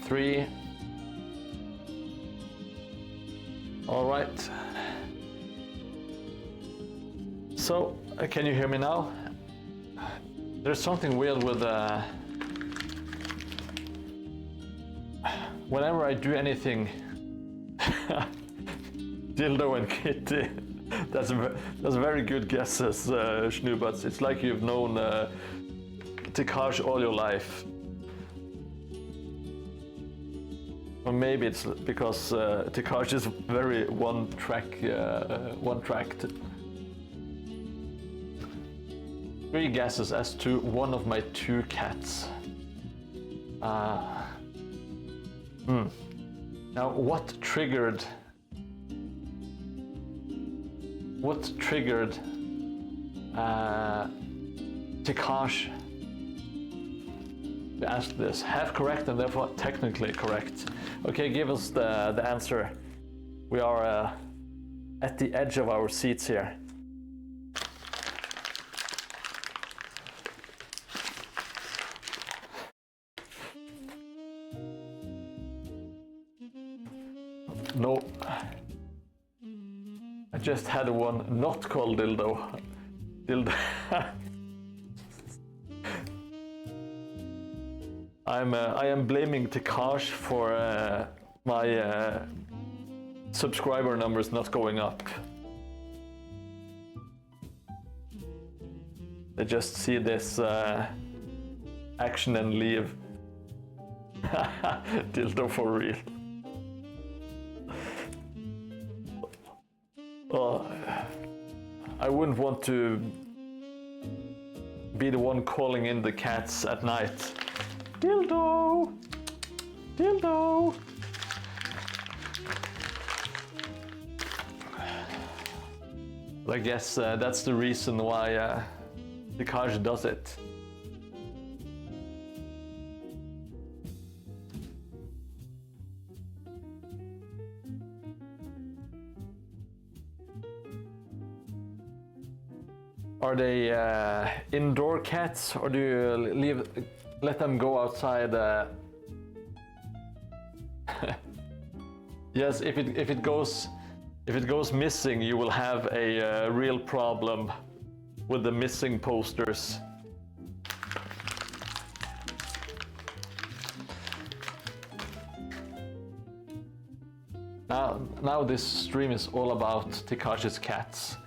Three. All right. So, can you hear me now? There's something weird with whenever I do anything, Dildo and Kitty. That's very good guesses, Schnubatz. It's like you've known Tikash all your life. Or maybe it's because Tikash is very one-tracked. Three guesses as to one of my two cats. Now, what triggered Tikash to ask this? Half correct and therefore technically correct. Okay, give us the answer. We are at the edge of our seats here. No. I just had one not called Dildo. Dildo. I am blaming Tikash for my subscriber numbers not going up. They just see this action and leave. Dildo for real. I wouldn't want to be the one calling in the cats at night. Dildo! Dildo! I guess that's the reason why Tikash does it. Are they indoor cats, or do you let them go outside? Yes, if it goes missing, you will have a real problem with the missing posters. Now this stream is all about Tikash's cats.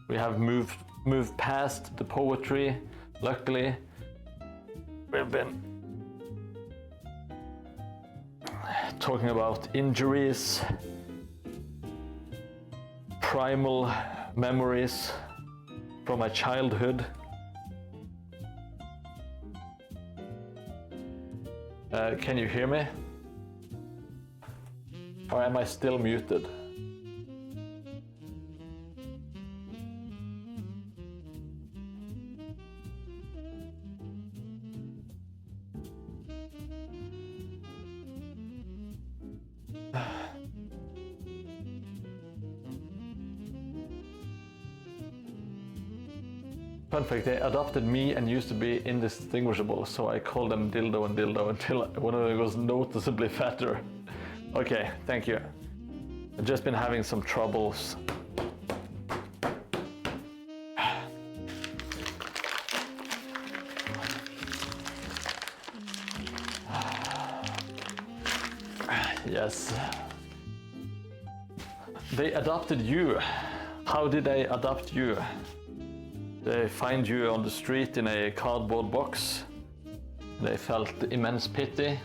We have moved past the poetry. Luckily, we've been talking about injuries, primal memories from my childhood. Can you hear me? Or am I still muted? Fun fact, they adopted me and used to be indistinguishable, so I called them Dildo and Dildo until one of them was noticeably fatter. Okay, thank you. I've just been having some troubles. Yes. They adopted you. How did they adopt you? They find you on the street in a cardboard box. They felt immense pity.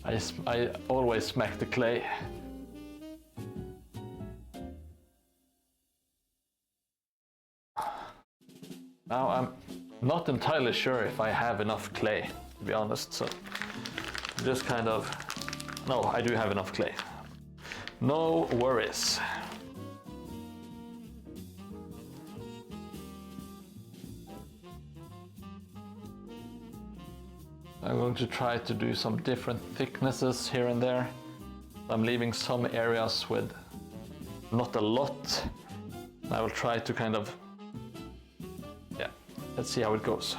I always smack the clay. Now I'm not entirely sure if I have enough clay, to be honest, so just kind of... No, I do have enough clay. No worries. I'm going to try to do some different thicknesses here and there. I'm leaving some areas with not a lot. I will try to kind of... Yeah, let's see how it goes.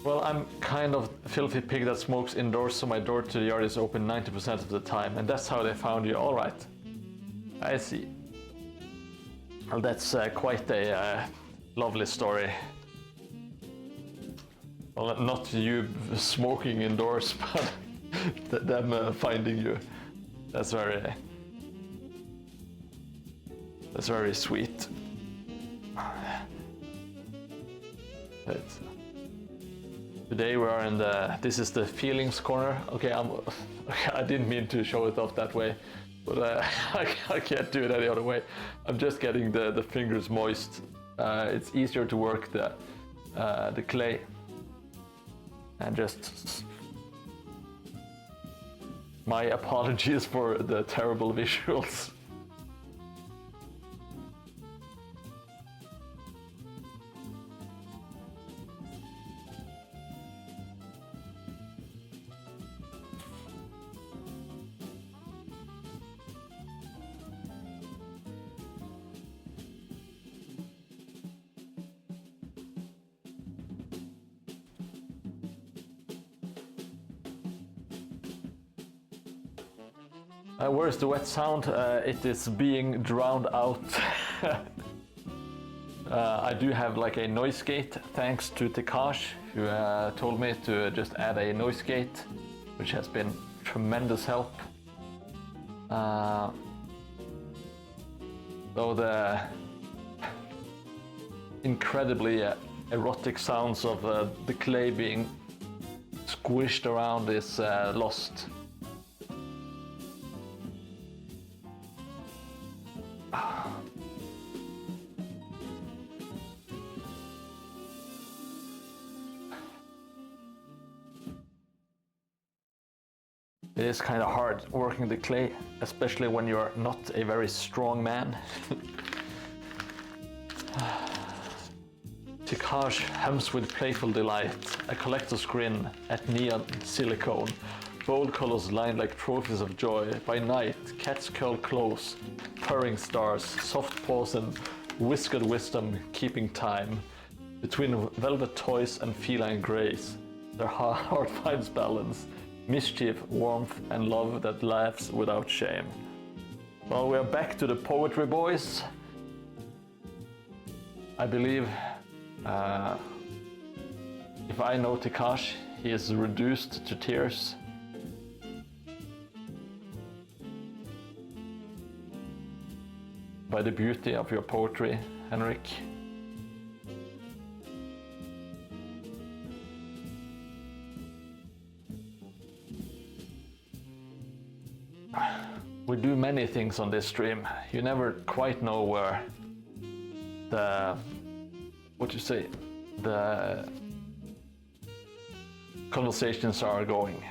Well, I'm kind of a filthy pig that smokes indoors, so my door to the yard is open 90% of the time, and that's how they found you. All right, I see. Well, that's quite a lovely story. Well, not you smoking indoors, but them finding you. That's very sweet. Today we are in this is the feelings corner. Okay, I didn't mean to show it off that way, but I can't do it any other way. I'm just getting the fingers moist. It's easier to work the clay. And just... My apologies for the terrible visuals. Where's the wet sound? It is being drowned out. I do have like a noise gate, thanks to Tekash, who told me to just add a noise gate, which has been tremendous help. Though the incredibly erotic sounds of the clay being squished around is lost. It is kind of hard working the clay, especially when you're not a very strong man. Tekash hums with playful delight, a collector's grin at neon silicone. Bold colors lined like trophies of joy. By night, cats curl close, purring stars, soft paws and whiskered wisdom keeping time. Between velvet toys and feline grace, their heart finds balance. Mischief, warmth, and love that laughs without shame. Well, we are back to the poetry, boys. I believe, if I know Tekash, he is reduced to tears. By the beauty of your poetry, Henrik. We do many things on this stream. You never quite know where the conversations are going.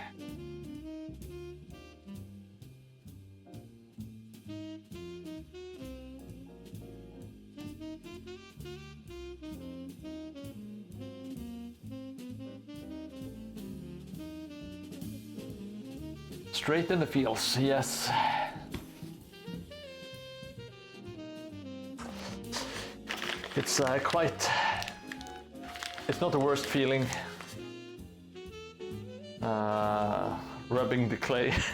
Straight in the fields, yes. It's it's not the worst feeling rubbing the clay, if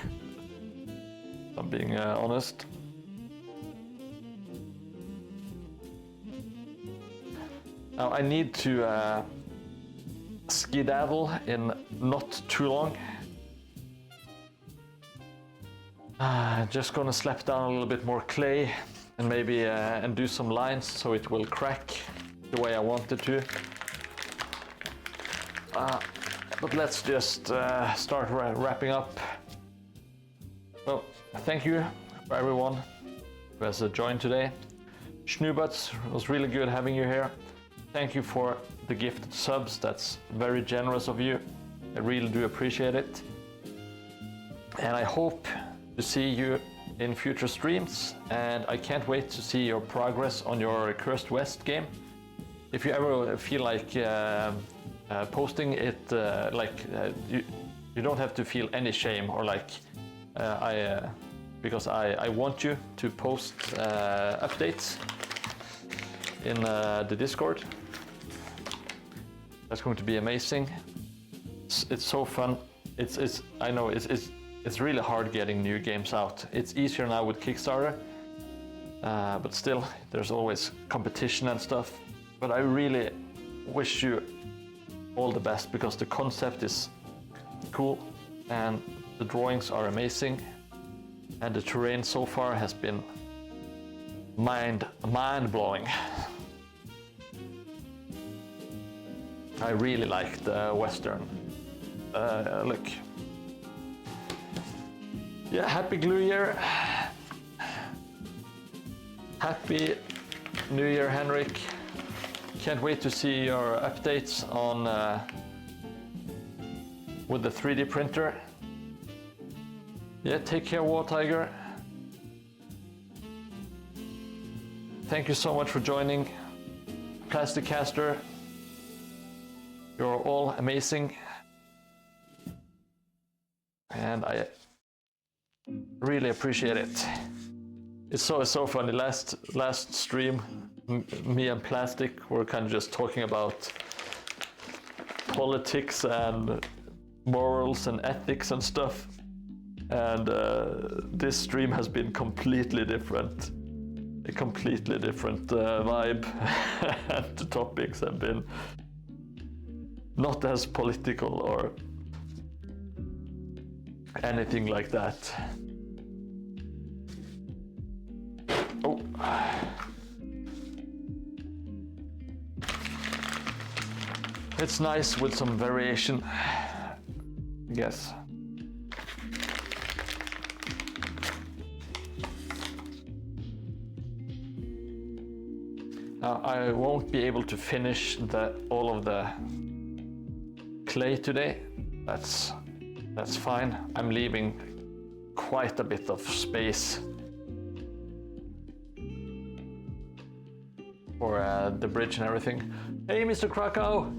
I'm being honest. Now I need to skedaddle in not too long. Just gonna slap down a little bit more clay and maybe and do some lines so it will crack the way I want it to. But let's just start wrapping up. Well, thank you for everyone who has joined today. Schnubuts, it was really good having you here. Thank you for the gifted subs, that's very generous of you. I really do appreciate it. And I hope to see you in future streams, and I can't wait to see your progress on your Cursed West game. If you ever feel like posting it, you don't have to feel any shame or like because I want you to post updates in the Discord. That's going to be amazing. It's so fun. I know it's really hard getting new games out. It's easier now with Kickstarter, but still there's always competition and stuff. But I really wish you all the best because the concept is cool and the drawings are amazing and the terrain so far has been mind-blowing. I really like the Western look. Yeah, happy Glue Year. Happy New Year, Henrik. Can't wait to see your updates on with the 3D printer. Yeah, take care, War Tiger. Thank you so much for joining. Plastic Caster, you're all amazing. And I really appreciate it. It's so funny. Last stream, me and Plastic were kind of just talking about politics and morals and ethics and stuff. And this stream has been completely different. A completely different vibe. And the topics have been not as political or anything like that. Oh. It's nice with some variation, I guess. Now, I won't be able to finish all of the clay today. That's fine. I'm leaving quite a bit of space for the bridge and everything. Hey, Mr. Krakow.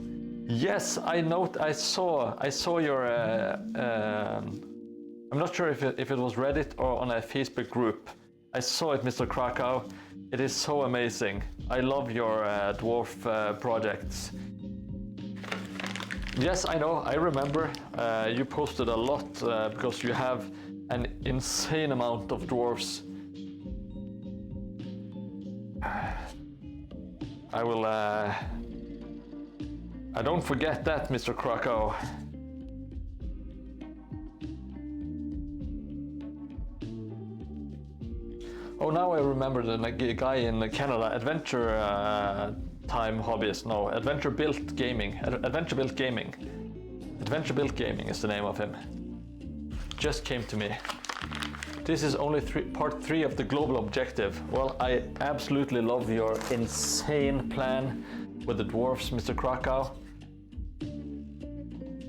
Yes, I saw your. I'm not sure if it was Reddit or on a Facebook group. I saw it, Mr. Krakow. It is so amazing. I love your dwarf projects. Yes, I know. I remember you posted a lot because you have an insane amount of dwarves. I will. I don't forget that, Mr. Krakow. Oh, now I remember the guy in Canada, Adventure Time Hobbyist. No, Adventure Built Gaming. Adventure Built Gaming. Adventure Built Gaming is the name of him. Just came to me. This is only part 3 of the global objective. Well, I absolutely love your insane plan with the dwarfs, Mr. Krakow.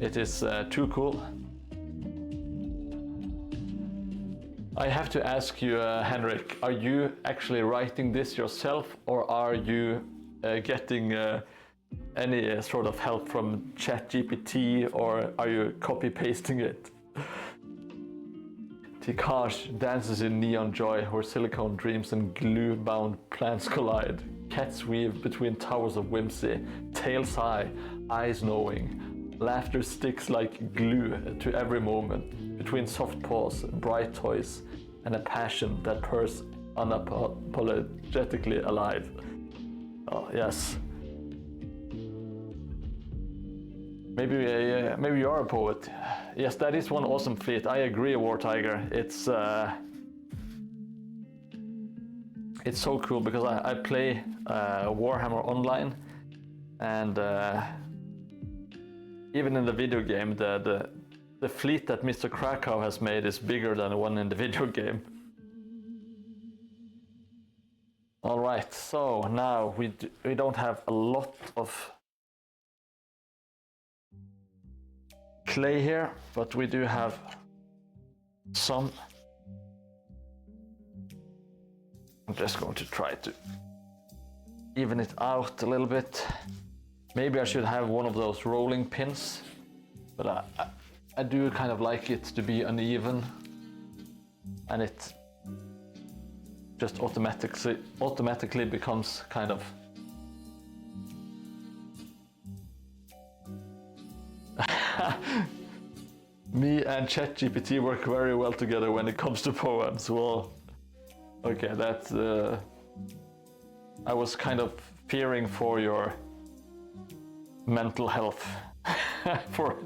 It is too cool. I have to ask you, Henrik, are you actually writing this yourself, or are you getting any sort of help from ChatGPT, or are you copy-pasting it? Tikash dances in neon joy where silicone dreams and glue-bound plants collide. Cats weave between towers of whimsy, tails high, eyes knowing. Laughter sticks like glue to every moment, between soft paws, bright toys, and a passion that purrs unapologetically alive. Oh, yes. Maybe you are a poet. Yes, that is one awesome feat. I agree, War Tiger. It's so cool because I play Warhammer online, and even in the video game, the fleet that Mr. Krakow has made is bigger than the one in the video game. All right, so now we don't have a lot of clay here, but we do have some. I'm just going to try to even it out a little bit. Maybe I should have one of those rolling pins, but I do kind of like it to be uneven, and it just automatically becomes kind of me and ChatGPT work very well together when it comes to poems. Well, okay, that's I was kind of fearing for your mental health for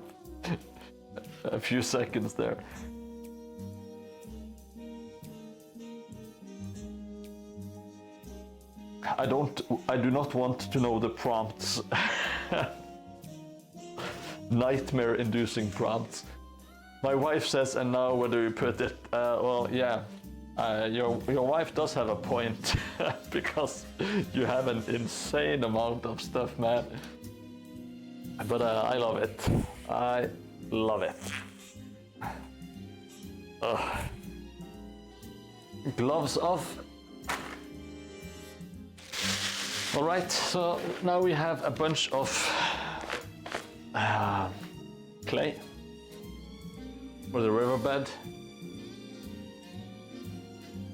a few seconds there. I do not want to know the prompts. Nightmare-inducing prompts. My wife says, and now where do you put it? Well, yeah, your wife does have a point because you have an insane amount of stuff, man. But I love it. I love it. Gloves off. All right, so now we have a bunch of clay for the riverbed.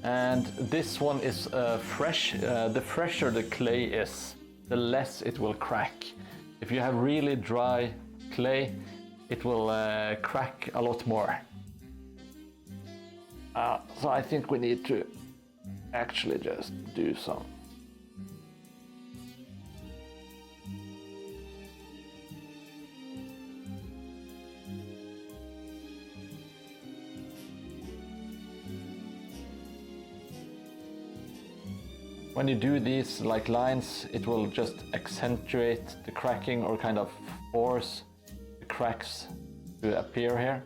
And this one is fresh. The fresher the clay is, the less it will crack. If you have really dry clay, it will crack a lot more. So I think we need to actually just do some. When you do these like lines, it will just accentuate the cracking or kind of force the cracks to appear here.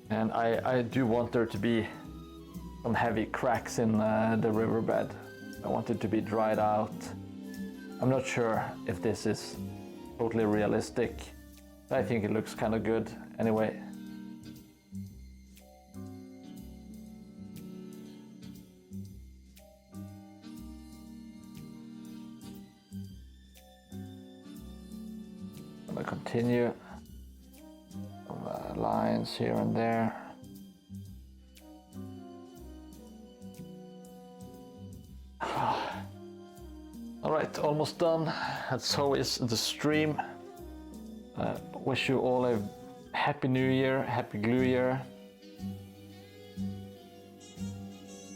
And I do want there to be some heavy cracks in the riverbed. I want it to be dried out. I'm not sure if this is totally realistic. I think it looks kind of good anyway. I'm gonna continue some lines here and there. Alright, almost done. And so is the stream. Wish you all a happy new year, happy glue year.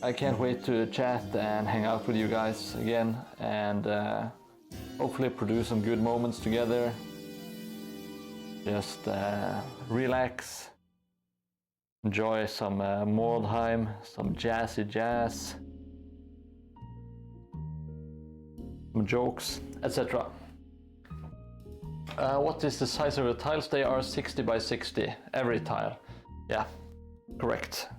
I can't wait to chat and hang out with you guys again, and hopefully produce some good moments together. Just relax, enjoy some Mordheim, some jazzy jazz, some jokes, etc. What is the size of the tiles? They are 60 by 60, every tile. Yeah, correct.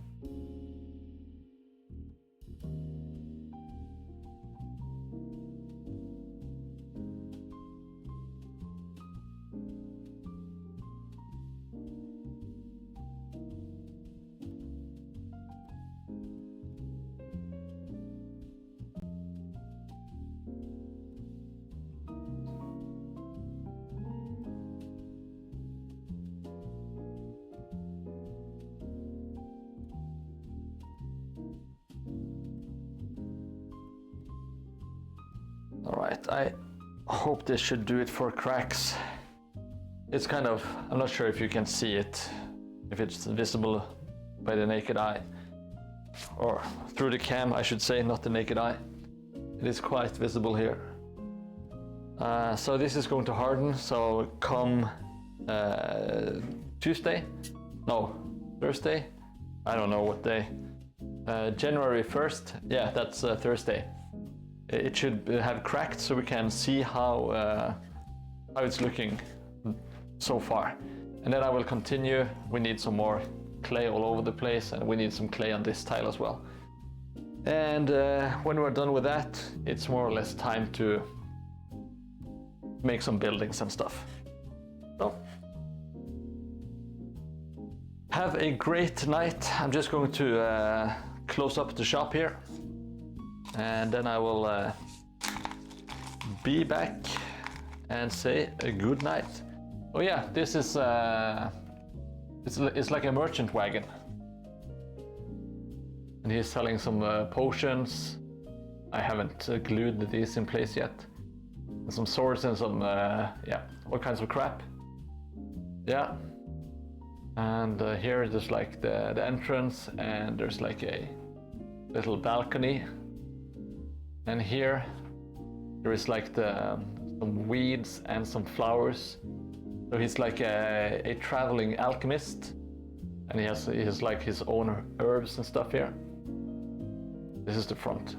All right, I hope this should do it for cracks. It's kind of, I'm not sure if you can see it, if it's visible by the naked eye, or through the cam, I should say, not the naked eye. It is quite visible here. So this is going to harden, so come Thursday, I don't know what day, January 1st, yeah, that's Thursday. It should have cracked so we can see how it's looking so far. And then I will continue. We need some more clay all over the place, and we need some clay on this tile as well. And when we're done with that, it's more or less time to make some buildings and stuff. So, have a great night. I'm just going to close up the shop here, and then I will be back and say a good night. Oh yeah, this is it's like a merchant wagon, and he's selling some potions. I haven't glued these in place yet. And some swords and some yeah, all kinds of crap. Yeah, and here there's like the entrance, and there's like a little balcony, and here there is like some weeds and some flowers. So he's like a traveling alchemist, and he has like his own herbs and stuff here. This is the front.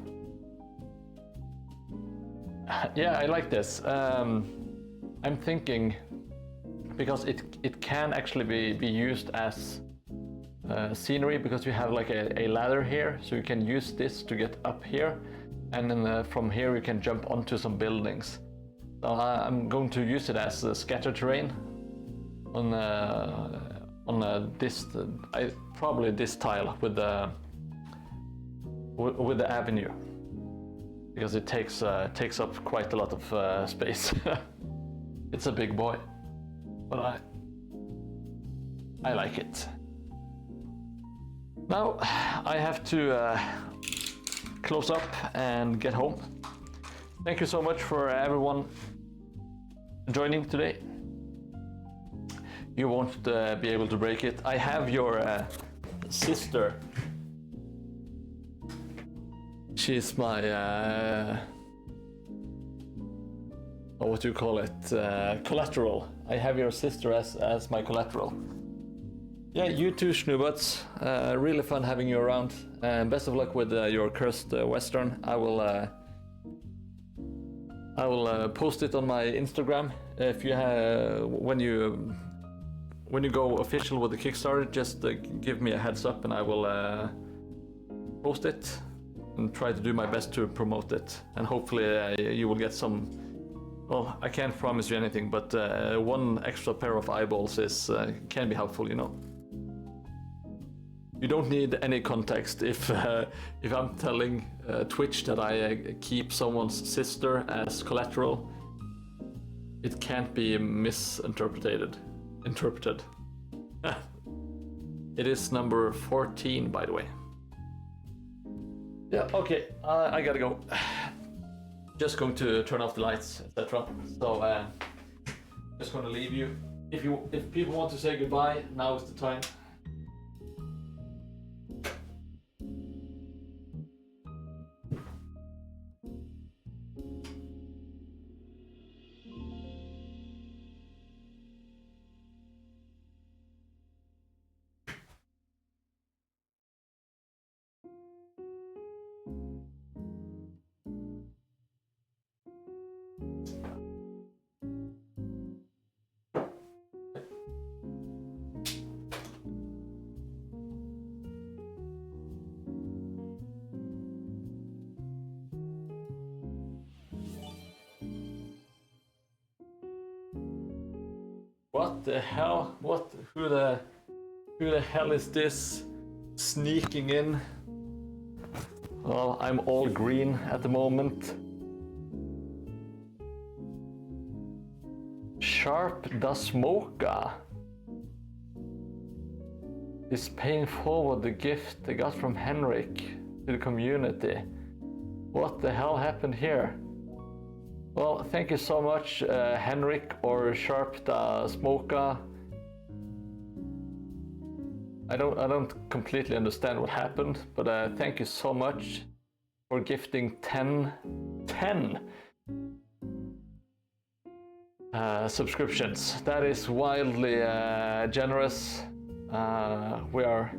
Yeah, I like this. I'm thinking, because it can actually be used as scenery, because we have like a ladder here, so you can use this to get up here, and then from here you can jump onto some buildings. So I'm going to use it as scatter terrain on this, probably this tile with the avenue, because it takes up quite a lot of space. It's a big boy, but I like it. Now I have to close up and get home. Thank you so much for everyone joining today. You won't be able to break it. I have your sister. She's my what do you call it? Collateral. I have your sister as my collateral. Yeah, you too, Schnoobutts. Really fun having you around. And best of luck with your cursed western. I will post it on my Instagram. If you when you go official with the Kickstarter, just give me a heads up, and I will post it and try to do my best to promote it. And hopefully you will get some. Well, I can't promise you anything, but one extra pair of eyeballs can be helpful, you know. You don't need any context if I'm telling Twitch that I keep someone's sister as collateral. It can't be misinterpreted. It is number 14, by the way. Yeah, okay, I gotta go. Just going to turn off the lights, etc. So just gonna leave you. If people want to say goodbye, now is the time. What the hell? Who the hell is this sneaking in? Well, I'm all green at the moment. Sharp da Smoka is paying forward the gift they got from Henrik to the community. What the hell happened here? Well, thank you so much, Henrik or Sharp the Smoker. I don't completely understand what happened, but thank you so much for gifting 10 subscriptions. That is wildly generous. We are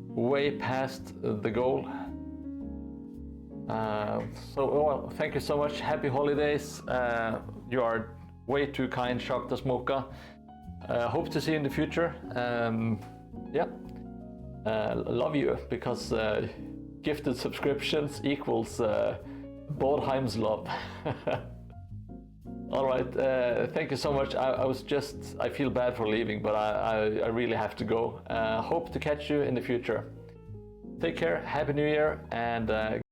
way past the goal. Well, thank you so much. Happy holidays. You are way too kind, Sharp the Smoker. Hope to see you in the future. Yeah, love you, because gifted subscriptions equals Mordheim's love. All right, thank you so much. I feel bad for leaving, but I really have to go. Hope to catch you in the future. Take care, Happy New Year, and